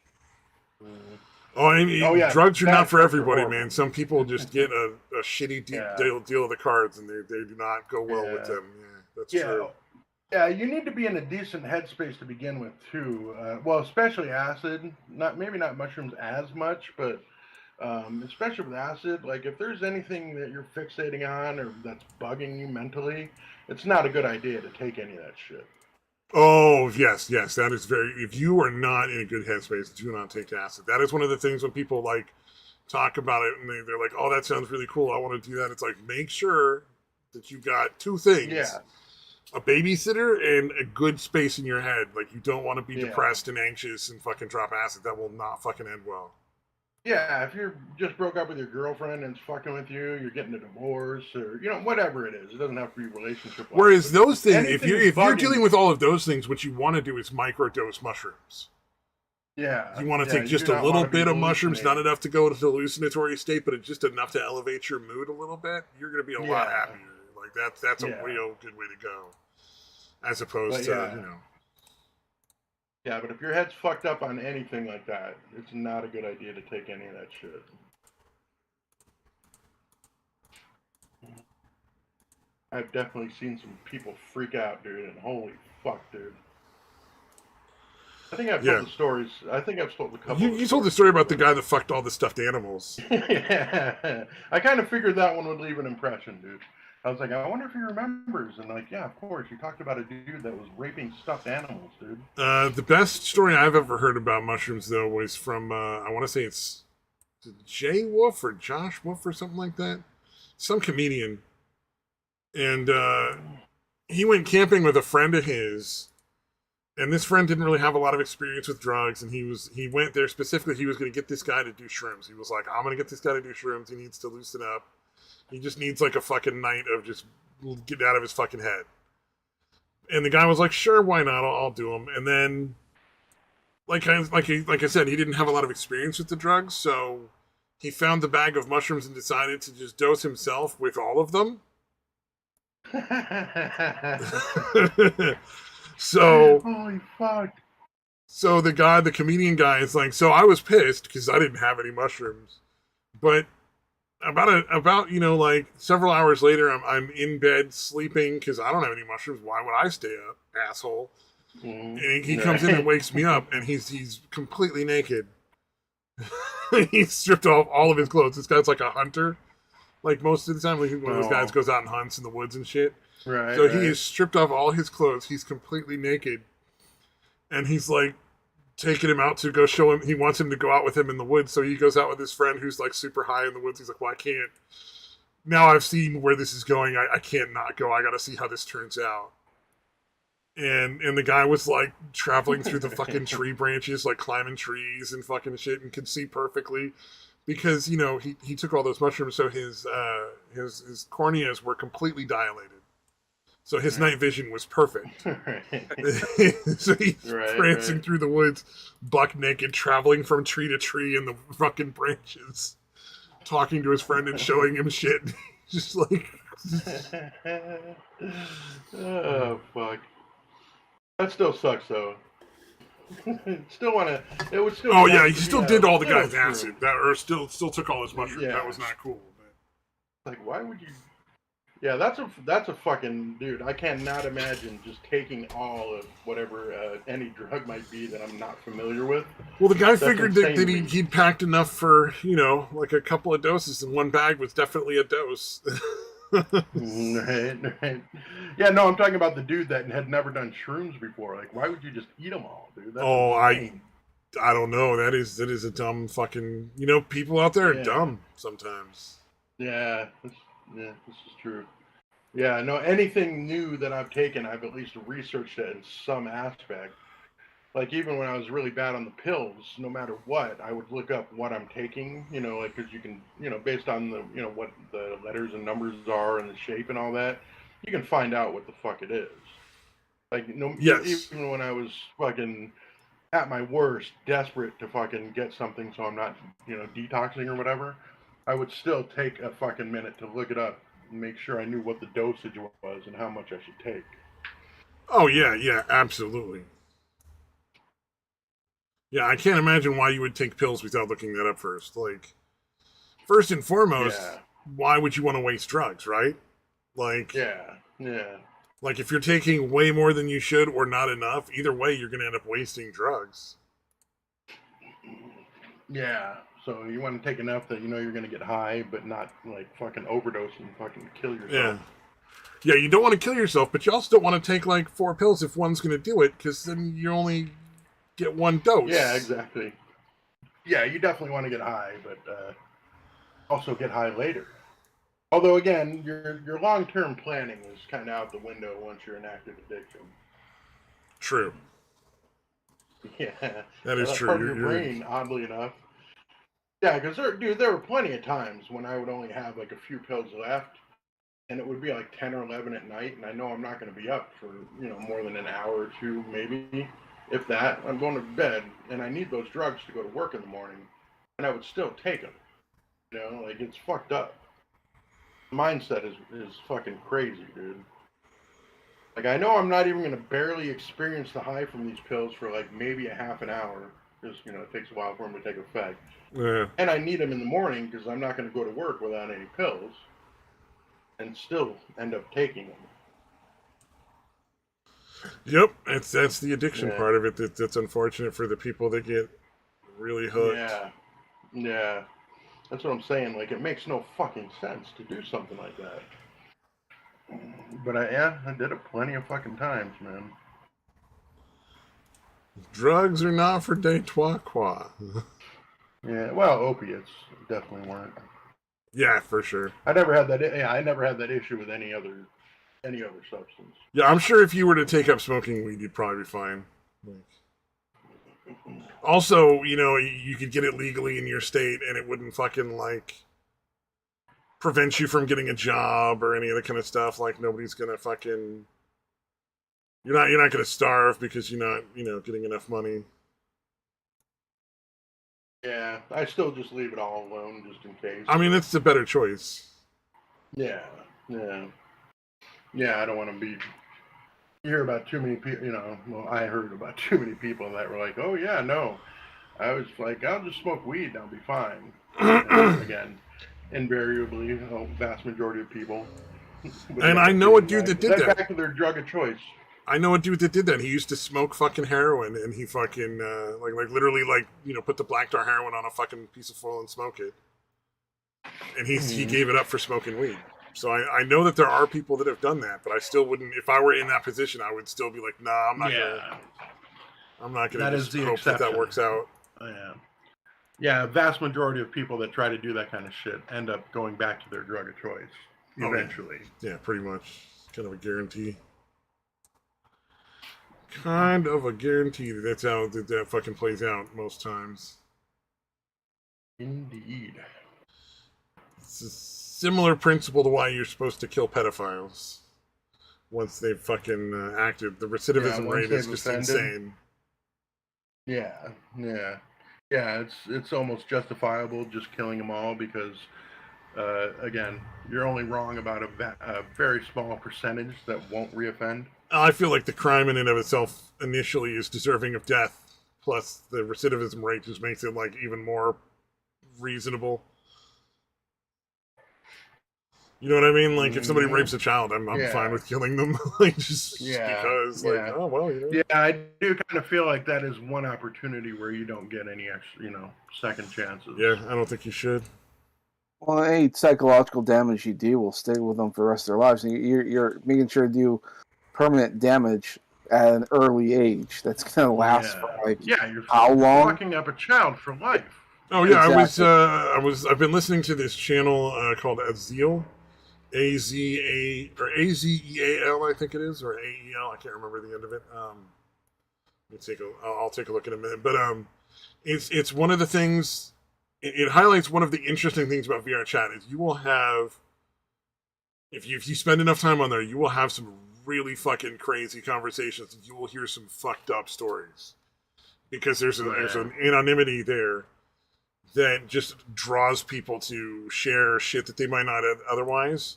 A: Oh, I mean,
B: Oh, yeah,
A: drugs are not for
B: drugs are
A: everybody,
B: horrible.
A: man. Some people just get a shitty
B: Yeah.
A: deal of the cards, and they do not go well with
B: Yeah.
A: them. Yeah, that's
B: Yeah.
A: true.
B: Yeah, you need to be in a decent headspace to begin with too. Well, especially acid. Maybe not mushrooms as much, but especially with acid. Like if there's anything that you're fixating on or that's bugging you mentally, it's not a good idea to take any of that shit.
A: Oh, yes, that is very. If you are not in a good headspace, do not take acid. That is one of the things when people like talk about it and they're like, "Oh, that sounds really cool. I want to do that." It's like make sure that you got two things:
B: Yeah.
A: a babysitter and a good space in your head. Like you don't want to be
B: Yeah.
A: depressed and anxious and fucking drop acid. That will not fucking end well.
B: Yeah, if you just broke up with your girlfriend and it's fucking with you, you're getting a divorce, or whatever it is. It doesn't have to be relationship.
A: Whereas those things, if
B: anything
A: you're
B: bugging
A: dealing with all of those things, what you want to do is microdose mushrooms.
B: Yeah,
A: You want to take
B: you
A: just
B: do
A: a
B: not
A: little
B: wanna be
A: bit of mushrooms, not
B: hallucinating.
A: enough to go into the hallucinatory state, but it's just enough to elevate your mood a little bit. You're going to be a lot
B: Yeah.
A: happier. Like that's a
B: Yeah.
A: real good way to go, as opposed
B: But
A: to
B: yeah. Yeah, but if your head's fucked up on anything like that, it's not a good idea to take any of that shit. I've definitely seen some people freak out, dude, and holy fuck, dude. I think I've
A: Yeah.
B: told the stories. I think I've told a couple.
A: You told the story about the guy that fucked all the stuffed animals.
B: Yeah. I kind of figured that one would leave an impression, dude. I was like, I wonder if he remembers. And like, yeah, of course. You talked about a dude that was raping stuffed animals, dude.
A: The best story I've ever heard about mushrooms, though, was from I want to say it's Jay Wolf or Josh Wolf or something like that. Some comedian, and he went camping with a friend of his. And this friend didn't really have a lot of experience with drugs, and he went there specifically. He was going to get this guy to do shrooms. He was like, "I'm going to get this guy to do shrooms. He needs to loosen up. He just needs like a fucking night of just getting out of his fucking head." And the guy was like, "Sure, why not? I'll do them." And then, like I said, he didn't have a lot of experience with the drugs, so he found the bag of mushrooms and decided to just dose himself with all of them. So
B: holy fuck.
A: So the comedian guy is like, so I was pissed because I didn't have any mushrooms, but about like several hours later, I'm in bed sleeping because I don't have any mushrooms. Why would I stay up, asshole?
B: Mm-hmm.
A: And he comes in and wakes me up, and he's completely naked. He's stripped off all of his clothes. This guy's like a hunter, like most of the time. Like one of those guys goes out and hunts in the woods and shit.
B: Right.
A: So he is stripped off all his clothes. He's completely naked. And he's like taking him out to go show him. He wants him to go out with him in the woods. So he goes out with his friend who's like super high in the woods. He's like, well, I can't. Now I've seen where this is going. I can't not go. I got to see how this turns out. And the guy was like traveling through the fucking tree branches, like climbing trees and fucking shit, and could see perfectly because he took all those mushrooms. So his corneas were completely dilated. So his night vision was perfect. So he's prancing through the woods, buck naked, traveling from tree to tree in the fucking branches, talking to his friend and showing him shit. Just like...
B: Oh, fuck. That still sucks, though. Still want to... It would still...
A: Oh, yeah, he still did all the guy's
B: true.
A: acid. Or still took all his mushrooms.
B: Yeah.
A: That was not cool. But...
B: Like, why would you... Yeah, that's a fucking dude. I cannot imagine just taking all of whatever any drug might be that I'm not familiar with.
A: Well, the guy figured that he'd packed enough for like a couple of doses, and one bag was definitely a dose.
B: Right. Yeah, no, I'm talking about the dude that had never done shrooms before. Like, why would you just eat them all, dude? That's insane.
A: I don't know. That is a dumb fucking. People out there are dumb sometimes.
B: Yeah. Yeah, this is true. Yeah, no, anything new that I've taken, I've at least researched it in some aspect. Like, even when I was really bad on the pills, no matter what, I would look up what I'm taking, like, because you can, based on the, what the letters and numbers are and the shape and all that, you can find out what the fuck it is. Like, even when I was fucking at my worst, desperate to fucking get something so I'm not, detoxing or whatever, I would still take a fucking minute to look it up and make sure I knew what the dosage was and how much I should take.
A: Oh, yeah, absolutely. Yeah, I can't imagine why you would take pills without looking that up first. Like, first and foremost,
B: Yeah.
A: why would you want to waste drugs, right? Like,
B: Yeah. Yeah.
A: like if you're taking way more than you should or not enough, either way, you're going to end up wasting drugs.
B: Yeah. So you want to take enough that you know you're going to get high, but not like fucking overdose and fucking kill yourself.
A: Yeah. Yeah, you don't want to kill yourself, but you also don't want to take like 4 pills if one's going to do it, because then you only get 1 dose.
B: Yeah, exactly. Yeah, you definitely want to get high, but also get high later. Although again, your long term planning is kind of out the window once you're in active addiction.
A: True.
B: Yeah,
A: That is
B: that's
A: true.
B: part of your brain, oddly enough. Yeah, because there were plenty of times when I would only have like a few pills left, and it would be like 10 or 11 at night, and I know I'm not going to be up for more than an hour or two, maybe, if that. I'm going to bed, and I need those drugs to go to work in the morning, and I would still take them. Like it's fucked up. Mindset is fucking crazy, dude. Like I know I'm not even gonna barely experience the high from these pills for like maybe a half an hour, because it takes a while for them to take effect.
A: Yeah.
B: And I need them in the morning because I'm not gonna go to work without any pills, and still end up taking them.
A: Yep, that's the addiction
B: Yeah.
A: part of it. That's unfortunate for the people that get really hooked.
B: Yeah, yeah. That's what I'm saying. Like it makes no fucking sense to do something like that. But I did it plenty of fucking times, man.
A: Drugs are not for de trois quoi.
B: Yeah, well, opiates definitely weren't.
A: Yeah, for sure.
B: I never had that. Yeah, I never had that issue with any other substance.
A: Yeah, I'm sure if you were to take up smoking weed, you'd probably be fine. Also, you could get it legally in your state, and it wouldn't fucking like prevent you from getting a job or any other kind of stuff. Like nobody's gonna fucking. You're not gonna starve because you're not getting enough money.
B: Yeah, I still just leave it all alone just in case.
A: I mean, it's the better choice.
B: Yeah, yeah, yeah. I don't want to be. You hear about too many people. Well, I heard about too many people that were like, "Oh yeah, no." I was like, "I'll just smoke weed and I'll be fine." And again, invariably, vast majority of people.
A: And I know a dude that did that.
B: Back to their drug of choice.
A: I know a dude that did that. He used to smoke fucking heroin, and he fucking like literally put the black tar heroin on a fucking piece of foil and smoke it. And he gave it up for smoking weed. So I know that there are people that have done that, but I still wouldn't. If I were in that position, I would still be like, nah, I'm not gonna. I'm not gonna
B: That
A: just
B: is the
A: hope
B: exception.
A: that works out.
B: Yeah. Yeah, a vast majority of people that try to do that kind of shit end up going back to their drug of choice eventually.
A: Yeah, pretty much. Kind of a guarantee. Kind of a guarantee that's how that fucking plays out most times.
B: Indeed.
A: It's a similar principle to why you're supposed to kill pedophiles once they've fucking acted. The recidivism rate is just insane.
B: Yeah, yeah. Yeah, it's almost justifiable just killing them all because, again, you're only wrong about a very small percentage that won't reoffend.
A: I feel like the crime in and of itself initially is deserving of death, plus the recidivism rate just makes it like even more reasonable. You know what I mean? Like if somebody rapes a child, I'm fine with killing them, like just because, like, oh well,
B: Yeah, I do kind of feel like that is one opportunity where you don't get any extra, second chances.
A: Yeah, I don't think you should.
C: Well, any psychological damage you do will stay with them for the rest of their lives. And you're making sure to do permanent damage at an early age. That's going to last for like
B: you're
C: how long?
B: Fucking up a child for life.
A: Oh yeah, exactly. I've been listening to this channel called Azeel. Azeal, I think it is, or AEL. I can't remember the end of it. I'll take a look in a minute. But it's one of the things. It highlights one of the interesting things about VR chat is you will have, if you spend enough time on there, you will have some really fucking crazy conversations, and you will hear some fucked up stories because there's an anonymity there that just draws people to share shit that they might not have otherwise.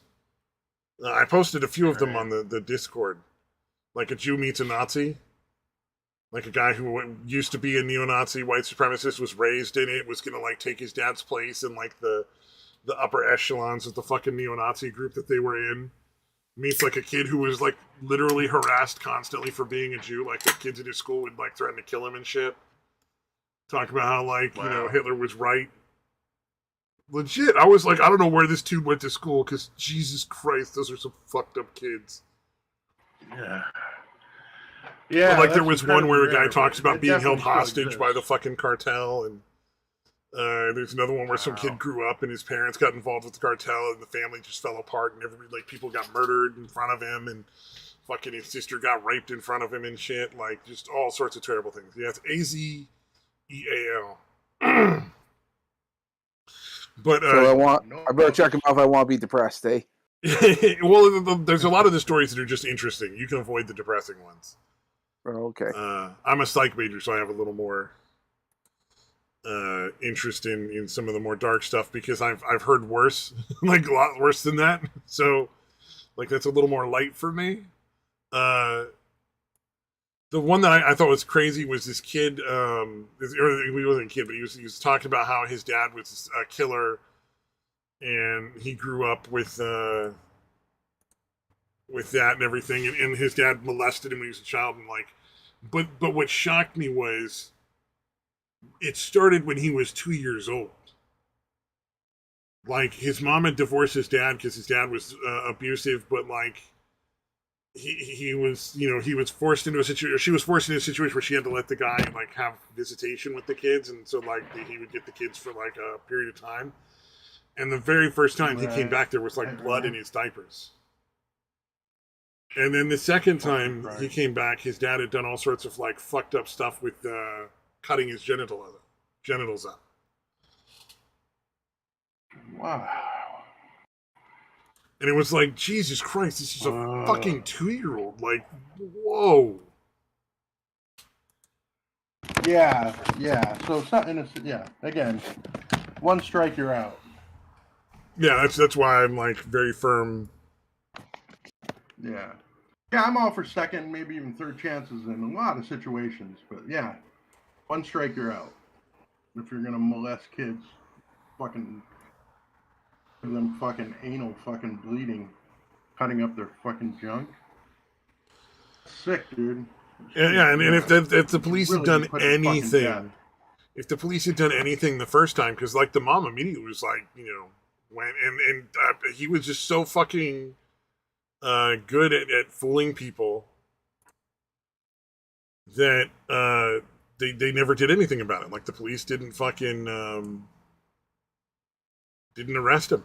A: I posted a few of them on the Discord. Like a Jew meets a Nazi. Like a guy who used to be a neo-Nazi white supremacist was raised in it, was gonna like take his dad's place in like the upper echelons of the fucking neo-Nazi group that they were in. Meets like a kid who was like literally harassed constantly for being a Jew. Like the kids at his school would like threaten to kill him and shit. Talk about how like
B: Wow.
A: Hitler was right. Legit, I was like, I don't know where this dude went to school because Jesus Christ, those are some fucked up kids.
B: Yeah.
A: But
B: Yeah,
A: like there
B: that's
A: was one
B: incredibly
A: where a guy
B: rare, but
A: talks about
B: it
A: being held
B: definitely still
A: hostage by the
B: exists.
A: fucking cartel, and there's another one where some
B: Wow.
A: kid grew up and his parents got involved with the cartel, and the family just fell apart, and everybody like people got murdered in front of him, and fucking his sister got raped in front of him and shit. Like just all sorts of terrible things. Yeah, it's AZEAL. But
C: So
B: No.
C: I better check them out if I want to be depressed, eh?
A: well, there's a lot of the stories that are just interesting. You can avoid the depressing ones.
C: Oh, okay.
A: I'm a psych major, so I have a little more interest in some of the more dark stuff because I've heard worse, like a lot worse than that. So, like that's a little more light for me. Uh, the one that I thought was crazy was this kid. He wasn't a kid, but he was talking about how his dad was a killer, and he grew up with that and everything, and his dad molested him when he was a child, and like, but what shocked me was it started when he was 2 years old. Like his mom had divorced his dad because his dad was abusive, but like he was he was forced into a situation. She was forced into a situation where she had to let the guy like have visitation with the kids, and so like he would get the kids for like a period of time. And the very first time he came back, there was like blood in his diapers. And then the second time he came back, his dad had done all sorts of like fucked up stuff with cutting his genitals up.
B: Wow.
A: And it was like, Jesus Christ, this is a fucking 2-year-old. Like, whoa.
B: Yeah, yeah. So something. Yeah. Again, one strike, you're out.
A: Yeah, that's why I'm like very firm.
B: Yeah. Yeah, I'm all for second, maybe even third chances in a lot of situations. But yeah, one strike, you're out. If you're gonna molest kids, fucking give them fucking anal fucking bleeding, cutting up their fucking junk. Sick, dude.
A: Yeah, and if the
B: You
A: police had
B: really be
A: done
B: put to fucking death.
A: anything, if the police had done anything the first time, because like the mom immediately was like, went and he was just so fucking good at fooling people that they never did anything about it. Like the police didn't fucking didn't arrest him.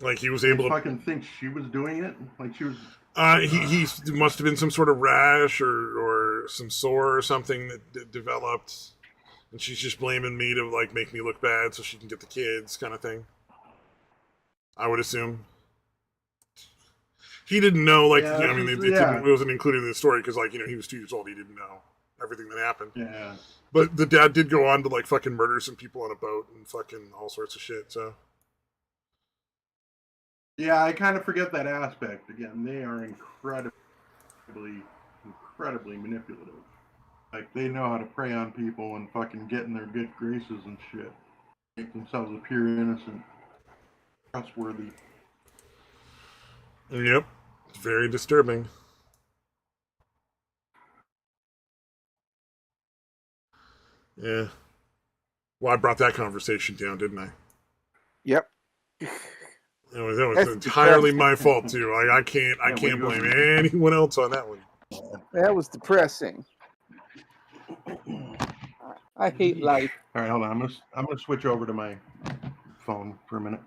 A: Like he was able to
B: fucking think she was doing it. Like she was.
A: he must have been some sort of rash or some sore or something that developed, and she's just blaming me to like make me look bad so she can get the kids, kind of thing. I would assume. He didn't know, like,
B: Yeah,
A: I mean, it wasn't included in the story because, like, he was 2 years old. He didn't know everything that happened.
B: Yeah.
A: But the dad did go on to, like, fucking murder some people on a boat and fucking all sorts of shit, so.
B: Yeah, I kind of forget that aspect. Again, they are incredibly manipulative. Like, they know how to prey on people and fucking get in their good graces and shit. Make themselves appear innocent, trustworthy.
A: Yep. It's very disturbing. Yeah. Well, I brought that conversation down, didn't I?
C: Yep.
A: That was entirely my fault too. Like I can't blame anyone else on that one.
C: That was depressing. I hate life.
B: All right, hold on. I'm gonna switch over to my phone for a minute.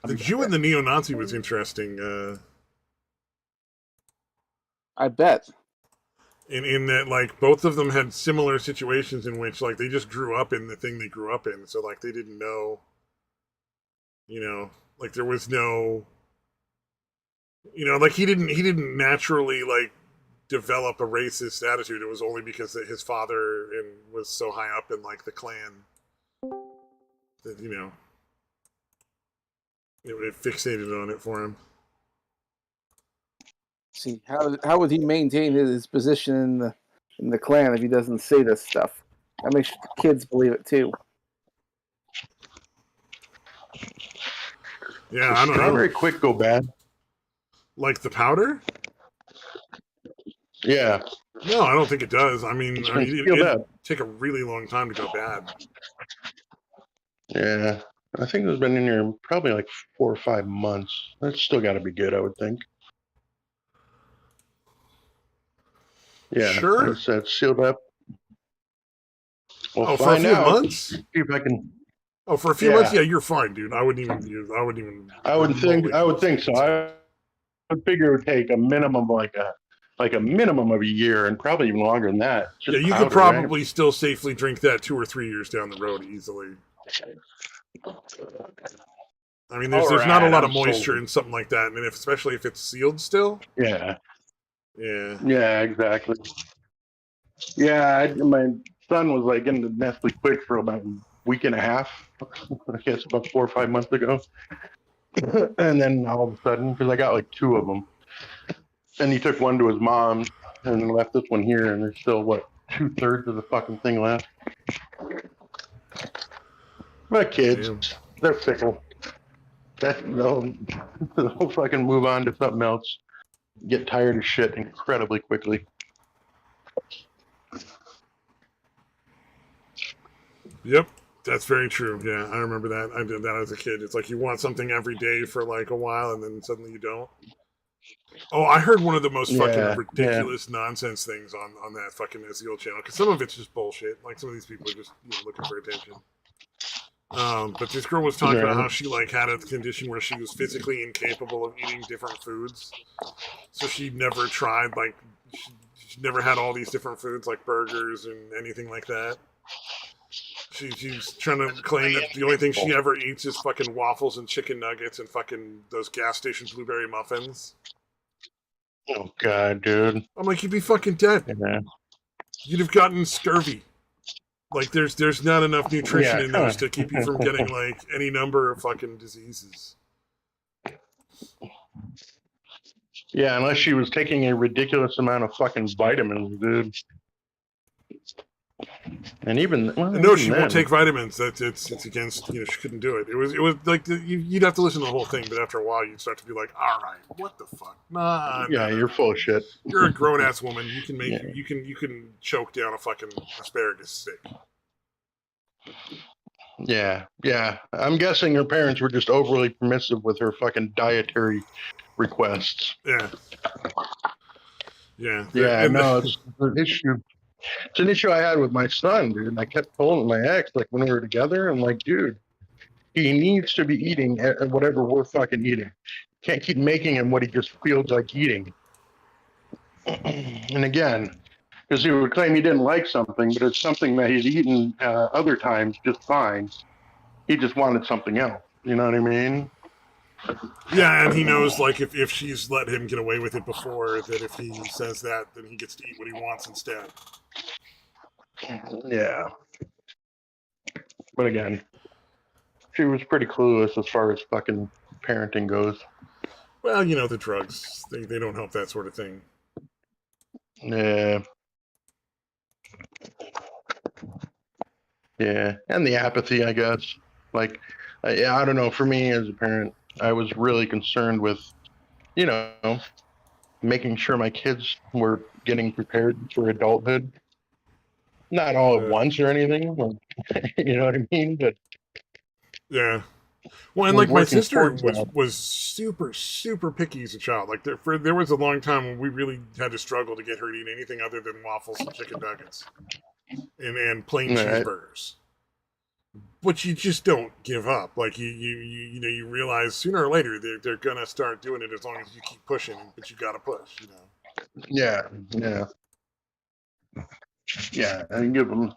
A: The Jew and the neo-Nazi was interesting.
C: I bet.
A: In that, like, both of them had similar situations in which, like, they just grew up in the thing they grew up in. So, like, they didn't know, like, there was no, like, he didn't naturally, like, develop a racist attitude. It was only because his father was so high up in, like, the clan that, it fixated on it for him.
C: See, how would he maintain his position in the clan if he doesn't say this stuff? That makes the kids believe it too.
A: Yeah,
B: Does
A: I don't know.
B: strawberry quick go bad?
A: Like the powder?
B: Yeah.
A: No, I don't think it does. I mean,
B: It's been sealed
A: it'd
B: up.
A: take a really long time to go bad.
B: Yeah. I think it's been in here probably like 4 or 5 months. That's still got to be good, I would think. Yeah.
A: Sure.
B: It's sealed up. We'll
A: Oh, for a
B: find
A: few
B: out.
A: months?
B: See if I can.
A: Oh, for a few months, yeah, you're fine, dude. I wouldn't even. I wouldn't even.
B: I would think. I would
A: remotely
B: think so. I would figure it would take a minimum like a minimum of a year, and probably even longer than that.
A: Yeah,
B: Just
A: you
B: powder,
A: could probably still safely drink that 2 or 3 years down the road easily. I mean, there's not a lot of moisture in something like that, and especially if it's sealed still.
B: Yeah.
A: Yeah.
B: Yeah. Exactly. Yeah. My son was like in the Nestle Quick for about a week and a half. I guess about 4 or 5 months ago. And then all of a sudden, because I got like 2 of them, and he took one to his mom and then left this one here, and there's still what 2/3 of the fucking thing left. But kids,
A: Damn.
B: they're fickle. They'll fucking move on to something else. Get tired of shit incredibly quickly.
A: Yep, that's very true. Yeah, I remember that. I did that as a kid. It's like you want something every day for like a while, and then suddenly you don't. Oh, I heard one of the most fucking ridiculous nonsense things on that fucking SEO channel, because some of it's just bullshit. Like some of these people are just looking for attention. But this girl was talking about how she like had a condition where she was physically incapable of eating different foods, so she never tried like she never had all these different foods like burgers and anything like that. She's trying to claim that the only thing she ever eats is fucking waffles and chicken nuggets and fucking those gas station blueberry muffins.
B: Oh god, dude.
A: I'm like, you'd be fucking dead.
B: Yeah.
A: You'd have gotten scurvy. Like there's not enough nutrition in those to keep you from getting like any number of fucking diseases.
B: Yeah, unless she was taking a ridiculous amount of fucking vitamins, dude. And even
A: no, she won't take vitamins. That's it's against. She couldn't do it. It was like you'd have to listen to the whole thing, but after a while, you'd start to be like, all right, what the fuck? Nah.
B: Yeah, you're full of shit.
A: You're a grown ass woman. You can make you can choke down a fucking asparagus stick.
B: Yeah. I'm guessing her parents were just overly permissive with her fucking dietary requests.
A: Yeah.
B: No, it's an issue. It's an issue I had with my son, dude. And I kept telling my ex, like when we were together, I'm like, dude, he needs to be eating whatever we're fucking eating. Can't keep making him what he just feels like eating. And again, because he would claim he didn't like something, but it's something that he's eaten other times just fine. He just wanted something else. You know what I mean?
A: Yeah, and he knows, like, if she's let him get away with it before, that if he says that, then he gets to eat what he wants instead.
B: Yeah. But again, she was pretty clueless as far as fucking parenting goes.
A: Well, the drugs, they don't help that sort of thing.
B: Yeah. Yeah, and the apathy, I guess. Like, I don't know. For me as a parent, I was really concerned with, making sure my kids were getting prepared for adulthood. Not all at once or anything. You know what I mean? But
A: yeah. Well, and like my sister was super, super picky as a child. Like there was a long time when we really had to struggle to get her to eat anything other than waffles and chicken nuggets and plain cheeseburgers. But you just don't give up. Like you realize sooner or later they're gonna start doing it as long as you keep pushing. But you gotta push.
B: Yeah. And give them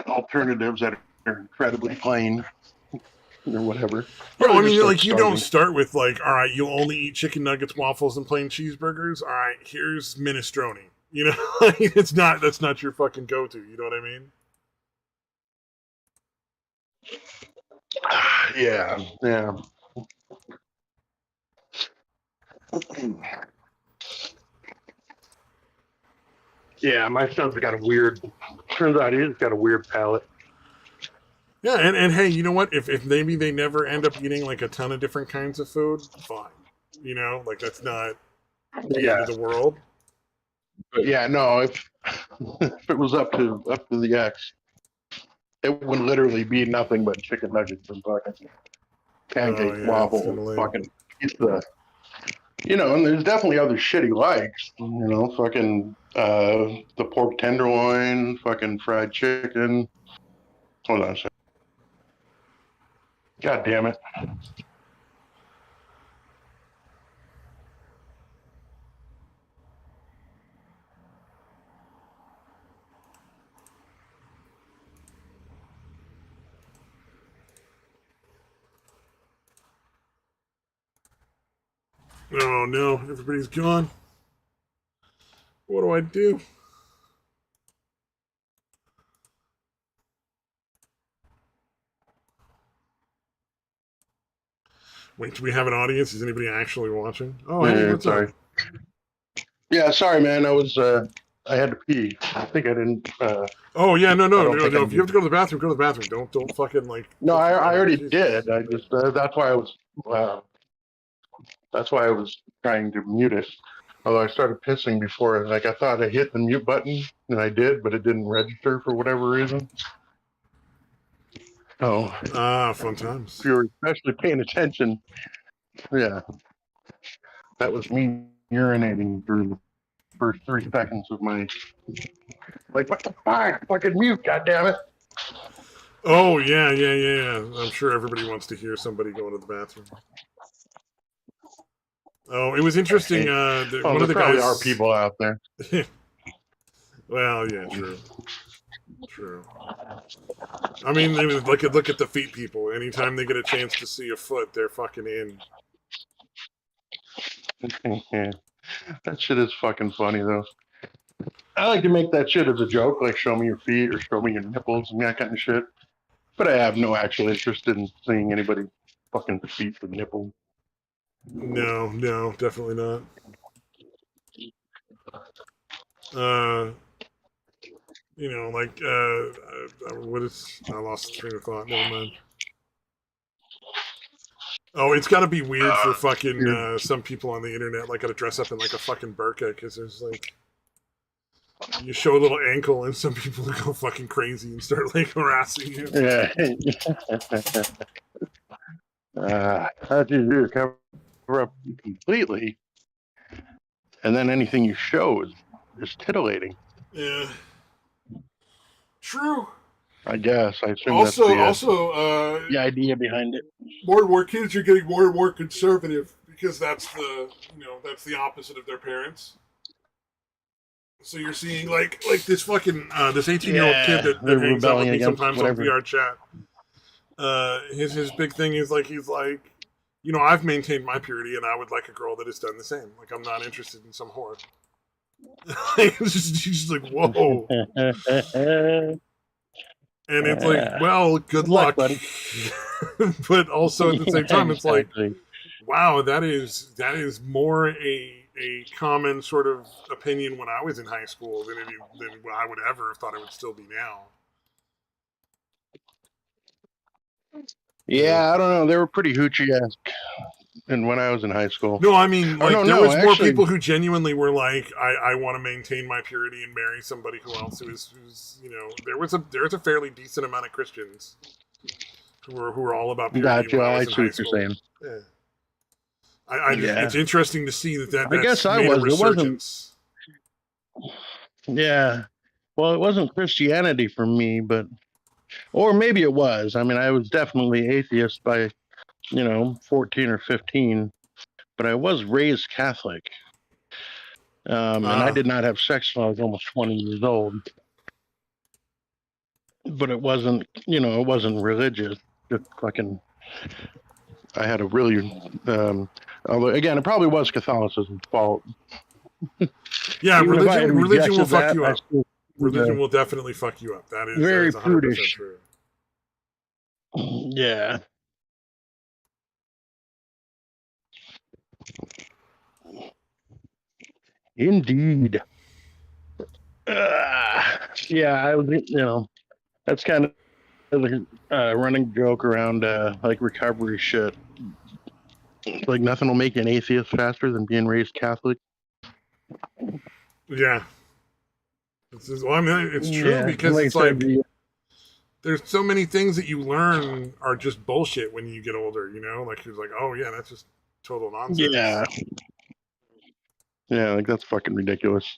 B: alternatives that are incredibly plain or whatever.
A: No, I mean, like, you don't start with, like, all right, you'll only eat chicken nuggets, waffles, and plain cheeseburgers. All right, here's minestrone. That's not your fucking go-to. You know what I mean?
B: Yeah. Yeah, my son's got a weird. Turns out he's got a weird palate.
A: Yeah, and hey, you know what? If maybe they never end up eating like a ton of different kinds of food, fine. You know, like that's not the end
B: Yeah,
A: of the world.
B: but yeah, no. If if it was up to the X, it would literally be nothing but chicken nuggets and fucking
A: Oh
B: pancake
A: yeah, it's kind
B: waffle,
A: of lame.
B: fucking pizza. And there's definitely other shit he likes. Fucking the pork tenderloin, fucking fried chicken. Hold on a second. God damn it.
A: Oh no, everybody's gone. What do I do? Wait, do we have an audience? Is anybody actually watching? Oh, hey,
B: Yeah,
A: what's up?
B: sorry. Yeah, sorry, man. I had to pee. I think I didn't.
A: Oh yeah, no,
B: I
A: no,
B: don't
A: no,
B: think I
A: no. If you have
B: did.
A: to go to the bathroom, go to the bathroom. Don't fucking like.
B: No, I already
A: Jesus.
B: did. I just that's why I was. That's why I was trying to mute it. Although I started pissing before, like I thought I hit the mute button, and I did, but it didn't register for whatever reason. Oh,
A: Ah, fun
B: if
A: times.
B: you were especially paying attention, yeah, that was me urinating through the first 3 seconds of my. Like, what the fuck? Fucking mute, goddammit.
A: Oh yeah, yeah, yeah, yeah. I'm sure everybody wants to hear somebody going to the bathroom. Oh, it was interesting.
B: Oh,
A: One of
B: there
A: the
B: probably are
A: guys.
B: people out there.
A: Well, yeah, true, true. I mean, look at the feet people. Anytime they get a chance to see a foot, they're fucking in.
B: Yeah, that shit is fucking funny, though. I like to make that shit as a joke, like show me your feet or show me your nipples and that kind of shit. But I have no actual interest in seeing anybody fucking feet with nipples.
A: No, no, definitely not. Uh, what is? I lost the train of thought. Never mind. Oh, it's got to be weird for fucking
B: You're,
A: some people on the internet, like, got to dress up in like a fucking burqa because there's like you show a little ankle and some people go fucking crazy and start like harassing you.
B: yeah. How do you do? Cover up completely, and then anything you show is titillating.
A: Yeah, true.
B: I guess. I assume that's
A: Also,
B: the idea behind it.
A: more and more kids are getting more and more conservative because that's the opposite of their parents. So you're seeing like this fucking this 18-year-old kid
B: Yeah,
A: that
B: they're
A: hangs out with
B: rebelling
A: me
B: against
A: sometimes on
B: whatever.
A: VR chat. His big thing is like he's like, I've maintained my purity and I would like a girl that has done the same. Like I'm not interested in some whore. He's just like, whoa. And it's like, well, good
B: Good luck,
A: luck.
B: buddy.
A: But also at the same time, it's like,
B: Exactly.
A: wow, that is more a common sort of opinion when I was in high school than I would ever have thought it would still be now. You know?
B: Yeah, I don't know. They were pretty hoochie ass, and when I was in high school.
A: No, I mean,
B: Oh
A: like
B: no,
A: there
B: no,
A: was more
B: actually,
A: people who genuinely were like, I want to maintain my purity and marry somebody who's there's a fairly decent amount of Christians who are all about purity
B: gotcha.
A: when I
B: I
A: was in
B: see
A: high
B: what you're
A: school.
B: saying.
A: Yeah. I just
B: Yeah,
A: it's interesting to see that
B: I guess
A: that's
B: I
A: made a
B: was. It wasn't.
A: resurgence.
B: Yeah, well, it wasn't Christianity for me, but or maybe it was. I mean, I was definitely atheist by 14 or 15, but I was raised Catholic, and I
A: Ah,
B: did not have sex until I was almost 20 years old. But it wasn't religious. Just fucking, I had a really, although again, it probably was Catholicism's fault.
A: yeah,
B: Even if I had
A: religion will
B: rejected
A: fuck
B: that,
A: you
B: I
A: up.
B: still
A: Religion will definitely fuck you up. That
B: very
A: is 100%
B: prudish.
A: true.
B: Yeah. Indeed. Yeah, that's kind of the running joke around like recovery shit. Like nothing will make you an atheist faster than being raised Catholic.
A: Yeah. Well, I mean, it's true
B: Yeah,
A: because
B: like I
A: it's
B: said,
A: like there's so many things that you learn are just bullshit when you get older. You know, like you're like, oh yeah, that's just total nonsense.
B: yeah, yeah, like that's fucking ridiculous.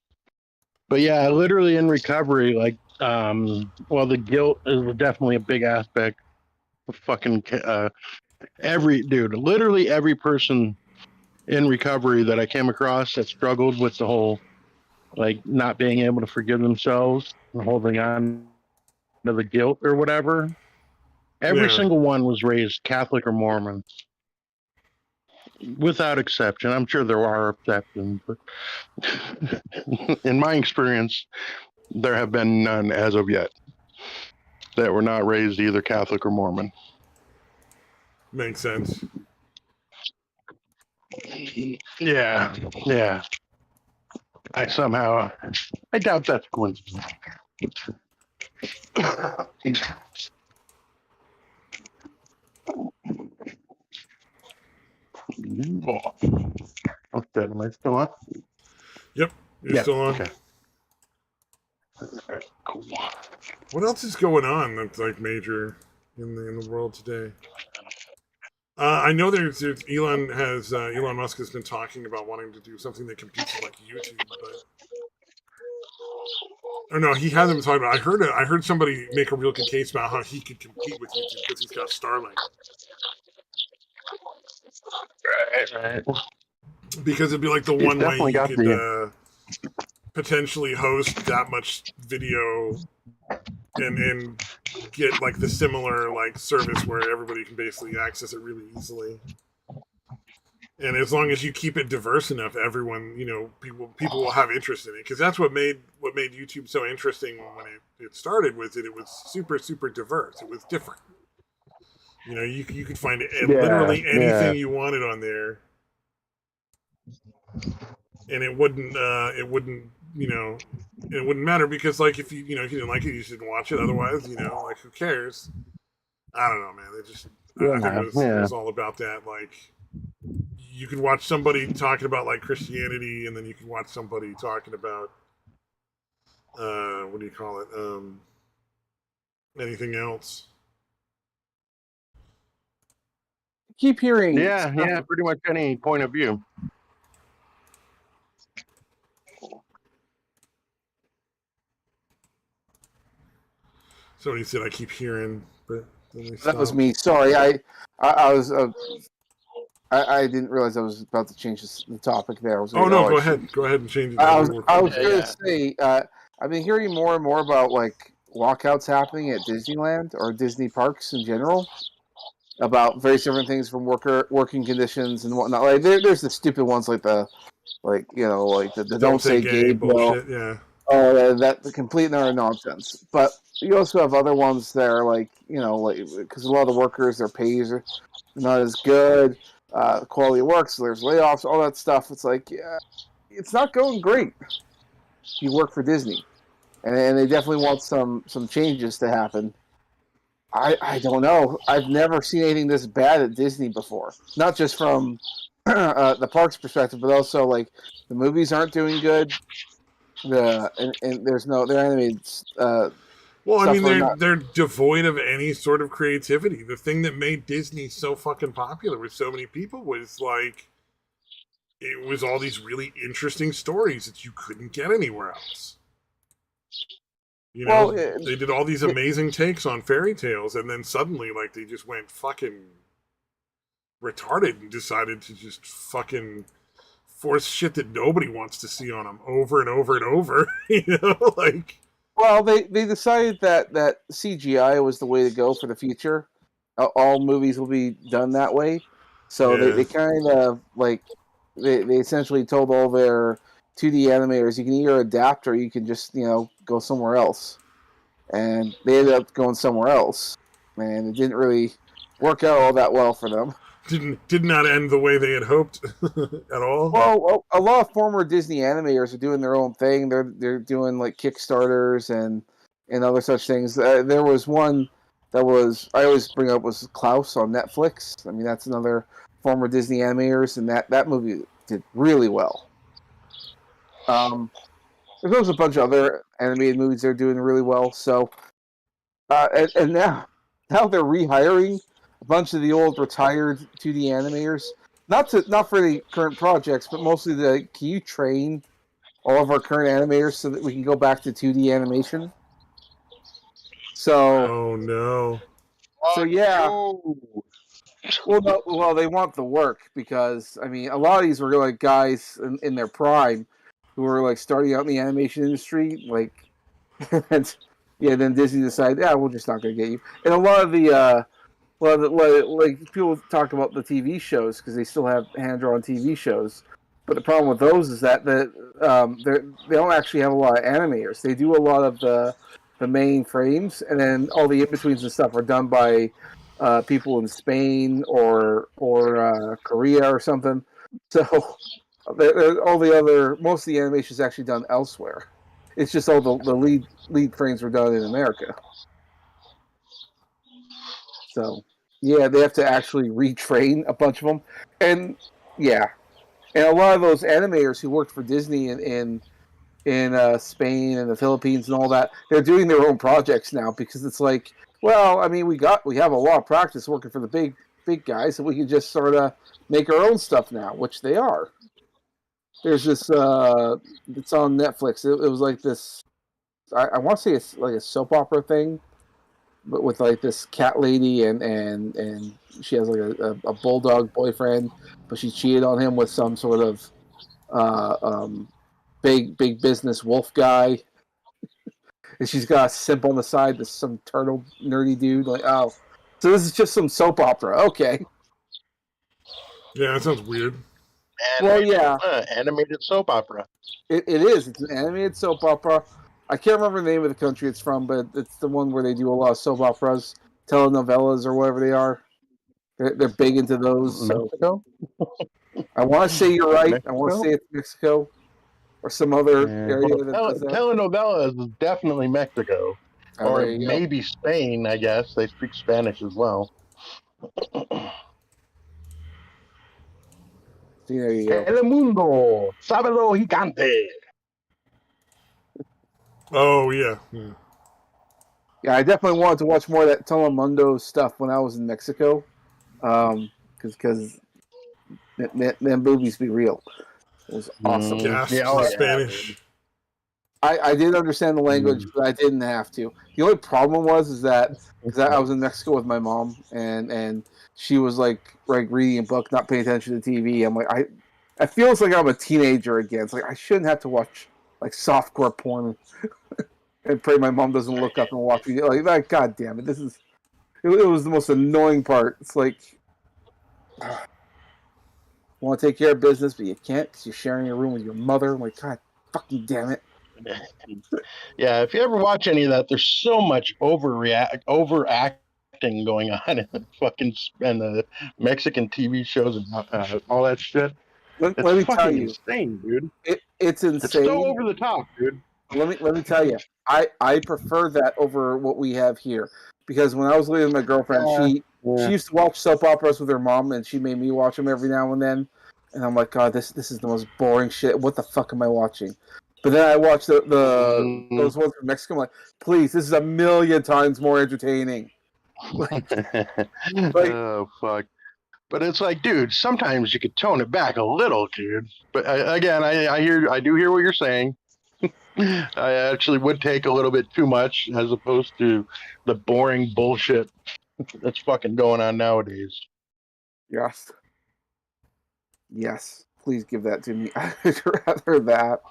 B: But yeah, literally in recovery, like, well, the guilt is definitely a big aspect. Of fucking every dude, literally every person in recovery that I came across that struggled with the whole like not being able to forgive themselves and holding on to the guilt or whatever. Every
A: Yeah.
B: single one was raised Catholic or Mormon, without exception. I'm sure there are exceptions, but in my experience, there have been none as of yet that were not raised either Catholic or Mormon.
A: Makes sense.
B: Yeah, yeah. I doubt that's coincidence. Okay, am I still on?
A: Yep. You're
B: Yeah.
A: still on.
B: Okay. All right, cool.
A: What else is going on that's like major in the world today? I know there's Elon Musk has been talking about wanting to do something that competes with like YouTube, but or no, he hasn't been talking about. I heard somebody make a real good case about how he could compete with YouTube because he's got Starlink.
B: Right.
A: Because it'd be like the
B: He's
A: one way
B: definitely
A: you
B: got
A: could
B: the.
A: potentially host that much video and get like the similar like service where everybody can basically access it really easily. And as long as you keep it diverse enough, everyone, people will have interest in it because that's what made YouTube so interesting when it started. Was it was super diverse. It was different. You could find
B: Yeah,
A: literally
B: yeah,
A: anything you wanted on there, and it wouldn't matter because like if if you didn't like it, you shouldn't watch it. Otherwise, like who cares? I don't know, man. I think
B: yeah,
A: it
B: yeah.
A: was all about that. Like you could watch somebody talking about like Christianity, and then you could watch somebody talking about what do you call it? Anything else?
C: Keep hearing
B: Yeah,
C: stuff.
B: yeah, pretty much any point of view.
A: Somebody said I keep hearing, but then they
C: That was
A: stopped.
C: me. Sorry, I was I didn't realize I was about to change the topic there. I was
A: Oh
C: like,
A: no,
C: oh, I
A: go
C: should.
A: ahead. Go ahead and change it. That'll work
C: I
A: for
C: was
A: me.
B: Yeah,
C: gonna
B: yeah.
C: say I've been hearing more and more about like walkouts happening at Disneyland or Disney parks in general about various different things from working conditions and whatnot. Like there's the stupid ones like the
A: Don't
C: don't
A: say
C: say
A: gay
C: gay bill.
A: bullshit. Yeah.
C: Oh, that the complete and utter nonsense. But you also have other ones that are like because a lot of the workers their pays are not as good. Quality of work, so there's layoffs, all that stuff. It's like yeah, it's not going great. You work for Disney, and they definitely want some changes to happen. I don't know. I've never seen anything this bad at Disney before. Not just from the parks perspective, but also like the movies aren't doing good. And there's no their animated
A: Well, I mean,
C: stuff are not.
A: they're devoid of any sort of creativity. The thing that made Disney so fucking popular with so many people was like it was all these really interesting stories that you couldn't get anywhere else.
C: Well,
A: They did all these amazing takes on fairy tales, and then suddenly, like, they just went fucking retarded and decided to just fucking force shit that nobody wants to see on them over and over and over. Like
C: well, they decided that CGI was the way to go for the future. All movies will be done that way. So
A: yeah,
C: they kind of like they essentially told all their 2D animators you can either adapt or you can just go somewhere else. And they ended up going somewhere else, and it didn't really work out all that well for them.
A: did not end the way they had hoped at all.
C: Well, a lot of former Disney animators are doing their own thing. They're doing like Kickstarters and other such things. There was one that was I always bring up was Klaus on Netflix. I mean, that's another former Disney animators, and that movie did really well. There's a bunch of other animated movies they're doing really well. So, and now they're rehiring a bunch of the old retired 2D animators. Not for the current projects, but mostly can you train all of our current animators so that we can go back to 2D animation? So,
A: Oh no.
C: yeah. Well, they want the work because I mean, a lot of these were like guys in their prime who were like starting out in the animation industry, like, and yeah. Then Disney decided, yeah, we're just not going to get you. And a lot of the like people talk about the TV shows because they still have hand drawn TV shows, but the problem with those is that they don't actually have a lot of animators. They do a lot of the main frames, and then all the in betweens and stuff are done by people in Spain or Korea or something. So all the other most of the animation is actually done elsewhere. It's just all the lead frames were done in America. So yeah, they have to actually retrain a bunch of them, and yeah, and a lot of those animators who worked for Disney in Spain and the Philippines and all that, they're doing their own projects now because it's like, well, I mean, we have a lot of practice working for the big guys, and we can just sort of make our own stuff now, which they are. There's this it's on Netflix. It was like this. I want to say it's like a soap opera thing, but with like this cat lady and she has like a bulldog boyfriend, but she cheated on him with some sort of big business wolf guy, and she's got a simp on the side. This some turtle nerdy dude. Like, oh, so this is just some soap opera. Okay.
A: Yeah, that sounds weird.
C: Well, yeah,
B: animated soap opera.
C: it is. It's an animated soap opera. I can't remember the name of the country it's from, but it's the one where they do a lot of soap operas, telenovelas, or whatever they are. They're big into those.
B: Mexico?
C: So I want to say you're right.
B: Mexico?
C: I want to say it's Mexico or some other area
B: Well,
C: that does that.
B: telenovelas is definitely Mexico.
C: Oh,
B: Or
C: there you go.
B: maybe Spain, I guess. They speak Spanish as well.
C: See, there you go.
B: Telemundo, sábelo gigante.
A: Oh yeah.
C: Yeah, I definitely wanted to watch more of that Telemundo stuff when I was in Mexico, because them movies be real. It was awesome.
A: Gasps
B: Yeah,
A: in
B: yeah.
A: Spanish.
C: I did understand the language, but I didn't have to. The only problem is that because I was in Mexico with my mom, and she was like reading a book, not paying attention to TV. I'm like, I feels like I'm a teenager again. It's like I shouldn't have to watch like softcore porn and pray my mom doesn't look up and watch me like that. God damn it! It was the most annoying part. It's like, want to take care of business, but you can't because you're sharing a room with your mother. I'm like, God fucking damn it.
B: Yeah, if you ever watch any of that, there's so much overacting going on in the Mexican TV shows and all that shit.
C: Let
B: It's
C: me
B: fucking
C: tell you,
B: insane, dude.
C: it's insane.
B: It's so over the top, dude.
C: Let me tell you, I prefer that over what we have here because when I was living with my girlfriend, she used to watch soap operas with her mom, and she made me watch them every now and then, and I'm like, God, this is the most boring shit. What the fuck am I watching? But then I watched those ones from Mexico. I'm like, please, this is a million times more entertaining.
B: Oh fuck! But it's like, dude, sometimes you could tone it back a little, dude. But I do hear what you're saying. I actually would take a little bit too much as opposed to the boring bullshit that's fucking going on nowadays.
C: Yes. Please give that to me. I'd rather that.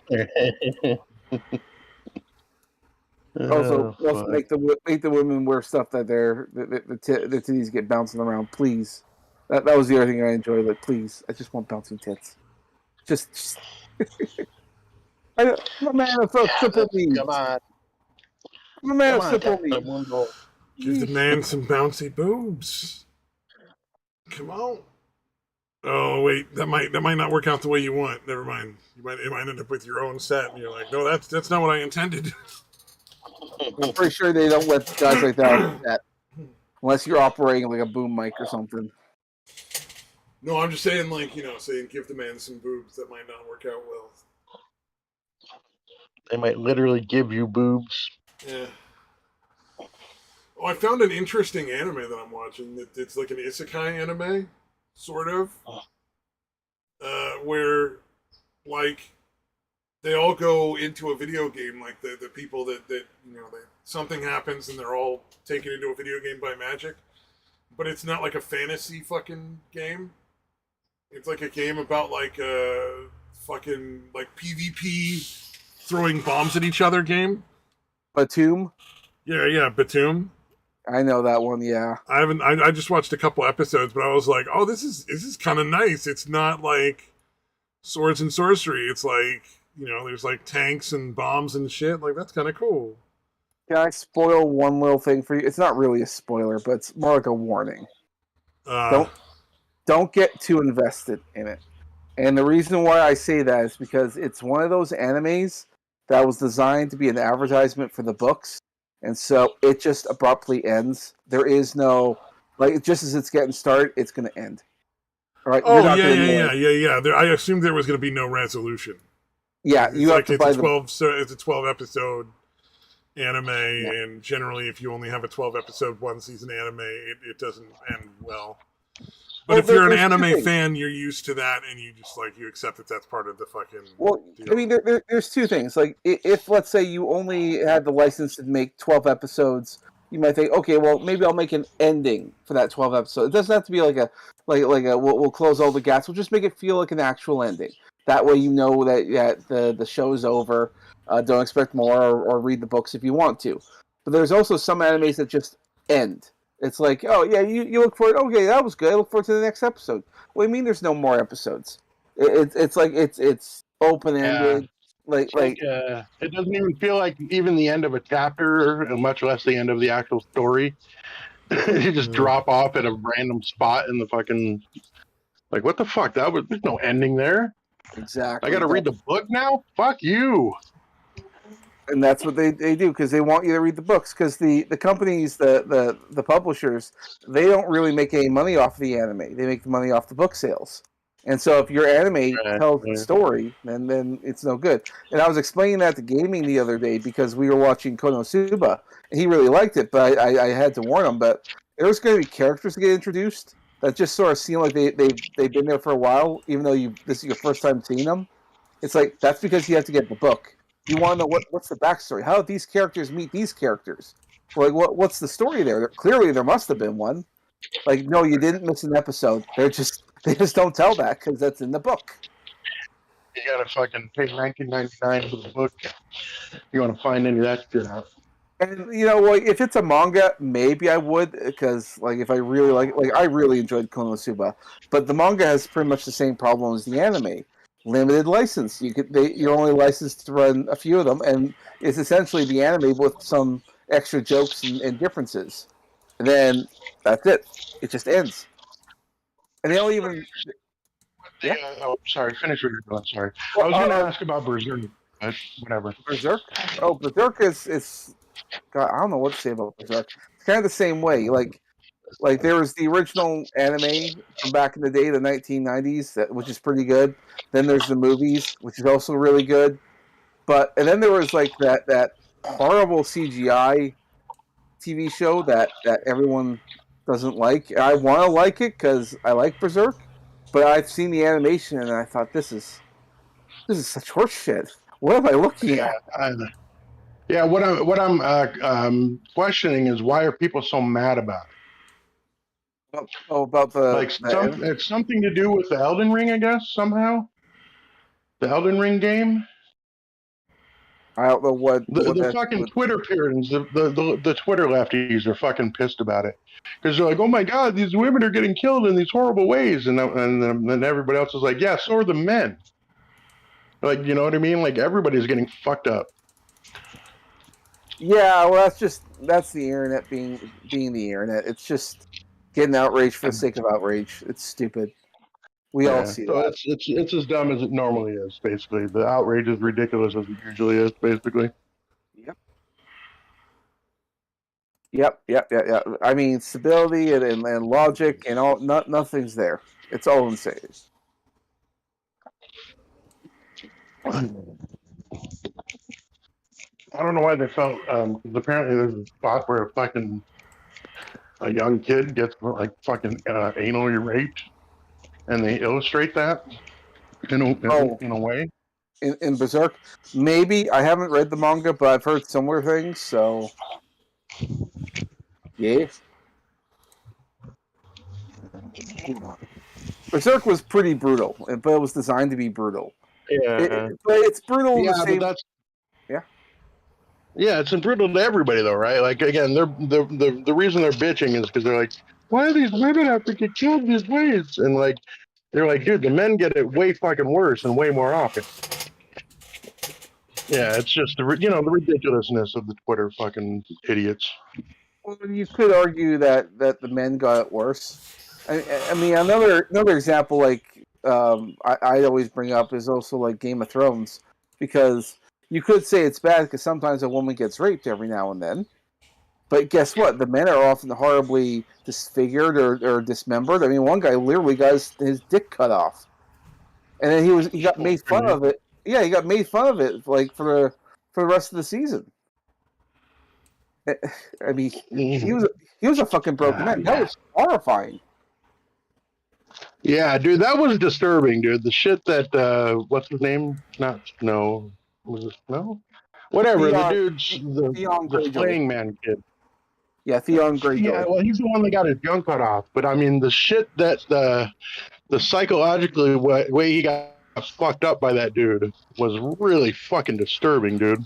C: Also make the women wear stuff that the titties get bouncing around. Please, that was the other thing I enjoyed. Like, please, I just want bouncing tits. Just I'm a man of simple needs.
B: Come on.
C: I'm a man of simple needs.
A: Give the man some bouncy boobs. Come on. Oh wait, that might not work out the way you want. Never mind. It might end up with your own set, and you're like, no, that's not what I intended.
C: I'm pretty sure they don't let guys like that on set unless you're operating like a boom mic or something.
A: No, I'm just saying, like, saying give the man some boobs. That might not work out well.
B: They might literally give you boobs.
A: Yeah. Oh, I found an interesting anime that I'm watching. It's like an isekai anime, sort of, where like they all go into a video game. Like the people that something happens and they're all taken into a video game by magic, but it's not like a fantasy fucking game. It's like a game about like a fucking like PvP throwing bombs at each other game.
C: Batum,
A: Yeah, Batum.
C: I know that one. Yeah,
A: I haven't. I just watched a couple episodes, but I was like, oh, this is kind of nice. It's not like swords and sorcery. It's like there's like tanks and bombs and shit. Like that's kind of cool.
C: can I spoil one little thing for you? It's not really a spoiler, but it's more like a warning.
A: Uh,
C: Don't get too invested in it. And the reason why I say that is because it's one of those animes that was designed to be an advertisement for the books, and so it just abruptly ends. There is no just as it's getting started, it's going to end. All right, you're
A: oh
C: not
A: yeah,
C: going to
A: yeah,
C: know
A: yeah,
C: it.
A: yeah, yeah. I assumed there was going to be no resolution.
C: Yeah,
A: It's
C: you have
A: like
C: to buy the
A: 12. So it's a 12 episode anime,
C: yeah.
A: and generally, if you only have a 12 episode one season anime, it doesn't end well. But
C: Well,
A: if you're an
C: there's two
A: anime
C: things.
A: fan, you're used to that, and you just you accept that that's part of the fucking
C: Well, I
A: deal.
C: mean, there's two things. Like, if let's say you only had the license to make 12 episodes, you might think, okay, well, maybe I'll make an ending for that 12 episode. It doesn't have to be like a we'll close all the gaps. We'll just make it feel like an actual ending. That way, you know that the show's over. Don't expect more, or read the books if you want to. But there's also some animes that just end. It's like, oh yeah, you look forward. Okay, that was good. I look forward to the next episode. What do you mean? There's no more episodes? It's like it's open
B: Yeah.
C: ended. Like
B: It's like it doesn't even feel like even the end of a chapter, much less the end of the actual story. You just
A: Yeah.
B: drop off at a random spot in the fucking like what the fuck? There's no ending there. I
C: exactly.
B: got to read the book now. Fuck you.
C: And that's what they do because they want you to read the books because the companies the publishers they don't really make any money off the anime. They make the money off the book sales. And so if your anime tells the story, then it's no good. And I was explaining that to Gaming the other day because we were watching Konosuba, and he really liked it, but I had to warn him. But there's going to be characters that get introduced that just sort of seem like they've been there for a while, even though this is your first time seeing them. It's like that's because you have to get the book. You want to know what's the backstory? How did these characters meet these characters? Like what's the story there? Clearly, there must have been one. Like, no, you didn't miss an episode. They just don't tell that because that's in the book.
B: You gotta fucking pay $19.99 for the book. You want to find any of that shit out?
C: And if it's a manga, maybe I would because if I really I really enjoyed Konosuba, but the manga has pretty much the same problem as the anime. Limited license. You're only licensed to run a few of them, and it's essentially the anime with some extra jokes and differences. And then that's it. It just ends. And they don't even. Yeah.
B: Sorry. Finish what you're doing. Sorry.
C: Well,
B: I was going to ask about Berserk, but whatever.
C: Berserk. Oh, Berserk is. God, I don't know what to say about Berserk. It's kind of the same way. Like there was the original anime from back in the day, the 1990s, which is pretty good. Then there's the movies, which is also really good. And then there was like that horrible CGI TV show that everyone doesn't like. I want to like it because I like Berserk, but I've seen the animation and I thought this is such horseshit. What am I looking
B: Yeah.
C: at?
B: Yeah. What I'm questioning is why are people so mad about it?
C: About
B: Like it's something to do with the Elden Ring, I guess somehow. The Elden Ring game.
C: I don't know what
B: The fucking Twitter parents, the Twitter lefties are fucking pissed about it because they're like, oh my god, these women are getting killed in these horrible ways, and then everybody else is like, yeah, so are the men. Like, you know what I mean? Like everybody's getting fucked up.
C: Yeah, well, that's the internet being the internet. It's just getting outraged for the sake of outrage. It's stupid. We all
B: Yeah,
C: see
B: so
C: that.
B: it's as dumb as it normally is. Basically, the outrage is ridiculous as it usually is. Basically,
C: Yep. Yep. I mean, stability and logic and all, nothing's there. It's all insane.
B: I don't know why they felt. Because apparently there's a spot where a young kid gets like fucking anally raped, and they illustrate that
C: Oh,
B: in a way.
C: in Berserk, maybe I haven't read the manga, but I've heard similar things. So yeah, Berserk was pretty brutal, but it was designed to be brutal.
B: Yeah,
C: But it's brutal in the
B: yeah, but
C: same.
B: that's
C: Yeah.
B: yeah, it's brutal to everybody though, right? Like again, the reason they're bitching is because they're like, why do these women have to get killed these ways? And like, they're like, dude, the men get it way fucking worse and way more often. Yeah, it's just the the ridiculousness of the Twitter fucking idiots.
C: Well, you could argue that the men got it worse. I mean, another example, like I always bring up, is also like Game of Thrones, because you could say it's bad because sometimes a woman gets raped every now and then. But guess what? The men are often horribly disfigured or dismembered. I mean, one guy literally got his dick cut off, and then he got
B: Oh,
C: made fun
B: really?
C: of it. Yeah, he got made fun of it like for the rest of the season. I mean, he was he was a fucking broken man. That was horrifying.
B: Yeah, dude, that was disturbing, dude. The shit that what's his name? Not Snow. Was it Snow? Whatever. The
C: Theon
B: dude's
C: Theon
B: the
C: Greyjoy.
B: Flaying Man kid.
C: Yeah, Theon
B: Yeah,
C: Greyjoy.
B: well, he's the one that got his junk cut off. But I mean, the shit that the psychologically way he got fucked up by that dude was really fucking disturbing, dude.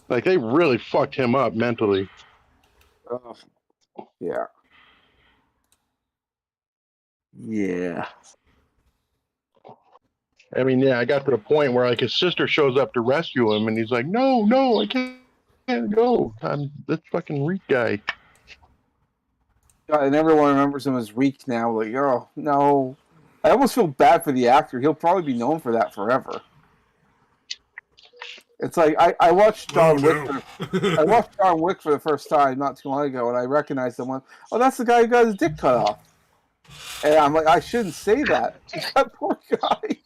B: Like they really fucked him up mentally.
C: Oh, yeah. Yeah.
B: I mean, yeah, I got to the point where like his sister shows up to rescue him, and he's like, "No, no, I can't go. I'm this fucking Reek guy."
C: God, and everyone remembers him as Reek now. Like, oh no, I almost feel bad for the actor. He'll probably be known for that forever. It's like I watched
A: Oh
C: John Wick.
A: no.
C: I watched John Wick for the first time not too long ago, and I recognized the one. Oh, that's the guy who got his dick cut off. And I'm like, I shouldn't say that. That poor guy.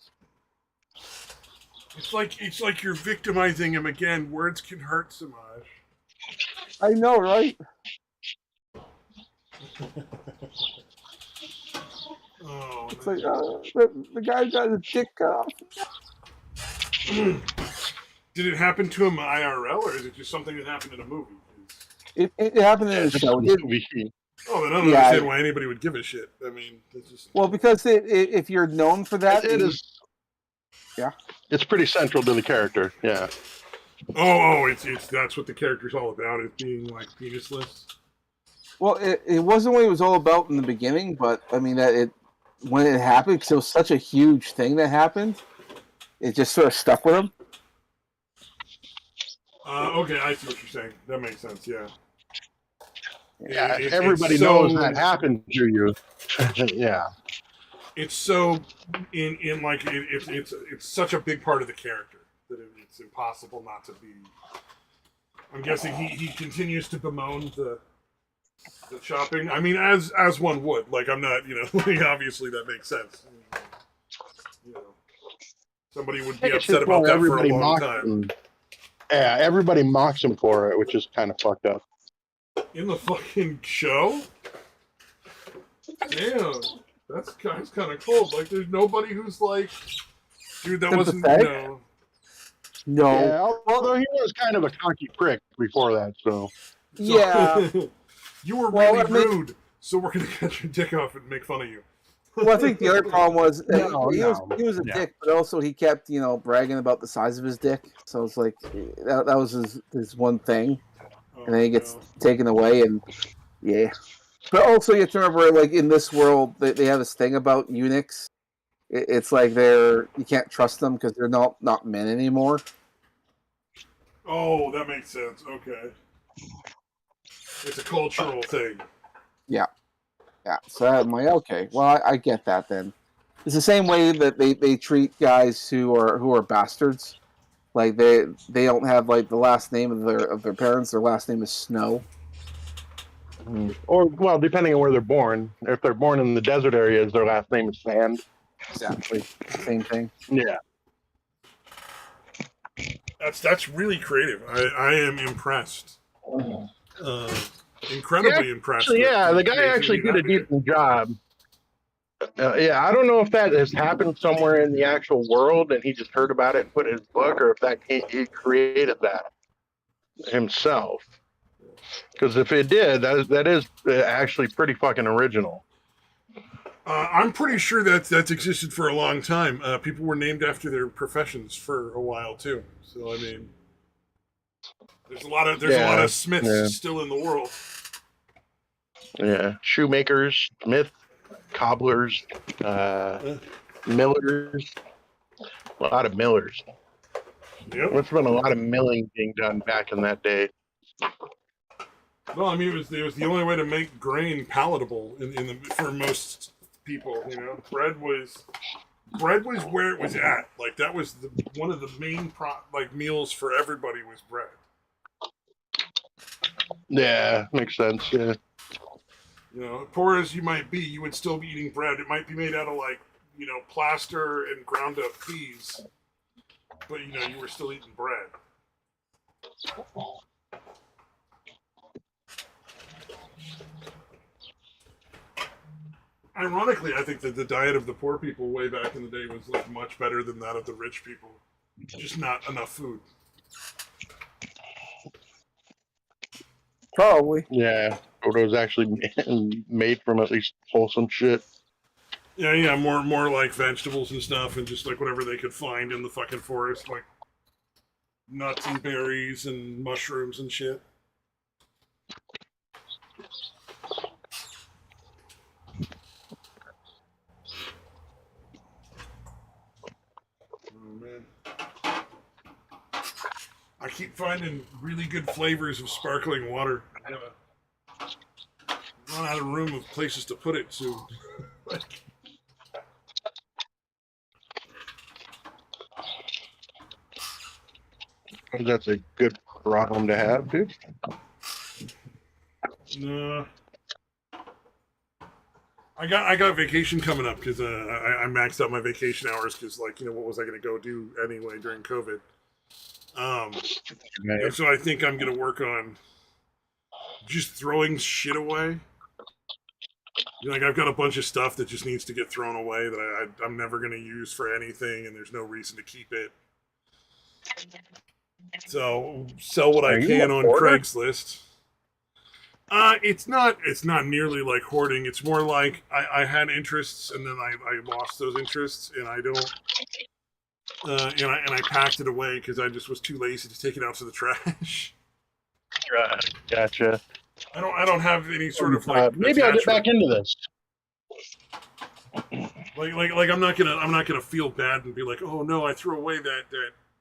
A: It's like you're victimizing him again. Words can hurt so much.
C: I know, right?
A: Oh,
C: It's like the guy got his dick cut off.
A: did it happen to him IRL, or is it just something that happened in a movie?
C: It happened in the show.
A: Oh, then I don't
C: Yeah.
A: understand why anybody would give a shit. I mean, it's just...
C: Well, because if you're known for that,
B: It is.
C: Yeah.
B: It's pretty central to the character. Yeah.
A: Oh, it's that's what the character's all about, is being like penisless.
C: Well, it wasn't what it was all about in the beginning, but I mean that when it happened, because it was such a huge thing that happened, it just sort of stuck with him.
A: Okay, I see what you're saying. That makes sense. Yeah.
B: Yeah. Everybody knows that happened to you. Yeah.
A: It's so in like it's such a big part of the character that it's impossible not to be. I'm guessing he continues to bemoan the chopping. I mean, as one would. Like, I'm not, like, obviously that makes sense. You know, somebody would be upset about that for a long time.
B: Him. Yeah, everybody mocks him for it, which is kind of fucked up.
A: In the fucking show? Damn. That's kind of cold. Like, there's nobody who's like, dude, that wasn't,
C: No.
B: Yeah, although he was kind of a cocky prick before that, so.
C: Yeah.
A: You were really rude, so we're going to cut your dick off and make fun of you.
C: Well, I think the other problem was he was a
B: Yeah.
C: dick, but also he kept, bragging about the size of his dick. So it's like, that was his one thing. And then he gets taken away, and yeah. But also, you have to remember, like, in this world, they have this thing about eunuchs. It's like you can't trust them because they're not men anymore.
A: Oh, that makes sense. Okay. It's a cultural thing.
C: Yeah. Yeah. So I'm like, okay, well, I get that then. It's the same way that they treat guys who are bastards. Like they don't have like the last name of their parents. Their last name is Snow.
B: Or, well, depending on where they're born. If they're born in the desert areas, their last name is Sand.
C: Exactly. Same thing.
B: Yeah.
A: That's really creative. I am impressed. Incredibly impressed.
B: Actually, yeah, the guy
A: creativity
B: actually did a
A: that big.
B: decent job. Yeah, I don't know if that has happened somewhere in the actual world and he just heard about it and put it in his book, or if that he created that himself. Because if it did, that is actually pretty fucking original.
A: I'm pretty sure that's existed for a long time. People were named after their professions for a while too. So I mean, there's a lot of Smiths still in the world.
B: Yeah, shoemakers, Smith, cobblers, millers, a lot of millers.
A: Yep.
B: There's been a lot of milling being done back in that day.
A: Well, I mean, it was the only way to make grain palatable for most people. You know, bread was where it was at. Like that was one of the main meals for everybody was bread.
B: Yeah, makes sense. Yeah.
A: You know, poor as you might be, you would still be eating bread. It might be made out of plaster and ground up peas, but you were still eating bread. Ironically, I think that the diet of the poor people way back in the day was much better than that of the rich people. Just not enough food.
C: Probably.
B: Yeah, it was actually made from at least wholesome shit.
A: Yeah, more like vegetables and stuff, and just like whatever they could find in the fucking forest, like nuts and berries and mushrooms and shit. Oh man. I keep finding really good flavors of sparkling water. I have run out of room of places to put it soon.
B: That's a good problem to have, dude.
A: No. I got vacation coming up because I maxed out my vacation hours because what was I going to go do anyway during COVID? And so I think I'm going to work on just throwing shit away. I've got a bunch of stuff that just needs to get thrown away that I'm never going to use for anything, and there's no reason to keep it. So sell what I can on Craigslist. It's not nearly like hoarding. It's more like I had interests and then I lost those interests, and I don't. And I packed it away because I just was too lazy to take it out to the trash.
B: Right, gotcha.
A: I don't have any sort of
B: maybe I'll get back into this.
A: Like I'm not gonna feel bad and be like, oh no, I threw away that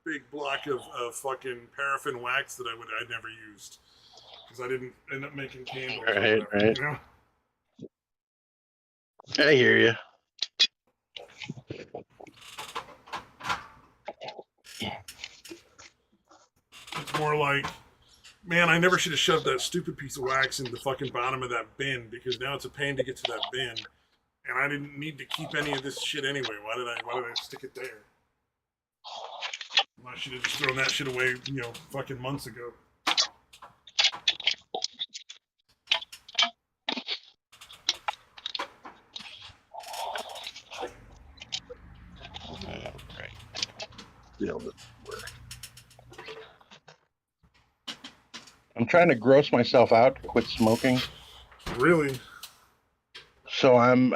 A: big block of fucking paraffin wax that I never used because I didn't end up making candles.
B: Right.
A: You know?
B: I hear you.
A: It's more like, man, I never should have shoved that stupid piece of wax in the fucking bottom of that bin because now it's a pain to get to that bin, and I didn't need to keep any of this shit anyway. Why did I stick it there? I should have just thrown that shit away, fucking months ago.
B: I'm trying to gross myself out to quit smoking.
A: Really?
B: So I'm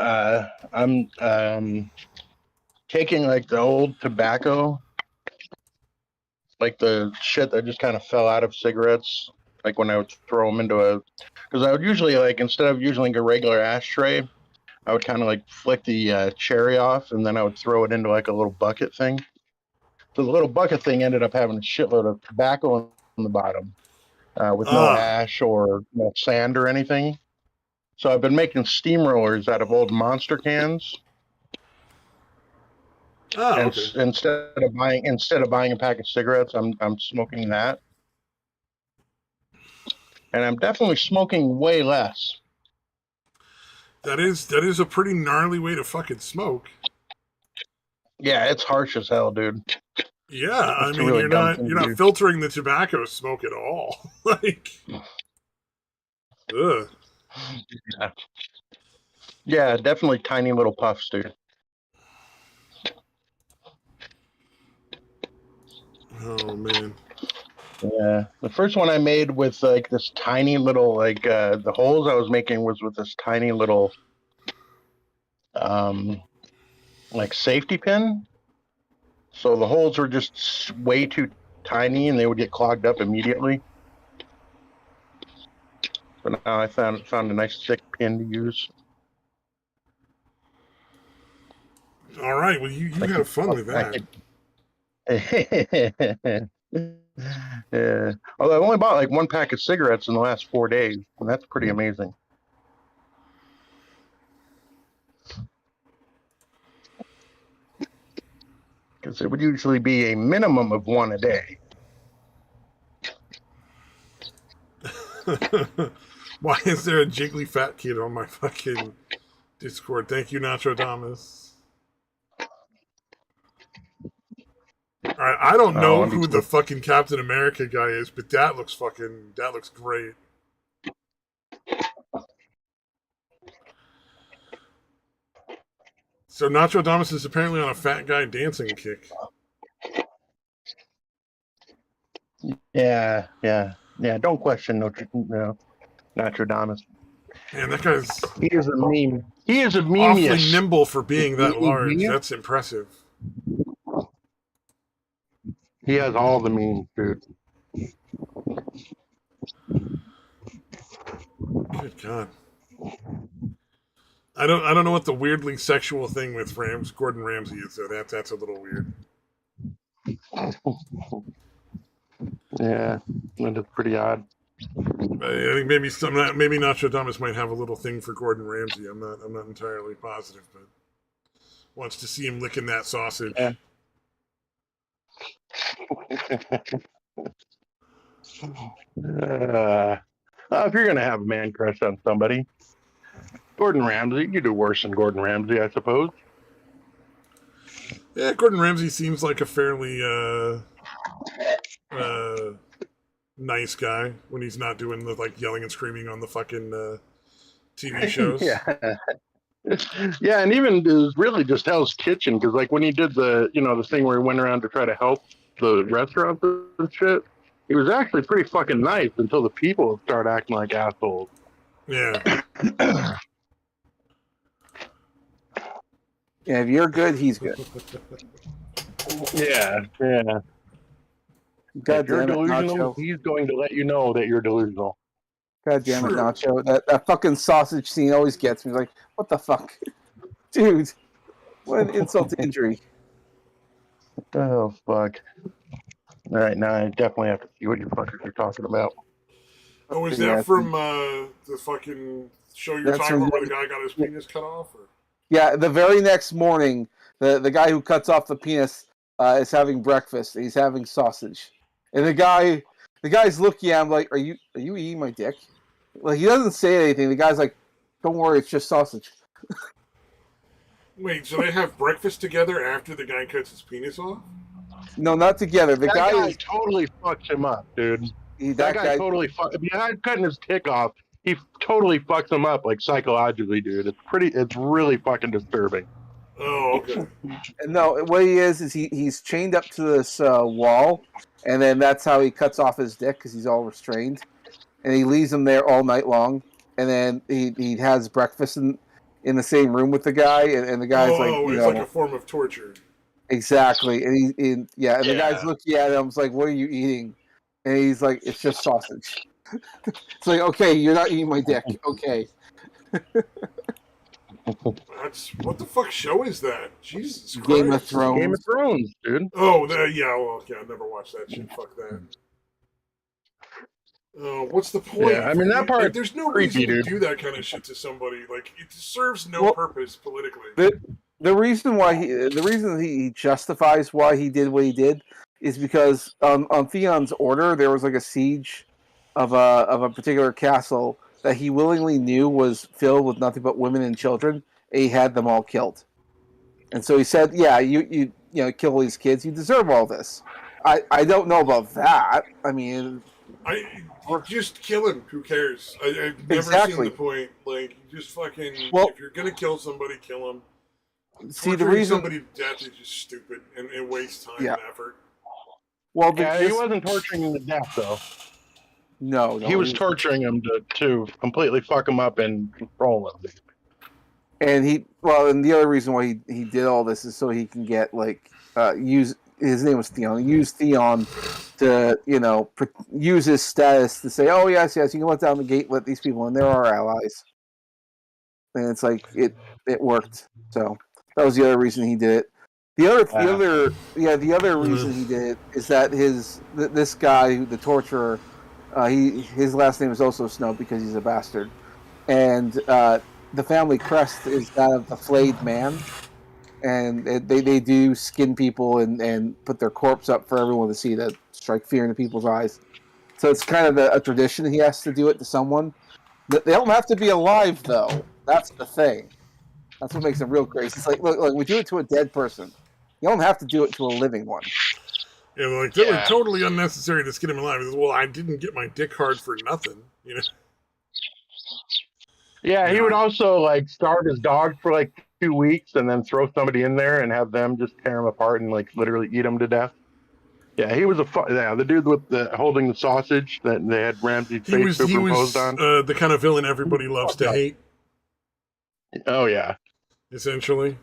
B: taking like the old tobacco, like the shit that just kind of fell out of cigarettes, like when I would throw them into because I would usually instead of using a regular ashtray, I would kind of flick the cherry off and then I would throw it into like a little bucket thing. So the little bucket thing ended up having a shitload of tobacco on the bottom with no ash or no sand or anything. So I've been making steamrollers out of old Monster cans.
A: Oh,
B: And
A: okay.
B: instead of buying a pack of cigarettes, I'm smoking that, and I'm definitely smoking way less.
A: That is a pretty gnarly way to fucking smoke.
B: Yeah, it's harsh as hell, dude.
A: Yeah, I
B: It's a
A: mean
B: really
A: you're
B: dumb
A: not
B: thing
A: you're
B: to
A: not
B: do.
A: filtering the tobacco smoke at all. Like, ugh.
B: Yeah. Yeah, definitely tiny little puffs, dude.
A: Oh man.
B: Yeah, the first one I made with like this tiny little the holes I was making was with this tiny little um like safety pin. So the holes were just way too tiny and they would get clogged up immediately. But now I found a nice thick pin to use.
A: All right. Well, you
B: I
A: have
B: could
A: fun with
B: I
A: that.
B: could yeah. Although I've only bought like one pack of cigarettes in the last 4 days, and that's pretty amazing. Because it would usually be a minimum of one a day.
A: Why is there a jiggly fat kid on my fucking Discord? Thank you, Nacho Damas. All right, I don't
B: Oh,
A: know
B: I'd be
A: who the
B: so
A: fucking Captain America guy is, but that looks great. So Nacho Damas is apparently on a fat guy dancing kick.
B: yeah. Don't question Nostradamus.
A: Man, that guy's
B: He is a meme. He is a
A: awfully
B: memeish.
A: nimble for being that
B: Meme
A: large.
B: genius.
A: That's impressive.
B: He has all the memes, dude.
A: Good God. I don't know what the weirdly sexual thing with Gordon Ramsay is though. That's a little weird.
B: Yeah, that is pretty odd.
A: I think maybe Nostradamus might have a little thing for Gordon Ramsay. I'm not entirely positive, but wants to see him licking that sausage.
B: Yeah. If you're gonna have a man crush on somebody, Gordon Ramsay, you do worse than Gordon Ramsay, I suppose.
A: Yeah, Gordon Ramsay seems like a fairly uh, nice guy when he's not doing the like yelling and screaming on the fucking TV shows.
B: Yeah. Yeah, and even is really just Hell's Kitchen because like when he did the thing where he went around to try to help the restaurants and shit, he was actually pretty fucking nice until the people start acting like assholes.
A: Yeah.
C: Yeah, if you're good, he's good.
B: Yeah.
C: God
B: If you're
C: damn it,
B: delusional,
C: Nacho.
B: he's going to let you know that you're delusional.
C: God damn it,
A: True.
C: Nacho. That fucking sausage scene always gets me. Like, what the fuck? Dude, what an insult to injury.
B: Oh fuck! All right, now I definitely have to see what you fuckers are talking about.
A: Oh, is
C: Yeah,
A: that from the fucking show you're
C: that's
A: talking
C: from
A: about where the guy got his penis cut off? Or?
C: yeah. The very next morning, the guy who cuts off the penis is having breakfast. He's having sausage, and the guy's looking at him like, "Are you eating my dick?" Like he doesn't say anything. The guy's like, "Don't worry, it's just sausage."
A: Wait, so they have breakfast together after the guy cuts his penis off?
C: No, not together. The
B: That
C: guy
B: guy
C: is
B: totally fucks him up, dude.
C: that
B: That guy
C: guy.
B: totally fuck. If you had cutting his dick off, he totally fucks him up like psychologically, dude. It's really fucking disturbing.
A: Oh, okay.
C: No, what he is he's chained up to this wall, and then that's how he cuts off his dick because he's all restrained, and he leaves him there all night long, and then he has breakfast in the same room with the guy, and the guy's like,
A: It's like a form of torture.
C: exactly, and and the guy's
B: Yeah.
C: looking at him, it's like, what are you eating? And he's like, it's just sausage. It's like, okay, you're not eating my dick, okay.
A: What the fuck show is that? Jesus Christ.
C: Game of Thrones.
B: Game of Thrones, dude.
A: Oh, yeah, well, okay, I never watched that shit. Fuck that. What's the point?
B: Yeah, I mean that
A: Like,
B: part's
A: there's no
B: creepy,
A: reason to
B: dude.
A: do that kind of shit to somebody. Like, it serves no
C: Well,
A: purpose politically.
C: the reason he justifies why he did what he did is because on Theon's order there was like a siege of a particular castle that he willingly knew was filled with nothing but women and children, and he had them all killed. And so he said, "Yeah, you kill these kids. You deserve all this." I don't know about that. I mean,
A: I just kill him. Who cares? I've never seen the
C: exactly.
A: point. Like, just fucking.
C: Well,
A: If you're gonna kill somebody, kill him.
C: see the
A: Torturing
C: reason.
A: somebody to death is just stupid and it wastes time
C: Yeah.
A: and effort.
C: Well,
B: Yeah, he wasn't torturing him to death though.
C: no,
B: He was torturing him to completely fuck him up and control him.
C: And and the other reason why he did all this is so he can get use his name was Theon. Use Theon to use his status to say, oh yes, you can let down the gate, let these people in. They're our allies. And it's like it worked. So that was the other reason he did it. The other reason he did it is that this guy, the torturer, his last name is also Snow because he's a bastard, and the family crest is that of the flayed man, and they do skin people and put their corpse up for everyone to see to strike fear into people's eyes. So it's kind of a tradition. He has to do it to someone. They don't have to be alive though. That's the thing. That's what makes it real crazy. It's like, look, we do it to a dead person. You don't have to do it to a living one.
A: Yeah, like they were totally unnecessary to skin him alive. Well, I didn't get my dick hard for nothing, you know.
B: Yeah, he would also like starve his dog for like 2 weeks and then throw somebody in there and have them just tear him apart and like literally eat him to death. Yeah, he was the dude with the holding the sausage that they had Ramsey's face superimposed on.
A: The kind of villain everybody loves to hate.
B: Oh yeah,
C: Yeah.
A: Essentially.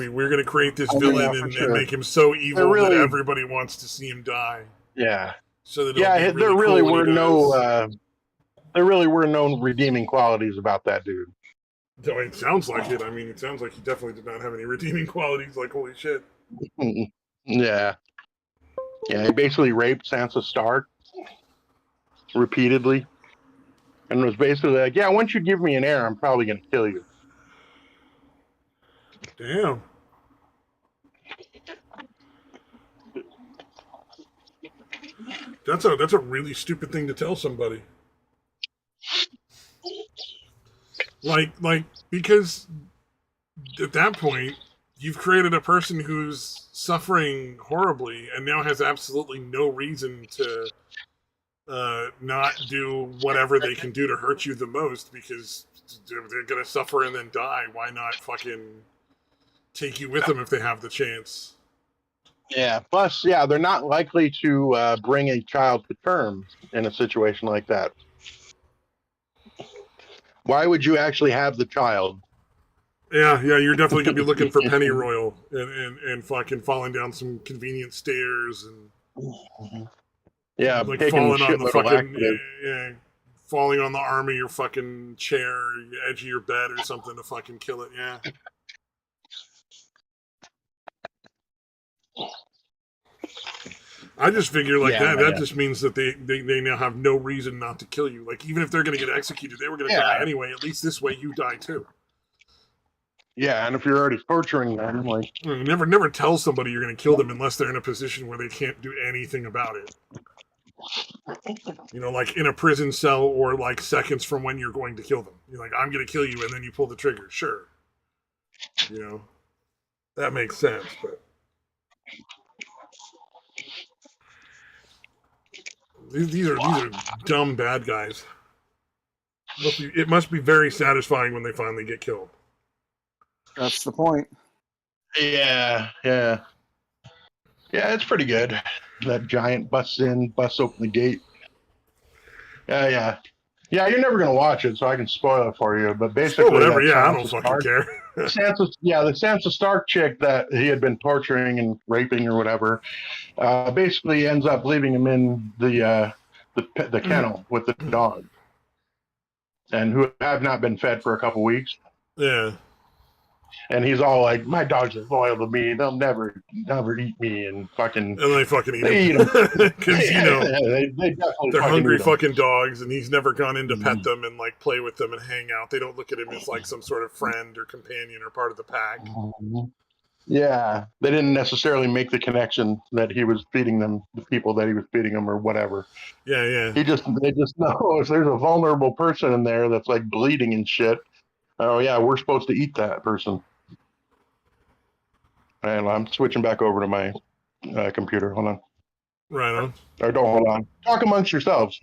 A: We're going to create this villain and make him so evil that everybody wants to see him die.
B: Yeah.
A: So that
B: there really were no redeeming qualities about that dude.
A: So it sounds like it. I mean, it sounds like he definitely did not have any redeeming qualities. Like, holy shit.
B: Yeah. Yeah, he basically raped Sansa Stark repeatedly. And was basically like, yeah, once you give me an heir, I'm probably going to kill you.
A: Damn. That's a really stupid thing to tell somebody. Like because at that point you've created a person who's suffering horribly and now has absolutely no reason to not do whatever they can do to hurt you the most because they're gonna suffer and then die. Why not fucking take you with them if they have the chance?
B: Yeah. Plus, yeah, they're not likely to bring a child to term in a situation like that. Why would you actually have the child?
A: Yeah, you're definitely gonna be looking for pennyroyal and fucking falling down some convenient stairs and like falling on the fucking falling on the arm of your fucking chair, the edge of your bed or something to fucking kill it. Yeah. I just figure that just means that they now have no reason not to kill you. Like, even if they're going to get executed, they were going to die anyway. At least this way you die too.
B: Yeah, and if you're already torturing them, like...
A: Never tell somebody you're going to kill them unless they're in a position where they can't do anything about it. You know, like in a prison cell or like seconds from when you're going to kill them. You're like, I'm going to kill you, and then you pull the trigger. Sure. You know, that makes sense, but... These are dumb bad guys. It must be very satisfying when they finally get killed.
C: That's the point.
B: Yeah. Yeah, it's pretty good. That giant busts open the gate. Yeah, you're never going to watch it, so I can spoil it for you. But basically...
A: whatever, I don't fucking care.
B: the Sansa Stark chick that he had been torturing and raping or whatever, basically ends up leaving him in the kennel with the dog, and who have not been fed for a couple weeks.
A: Yeah.
B: and he's all like, "My dogs are loyal to me. They'll never eat me." And fucking,
A: And they fucking eat
B: they eat
A: him.
B: him.
A: Because, you know,
B: they definitely
A: they're
B: fucking
A: hungry
B: eat him.
A: fucking dogs, and he's never gone in to
B: Mhm.
A: pet them and, like, play with them and hang out. They don't look at him as, like, some sort of friend or companion or part of the pack.
B: Yeah, they didn't necessarily make the connection that he was feeding them, the people that he was feeding them, or whatever.
A: Yeah, yeah.
B: They just know if there's a vulnerable person in there that's like bleeding and shit. Oh yeah, we're supposed to eat that person. And I'm switching back over to my computer. Hold on,
A: Right on.
B: or don't hold on. Talk amongst yourselves.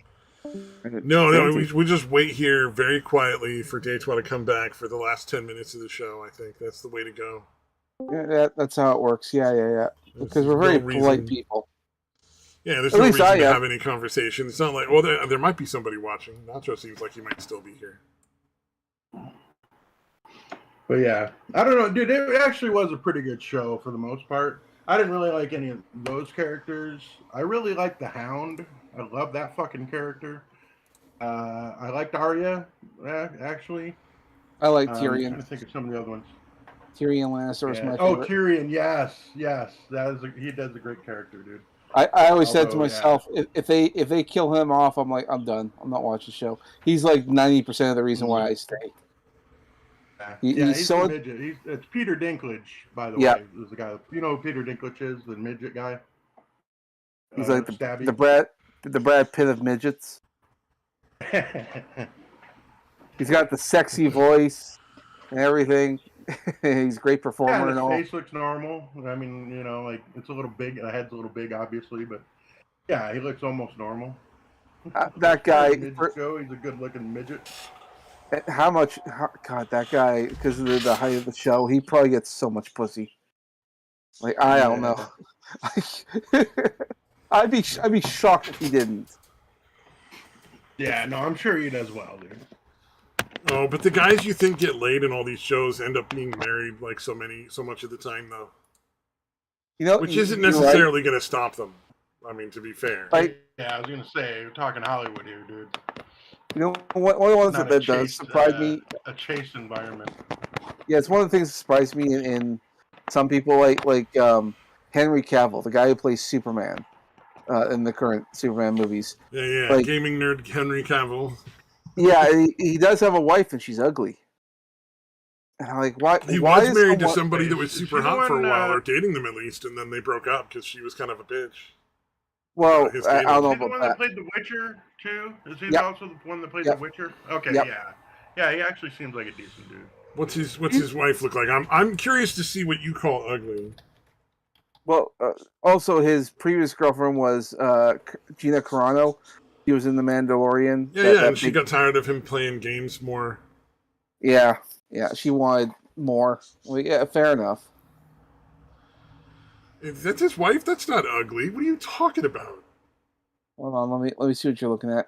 A: No, we just wait here very quietly for Datewell to come back for the last 10 minutes of the show. I think that's the way to go.
C: Yeah, that's how it works. Yeah. Because we're very polite people.
A: Yeah, there's
C: At
A: no
C: least
A: reason
C: I
A: to
C: am.
A: have any conversation. It's not like, well, there might be somebody watching. Nacho seems like he might still be here.
B: But yeah, I don't know, dude. It actually was a pretty good show for the most part. I didn't really like any of those characters. I really liked the Hound. I love that fucking character. I liked Arya, actually.
C: I like
B: I'm
C: Tyrion.
B: trying to think of some of the other ones.
C: Tyrion Lannister is my
B: Oh,
C: favorite.
B: Tyrion, yes. He does a great character, dude.
C: I always said to myself, if they kill him off, I'm like, I'm done. I'm not watching the show. He's like 90% of the reason why I stay.
B: He's so midget. It's Peter Dinklage, by the way. Is the guy. You know who Peter Dinklage is, the midget guy.
C: He's like the Brad Pitt of midgets. He's got the sexy voice and everything. He's a great performer and all.
B: His face looks normal. I mean, you know, like it's a little big. The head's a little big, obviously, but yeah, he looks almost normal.
C: That guy,
B: he's a good-looking midget.
C: God, that guy, because of the height of the show, he probably gets so much pussy. Like, I don't know. I'd be shocked if he didn't.
B: Yeah, no, I'm sure he does well, dude.
A: Oh, but the guys you think get laid in all these shows end up being married like so much of the time, though.
C: You know,
A: which isn't necessarily going to stop them. I mean, to be fair.
B: Yeah, I was going to say, we're talking Hollywood here, dude.
C: You know, one of the ones that does surprise me.
B: A chaste environment.
C: Yeah, it's one of the things that surprised me in some people, like Henry Cavill, the guy who plays Superman in the current Superman movies.
A: Yeah,
C: like,
A: gaming nerd Henry Cavill.
C: Yeah, he does have a wife, and she's ugly. And I'm like, why?
A: He was married to somebody that was super hot for a while, or dating them at least, and then they broke up because she was kind of a bitch.
C: Well, I don't know about that. Is he the
B: one that played The Witcher too? Is he also the one that played The Witcher? Okay, yeah. He actually seems like a decent dude.
A: What's his wife look like? I'm curious to see what you call ugly.
C: Well, also his previous girlfriend was Gina Carano. She was in The Mandalorian.
A: And she got tired of him playing games more.
C: Yeah, she wanted more. Well, yeah, fair enough.
A: If that's his wife, that's not ugly. What are you talking about?
C: Hold on, let me see what you're looking at.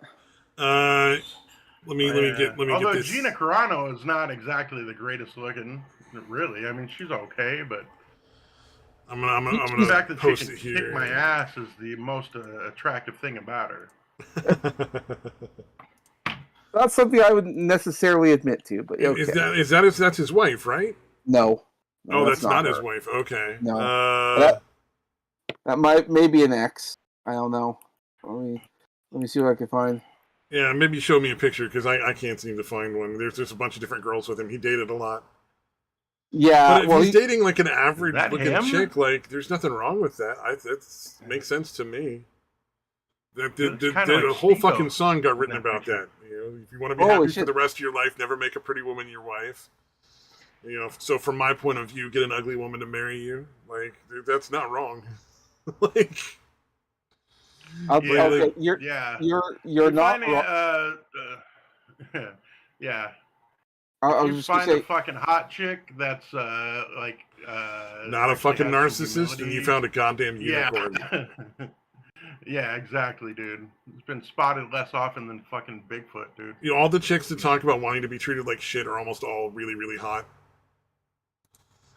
A: Let me get
B: Although
A: this.
B: Gina Carano is not exactly the greatest looking, really. I mean, she's okay, but
A: I'm gonna
B: the fact that
A: post
B: she can
A: it here.
B: kick my ass is the most attractive thing about her.
C: That's something I wouldn't necessarily admit to, but okay.
A: That's his wife, right?
C: No.
A: Oh, that's not his wife. Okay.
C: No. That may be an ex. I don't know. Let me see what I can find.
A: Yeah, maybe show me a picture because I can't seem to find one. There's just a bunch of different girls with him. He dated a lot.
C: Yeah,
A: but if he's dating like an average looking chick, like there's nothing wrong with that. That makes sense to me. The whole fucking song got written about that. You know, if you want to be happy for the rest of your life, never make a pretty woman your wife. You know, so from my point of view, get an ugly woman to marry you. Like, that's not wrong. Like,
C: you're not wrong.
B: Yeah.
C: I was
B: you
C: just
B: find
C: say,
B: a fucking hot chick that's
A: not a fucking narcissist, and you found a goddamn unicorn.
B: Yeah, exactly, dude. It's been spotted less often than fucking Bigfoot, dude.
A: You know, all the chicks that talk about wanting to be treated like shit are almost all really, really hot.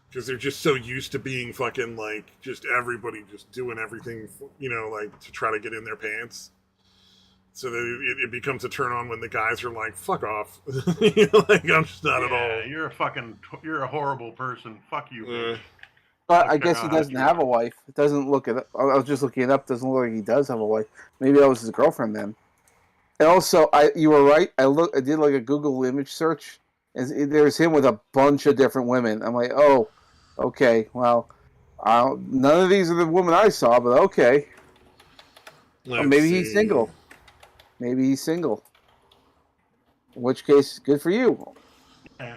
A: Because they're just so used to being fucking, like, just everybody just doing everything, you know, like, to try to get in their pants. So that it becomes a turn on when the guys are like, "Fuck off," like I'm just not at all.
B: You're a horrible person. Fuck you, bitch.
C: But
B: Don't
C: I
B: care
C: guess he
B: how hot
C: doesn't
B: you
C: have
B: are.
C: a wife. It doesn't look it. I was just looking it up. Doesn't look like he does have a wife. Maybe that was his girlfriend then. And also, you were right. I did like a Google image search, and there's him with a bunch of different women. I'm like, oh, okay. Well, none of these are the women I saw, but okay. Or
A: Let's
C: maybe he's
A: see.
C: single. Maybe he's single. In which case, good for you.
B: Eh.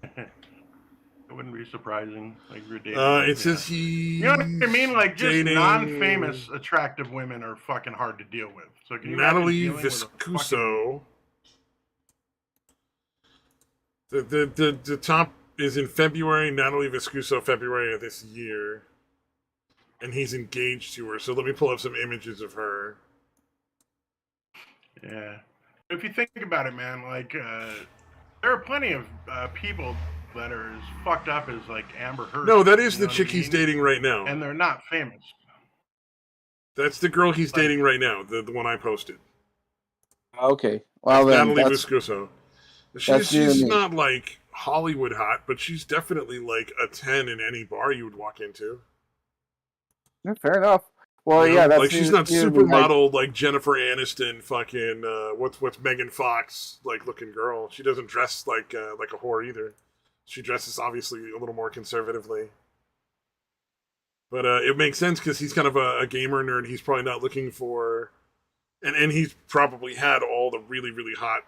B: It wouldn't be surprising. Like you're dating.
A: It says
B: You know what I mean?
A: he's
B: Like just
A: dating
B: non-famous, attractive women are fucking hard to deal with. So can you imagine
A: Natalie
B: dealing with a fucking?
A: Viscuso. The top is in February. Natalie Viscuso, February of this year, and he's engaged to her. So let me pull up some images of her.
B: Yeah. If you think about it, man, like there are plenty of people that are as fucked up as like Amber Heard.
A: No, that is
B: you
A: the
B: know what
A: chick
B: I
A: he's
B: mean?
A: dating right now.
B: And they're not famous.
A: That's the girl he's
B: Like-
A: dating right now. The one I posted.
C: Okay. Well
A: That's
C: then,
A: Natalie
C: that's
A: Viscuso.
C: that's new to
A: She's
C: me.
A: not like Hollywood hot, but she's definitely like a 10 in any bar you would walk into.
C: yeah, fair enough. Well,
A: You know?
C: yeah, that's
A: like she's
C: new-
A: not
C: new to me.
A: supermodel like Jennifer Aniston, fucking what's Megan Fox like looking girl. She doesn't dress like a whore either. She dresses obviously a little more conservatively. But it makes sense because he's kind of a gamer nerd. He's probably not looking for, and he's probably had all the really really hot,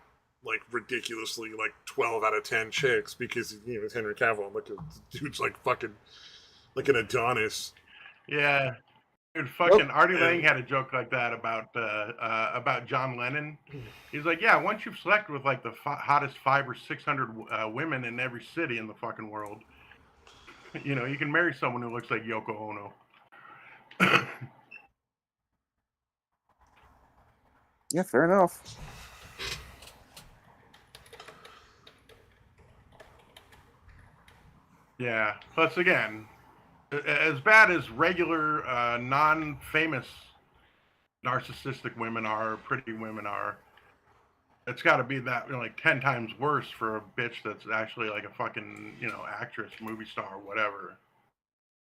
A: like ridiculously like 12 out of 10 chicks because it's Henry Cavill. Like a dude's like fucking like an Adonis.
B: Yeah. Dude, fucking Artie
A: And-
B: Lang had a joke like that about John Lennon. He's like, yeah, once you've slept with like the hottest 500 or 600 women in every city in the fucking world, you know, you can marry someone who looks like Yoko Ono.
C: Yeah, fair enough.
B: Yeah. Plus, again, as bad as regular, non-famous narcissistic women are, pretty women are, it's got to be that like 10 times worse for a bitch that's actually like a fucking actress, movie star, whatever.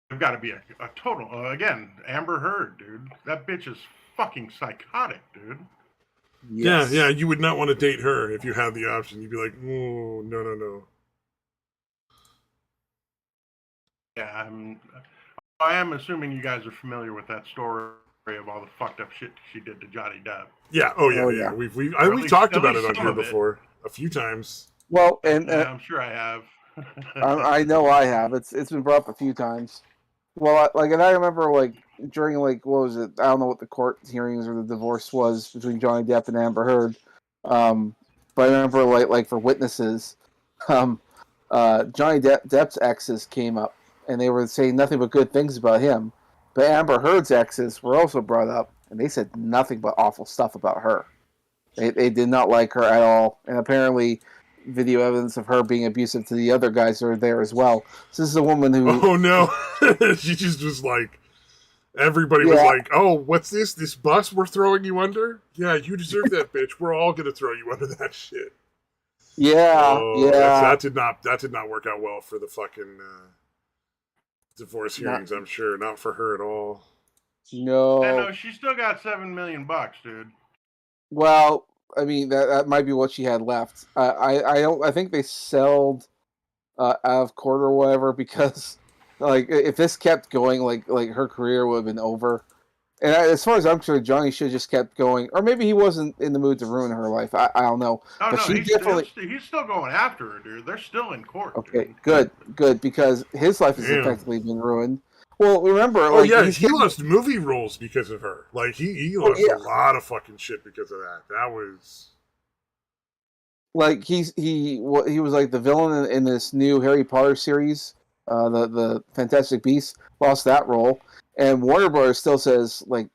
B: There's got to be a total. Again, Amber Heard, dude. That bitch is fucking psychotic, dude.
C: Yes.
A: Yeah. You would not want to date her if you had the option. You'd be like, oh no.
B: Yeah, I am assuming you guys are familiar with that story of all the fucked up shit she did to Johnny Depp.
A: Yeah.
C: Oh,
A: Yeah.
C: yeah.
A: We've talked
B: at
A: about it
B: least
A: on
B: some
A: here
B: of it.
A: before a few times.
C: Well, and
B: I'm sure I have.
C: I know I have. It's been brought up a few times. Well, and I remember during what was it? I don't know what the court hearings or the divorce was between Johnny Depp and Amber Heard. But I remember like for witnesses, Johnny Depp's exes came up and they were saying nothing but good things about him. But Amber Heard's exes were also brought up and they said nothing but awful stuff about her. They did not like her at all, and apparently video evidence of her being abusive to the other guys are there as well. So this is a woman who...
A: Oh no. She just was like, everybody was like, oh, what's this? This bus we're throwing you under? Yeah, you deserve that, bitch. We're all gonna throw you under that shit.
C: Yeah,
A: That did not work out well for the fucking divorce hearings, I'm sure. Not for her at all.
C: No.
B: I know she still got $7 million, dude.
C: Well, I mean that might be what she had left. I think they sold out of court or whatever because if this kept going, like her career would have been over. And as far as I'm sure, Johnny should have just kept going, or maybe he wasn't in the mood to ruin her life. I don't know.
B: Oh,
C: but
B: no,
C: she
B: he's still going after her, dude. They're still in court.
C: Okay,
B: dude.
C: good, because his life has
A: Damn.
C: effectively been ruined. Well, remember,
A: Oh yeah,
C: he's
A: he
C: getting-
A: lost movie roles because of her. Like he lost a lot of fucking shit because of that. That was
C: he was like the villain in this new Harry Potter series, the Fantastic Beasts. Lost that role, and Warner Bros. Still says like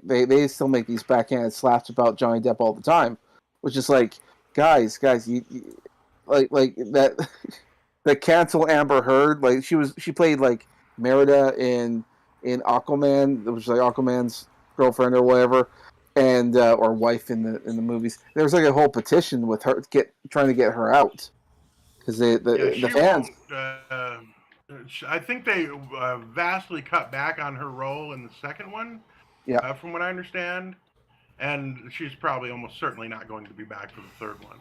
C: they still make these backhanded slaps about Johnny Depp all the time, which is like, guys, you like that the cancel Amber Heard. Like she played like Merida in Aquaman, which was like Aquaman's girlfriend or whatever. and or wife in the movies. There was like a whole petition with her trying to get her out because the
B: she
C: fans.
B: won't. I think they vastly cut back on her role in the second one,
C: Yeah,
B: from what I understand, and she's probably almost certainly not going to be back for the third one.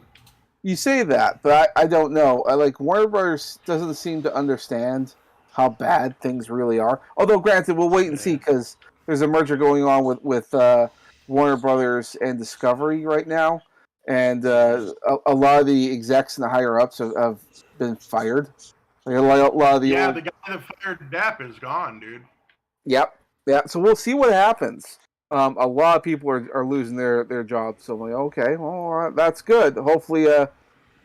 C: you say that, but I don't know. I like Warner Brothers doesn't seem to understand how bad things really are. Although, granted, we'll wait and see because there's a merger going on with Warner Brothers and Discovery right now, and a lot of the execs and the higher ups have been fired. Like a lot of the
B: Yeah,
C: old.
B: the guy that fired Depp is gone, dude.
C: Yep, yeah. So we'll see what happens. A lot of people are losing their jobs. So I'm like, okay, well, that's good. Hopefully,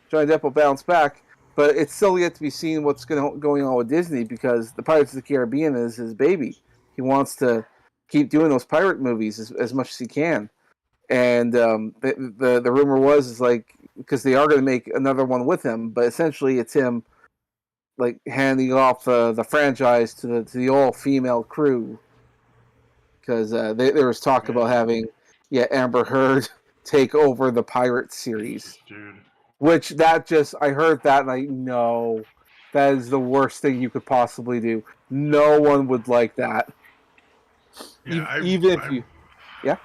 C: Johnny Depp will bounce back. But it's still yet to be seen what's going on with Disney because the Pirates of the Caribbean is his baby. He wants to keep doing those pirate movies as much as he can. And the rumor is like because they are going to make another one with him, but essentially it's him like handing off the franchise to the all female crew because there was talk about having Amber Heard take over the Pirate series.
B: Jesus, dude.
C: Which I heard that and I know that is the worst thing you could possibly do. No one would like that.
B: Yeah,
C: Even if you, yeah.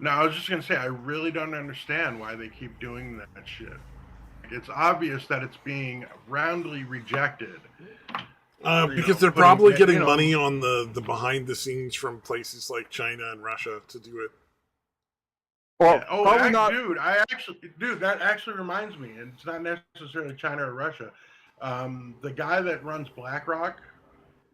B: No, I was just gonna say I really don't understand why they keep doing that shit. It's obvious that it's being roundly rejected.
A: Because they're probably getting money on the behind the scenes from places like China and Russia to do it.
C: Well,
B: dude, that actually reminds me, and it's not necessarily China or Russia. The guy that runs BlackRock,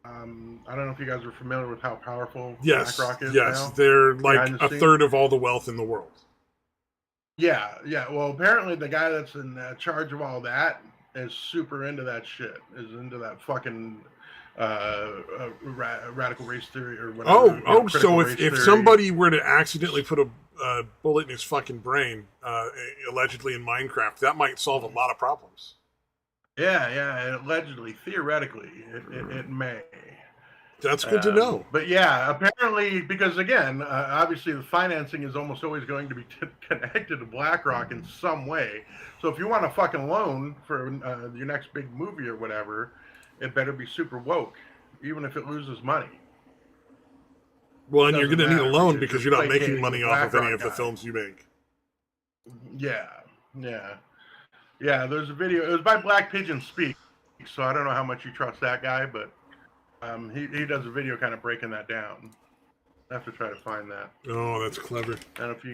B: I don't know if you guys are familiar with how powerful BlackRock is now.
A: Yes, they're like a third of all the wealth in the world.
B: Yeah. Well, apparently the guy that's in charge of all that is super into that shit. Is into that fucking radical race theory or whatever.
A: So if somebody were to accidentally put a bullet in his fucking brain, allegedly in Minecraft, that might solve a lot of problems.
B: Yeah, allegedly, theoretically, it may.
A: That's good to know.
B: But yeah, apparently, because again, obviously the financing is almost always going to be connected to BlackRock in some way. So if you want a fucking loan for your next big movie or whatever, it better be super woke, even if it loses money.
A: Well, and you're going to need a loan because you're not making money off of any of the films you make.
B: Yeah. There's a video. It was by Black Pigeon Speak, so I don't know how much you trust that guy, but he does a video kind of breaking that down. I have to try to find that.
A: Oh, that's clever.
B: I don't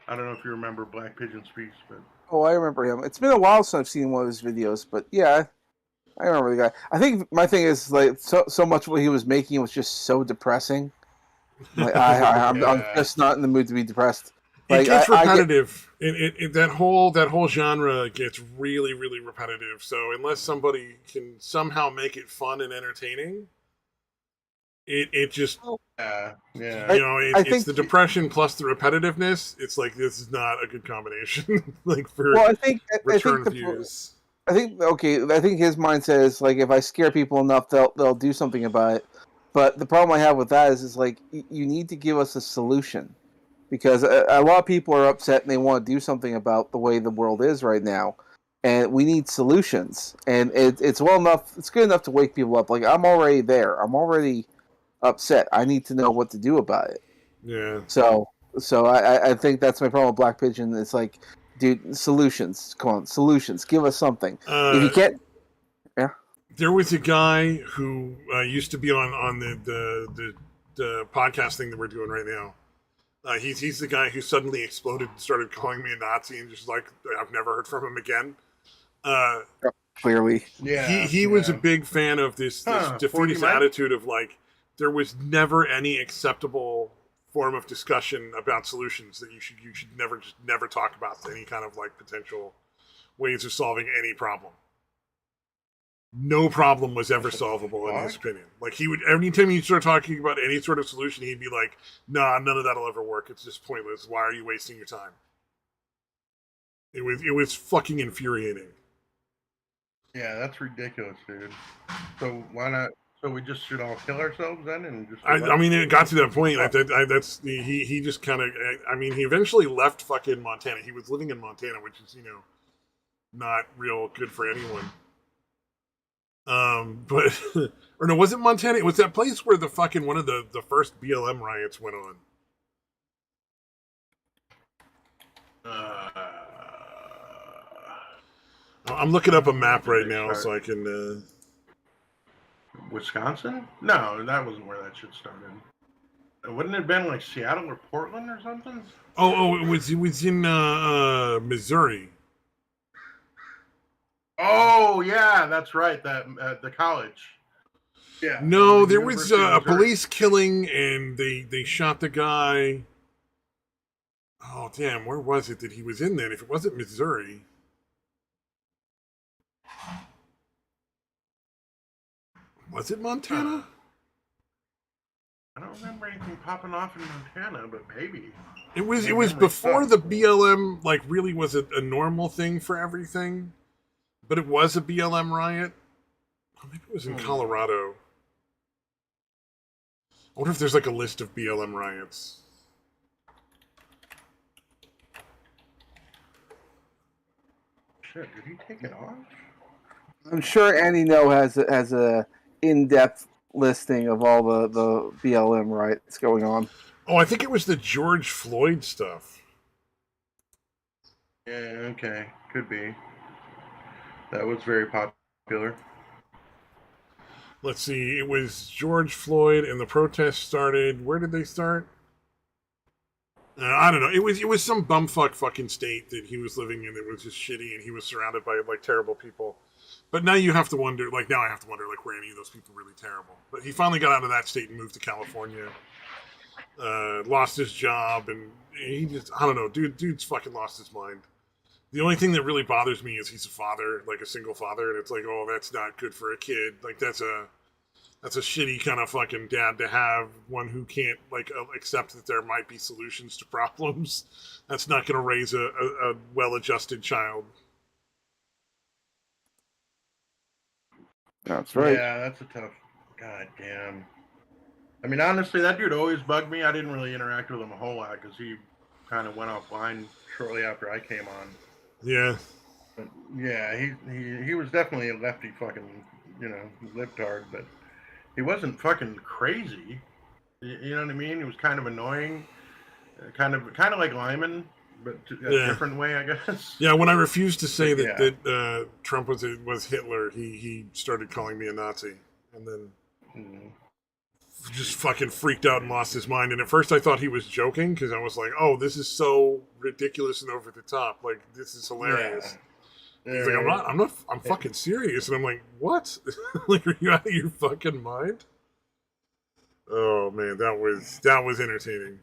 B: know if you remember Black Pigeon Speaks, but
C: I remember him. It's been a while since I've seen one of his videos, but yeah, I remember the guy. I think my thing is like so much of what he was making was just so depressing. Like I'm just not in the mood to be depressed. Like,
A: it gets repetitive. That whole genre gets really, really repetitive. So unless somebody can somehow make it fun and entertaining, it just it's the depression plus the repetitiveness. It's like this is not a good combination. like for return views.
C: I think his mindset is like if I scare people enough, they'll do something about it. But the problem I have with that is like you need to give us a solution. Because a lot of people are upset and they want to do something about the way the world is right now, and we need solutions. And it's well enough, it's good enough to wake people up. Like I'm already there, I'm already upset. I need to know what to do about it.
A: Yeah.
C: So I think that's my problem with Black Pigeon. It's like, dude, solutions. Come on, solutions. Give us something. If you can't, yeah.
A: There was a guy who used to be on the podcast thing that we're doing right now. He's the guy who suddenly exploded and started calling me a Nazi and just like I've never heard from him again.
C: Clearly,
A: he was a big fan of this defeatist attitude of like there was never any acceptable form of discussion about solutions that you should never talk about any kind of like potential ways of solving any problem. No problem was ever solvable in his opinion. Like he would, anytime you start talking about any sort of solution, he'd be like, "Nah, none of that'll ever work. It's just pointless. Why are you wasting your time?" It was fucking infuriating.
B: Yeah, that's ridiculous, dude. So why not So we just should all kill ourselves then, and just.
A: I mean, it got to that point. That's he just kind of. I mean, he eventually left fucking Montana. He was living in Montana, which is not real good for anyone. But or no, was it Montana? It was that place where the fucking one of the first BLM riots went on. I'm looking up a map right now so I can.
B: Wisconsin? No, that wasn't where that shit started. Wouldn't it have been like Seattle or Portland or something?
A: Oh, it was in Missouri.
B: Oh yeah, that's right. That the college. Yeah.
A: No, there was a police killing, and they shot the guy. Oh damn, where was it that he was in then? If it wasn't Missouri. Was it Montana?
B: I don't remember anything popping off in Montana, but maybe.
A: It was before the BLM like really was a normal thing for everything. But it was a BLM riot. Oh, maybe it was in Colorado. I wonder if there's like a list of BLM riots.
B: Shit, did he take it off?
C: I'm sure Andy No has a in-depth listing of all the BLM riots going on.
A: Oh, I think it was the George Floyd stuff.
B: Yeah, okay. Could be. That was very popular.
A: Let's see. It was George Floyd, and the protests started. Where did they start? I don't know. It was some bumfuck fucking state that he was living in that was just shitty, and he was surrounded by like terrible people. But now you have to wonder. Like now, I have to wonder like were any of those people really terrible? But he finally got out of that state and moved to California. Lost his job, and he just I don't know, dude's fucking lost his mind. The only thing that really bothers me is he's a father, like a single father, and it's like, oh, that's not good for a kid. Like that's a shitty kind of fucking dad to have, one who can't like accept that there might be solutions to problems. That's not going to raise a well-adjusted child.
C: That's right.
B: Yeah, that's a tough. God damn. I mean, honestly, that dude always bugged me. I didn't really interact with him a whole lot because he kind of went offline shortly after I came on.
A: Yeah.
B: But yeah, he was definitely a lefty fucking, libtard, but he wasn't fucking crazy. You know what I mean? He was kind of annoying, kind of like Lyman, but a different way, I guess.
A: Yeah, when I refused to say that Trump was Hitler, he started calling me a Nazi, and then just fucking freaked out and lost his mind. And at first I thought he was joking because I was like, oh, this is so ridiculous and over the top. Like, this is hilarious. Yeah. He's like, I'm fucking serious. And I'm like, what? Like, are you out of your fucking mind? Oh man, that was entertaining.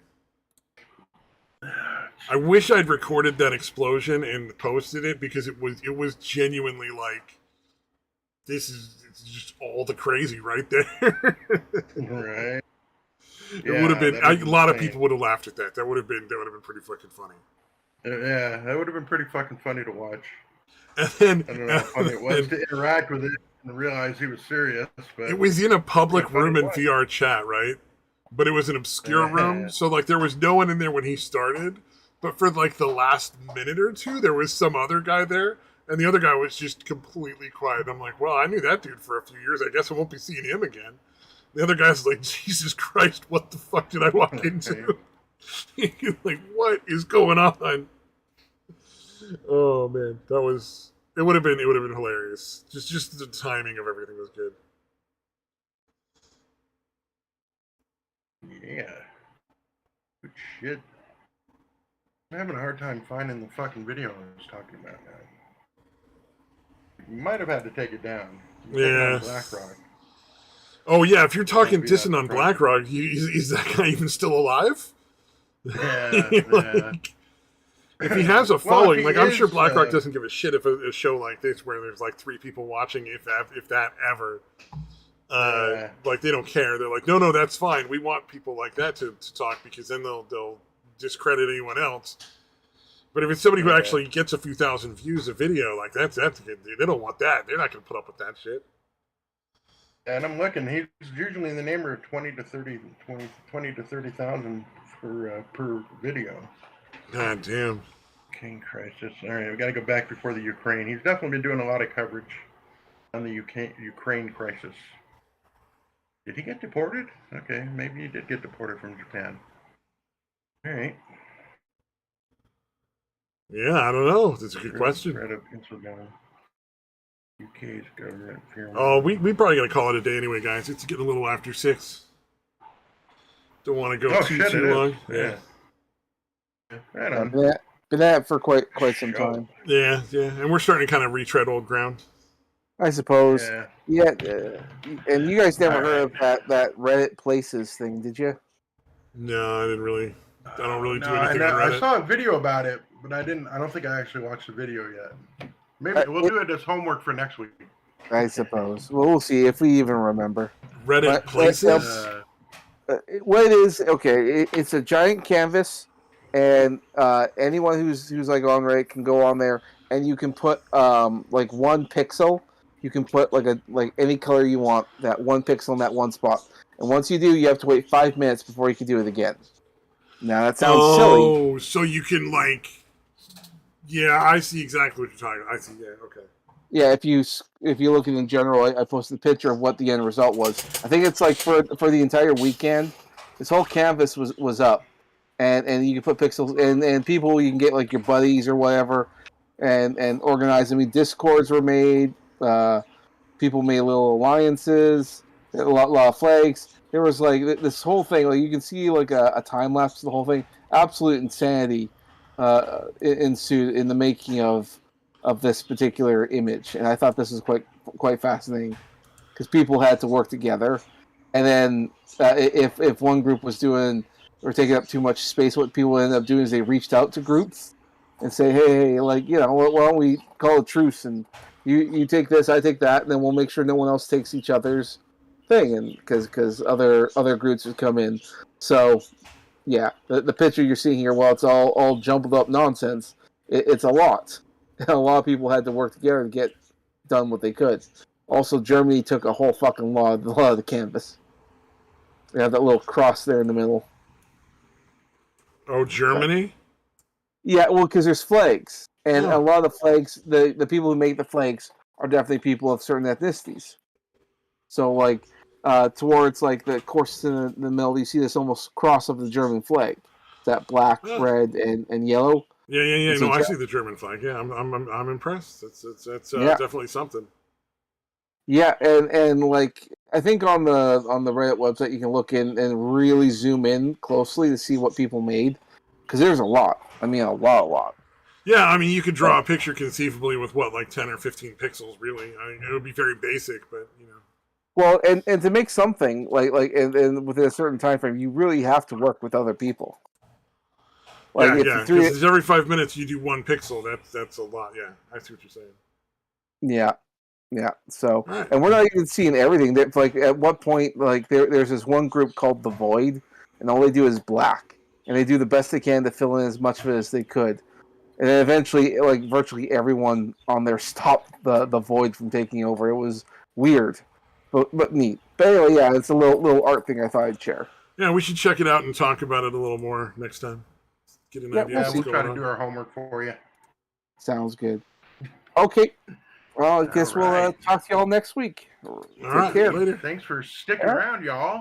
A: I wish I'd recorded that explosion and posted it because it was genuinely like, it's just all the crazy right there.
B: Right.
A: It would have been a lot of people would have laughed at that. That would have been pretty fucking funny.
B: Yeah, that would have been pretty fucking funny to watch.
A: And then
B: I don't know how funny it was to interact with it and realize he was serious. But
A: it was in a public room in VR chat, right? But it was an obscure room, so like there was no one in there when he started. But for like the last minute or two, there was some other guy there. And the other guy was just completely quiet. I'm like, well, I knew that dude for a few years. I guess I won't be seeing him again. The other guy's like, Jesus Christ, what the fuck did I walk into? Like, what is going on? Oh man, it would have been hilarious. Just the timing of everything was good.
B: Yeah. Good shit. I'm having a hard time finding the fucking video I was talking about now. You might have had to take it down.
A: Yeah.
B: BlackRock.
A: Oh yeah, if you're talking dissing on BlackRock, is that guy even still alive?
B: Yeah.
A: Like, if he has a following, I'm sure BlackRock doesn't give a shit if a show like this where there's like 3 people watching, if that ever. Like they don't care. They're like, no, that's fine. We want people like that to talk because then they'll discredit anyone else. But if it's somebody who actually gets a few thousand views a video, like that's good. They don't want that. They're not going to put up with that shit.
B: And I'm looking. He's usually in the neighborhood of 20 to 30,000 for per video.
A: God damn.
B: King Crisis. All right, we got to go back before the Ukraine. He's definitely been doing a lot of coverage on the Ukraine crisis. Did he get deported? Okay, maybe he did get deported from Japan. All right.
A: Yeah, I don't know. That's a good question.
B: Threat of Pennsylvania. UK's government fear.
A: Oh, we probably got to call it a day anyway, guys. It's getting a little after 6. Don't want to go too long.
B: Yeah. Right on.
C: Been at it for quite some time.
A: Yeah, and we're starting to kind of retread old ground.
C: I suppose. Yeah, and you guys never heard of that Reddit Places thing, did you?
A: No, I didn't really. I don't really do anything on Reddit.
B: I saw a video about it, but I don't think I actually watched the video yet. Maybe we'll do it as homework for next week.
C: I suppose. Well, we'll see if we even remember.
A: Reddit Places?
C: What it is, okay, it's a giant canvas, and anyone who's like on Reddit can go on there, and you can put like one pixel. You can put like any color you want, that one pixel in that one spot. And once you do, you have to wait 5 minutes before you can do it again. Now that sounds silly.
A: Oh, so you can yeah, I see exactly what you're talking about. I see, yeah, okay.
C: Yeah, if you look in general, I posted a picture of what the end result was. I think it's like for the entire weekend, this whole canvas was up, and you can put pixels and people, you can get like your buddies or whatever, and organize. I mean, discords were made. People made little alliances. A lot of flags. There was like this whole thing. Like you can see like a time lapse of the whole thing. Absolute insanity ensued in the making of this particular image, and I thought this was quite fascinating because people had to work together, and then if one group was doing or taking up too much space, what people ended up doing is they reached out to groups and say, hey, like, you know, why don't we call a truce, and you take this, I take that, and then we'll make sure no one else takes each other's thing, and because other groups would come in. So yeah, the picture you're seeing here, while it's all jumbled up nonsense, it's a lot. A lot of people had to work together to get done what they could. Also, Germany took a whole fucking lot of the canvas. They have that little cross there in the middle.
A: Oh, Germany?
C: Yeah, well, because there's flags. And a lot of the flags, the people who make the flags are definitely people of certain ethnicities. So, like, towards, like, the course in the middle, you see this almost cross of the German flag. That black, red, and yellow.
A: Yeah. No, I see the German flag. Yeah, I'm impressed. It's definitely something.
C: Yeah, and like I think on the Reddit website you can look in and really zoom in closely to see what people made, because there's a lot. I mean, a lot.
A: Yeah, I mean, you could draw a picture conceivably with like 10 or 15 pixels. Really, I mean, it would be very basic, but you know.
C: Well, and to make something like and within a certain time frame, you really have to work with other people.
A: Like because every 5 minutes you do one pixel. That's a lot. Yeah, I see what you're saying.
C: Yeah. So, and we're not even seeing everything. That like at what point, like there's this one group called the Void, and all they do is black, and they do the best they can to fill in as much of it as they could, and then eventually, like virtually everyone on there stopped the Void from taking over. It was weird, but neat. But anyway, yeah, it's a little art thing I thought I'd share.
A: Yeah, we should check it out and talk about it a little more next time. Get an idea.
B: We'll try to do our homework for you.
C: Sounds good. Okay. Well, I guess we'll talk to y'all next week.
A: Take care. Later.
B: Thanks for sticking around, y'all.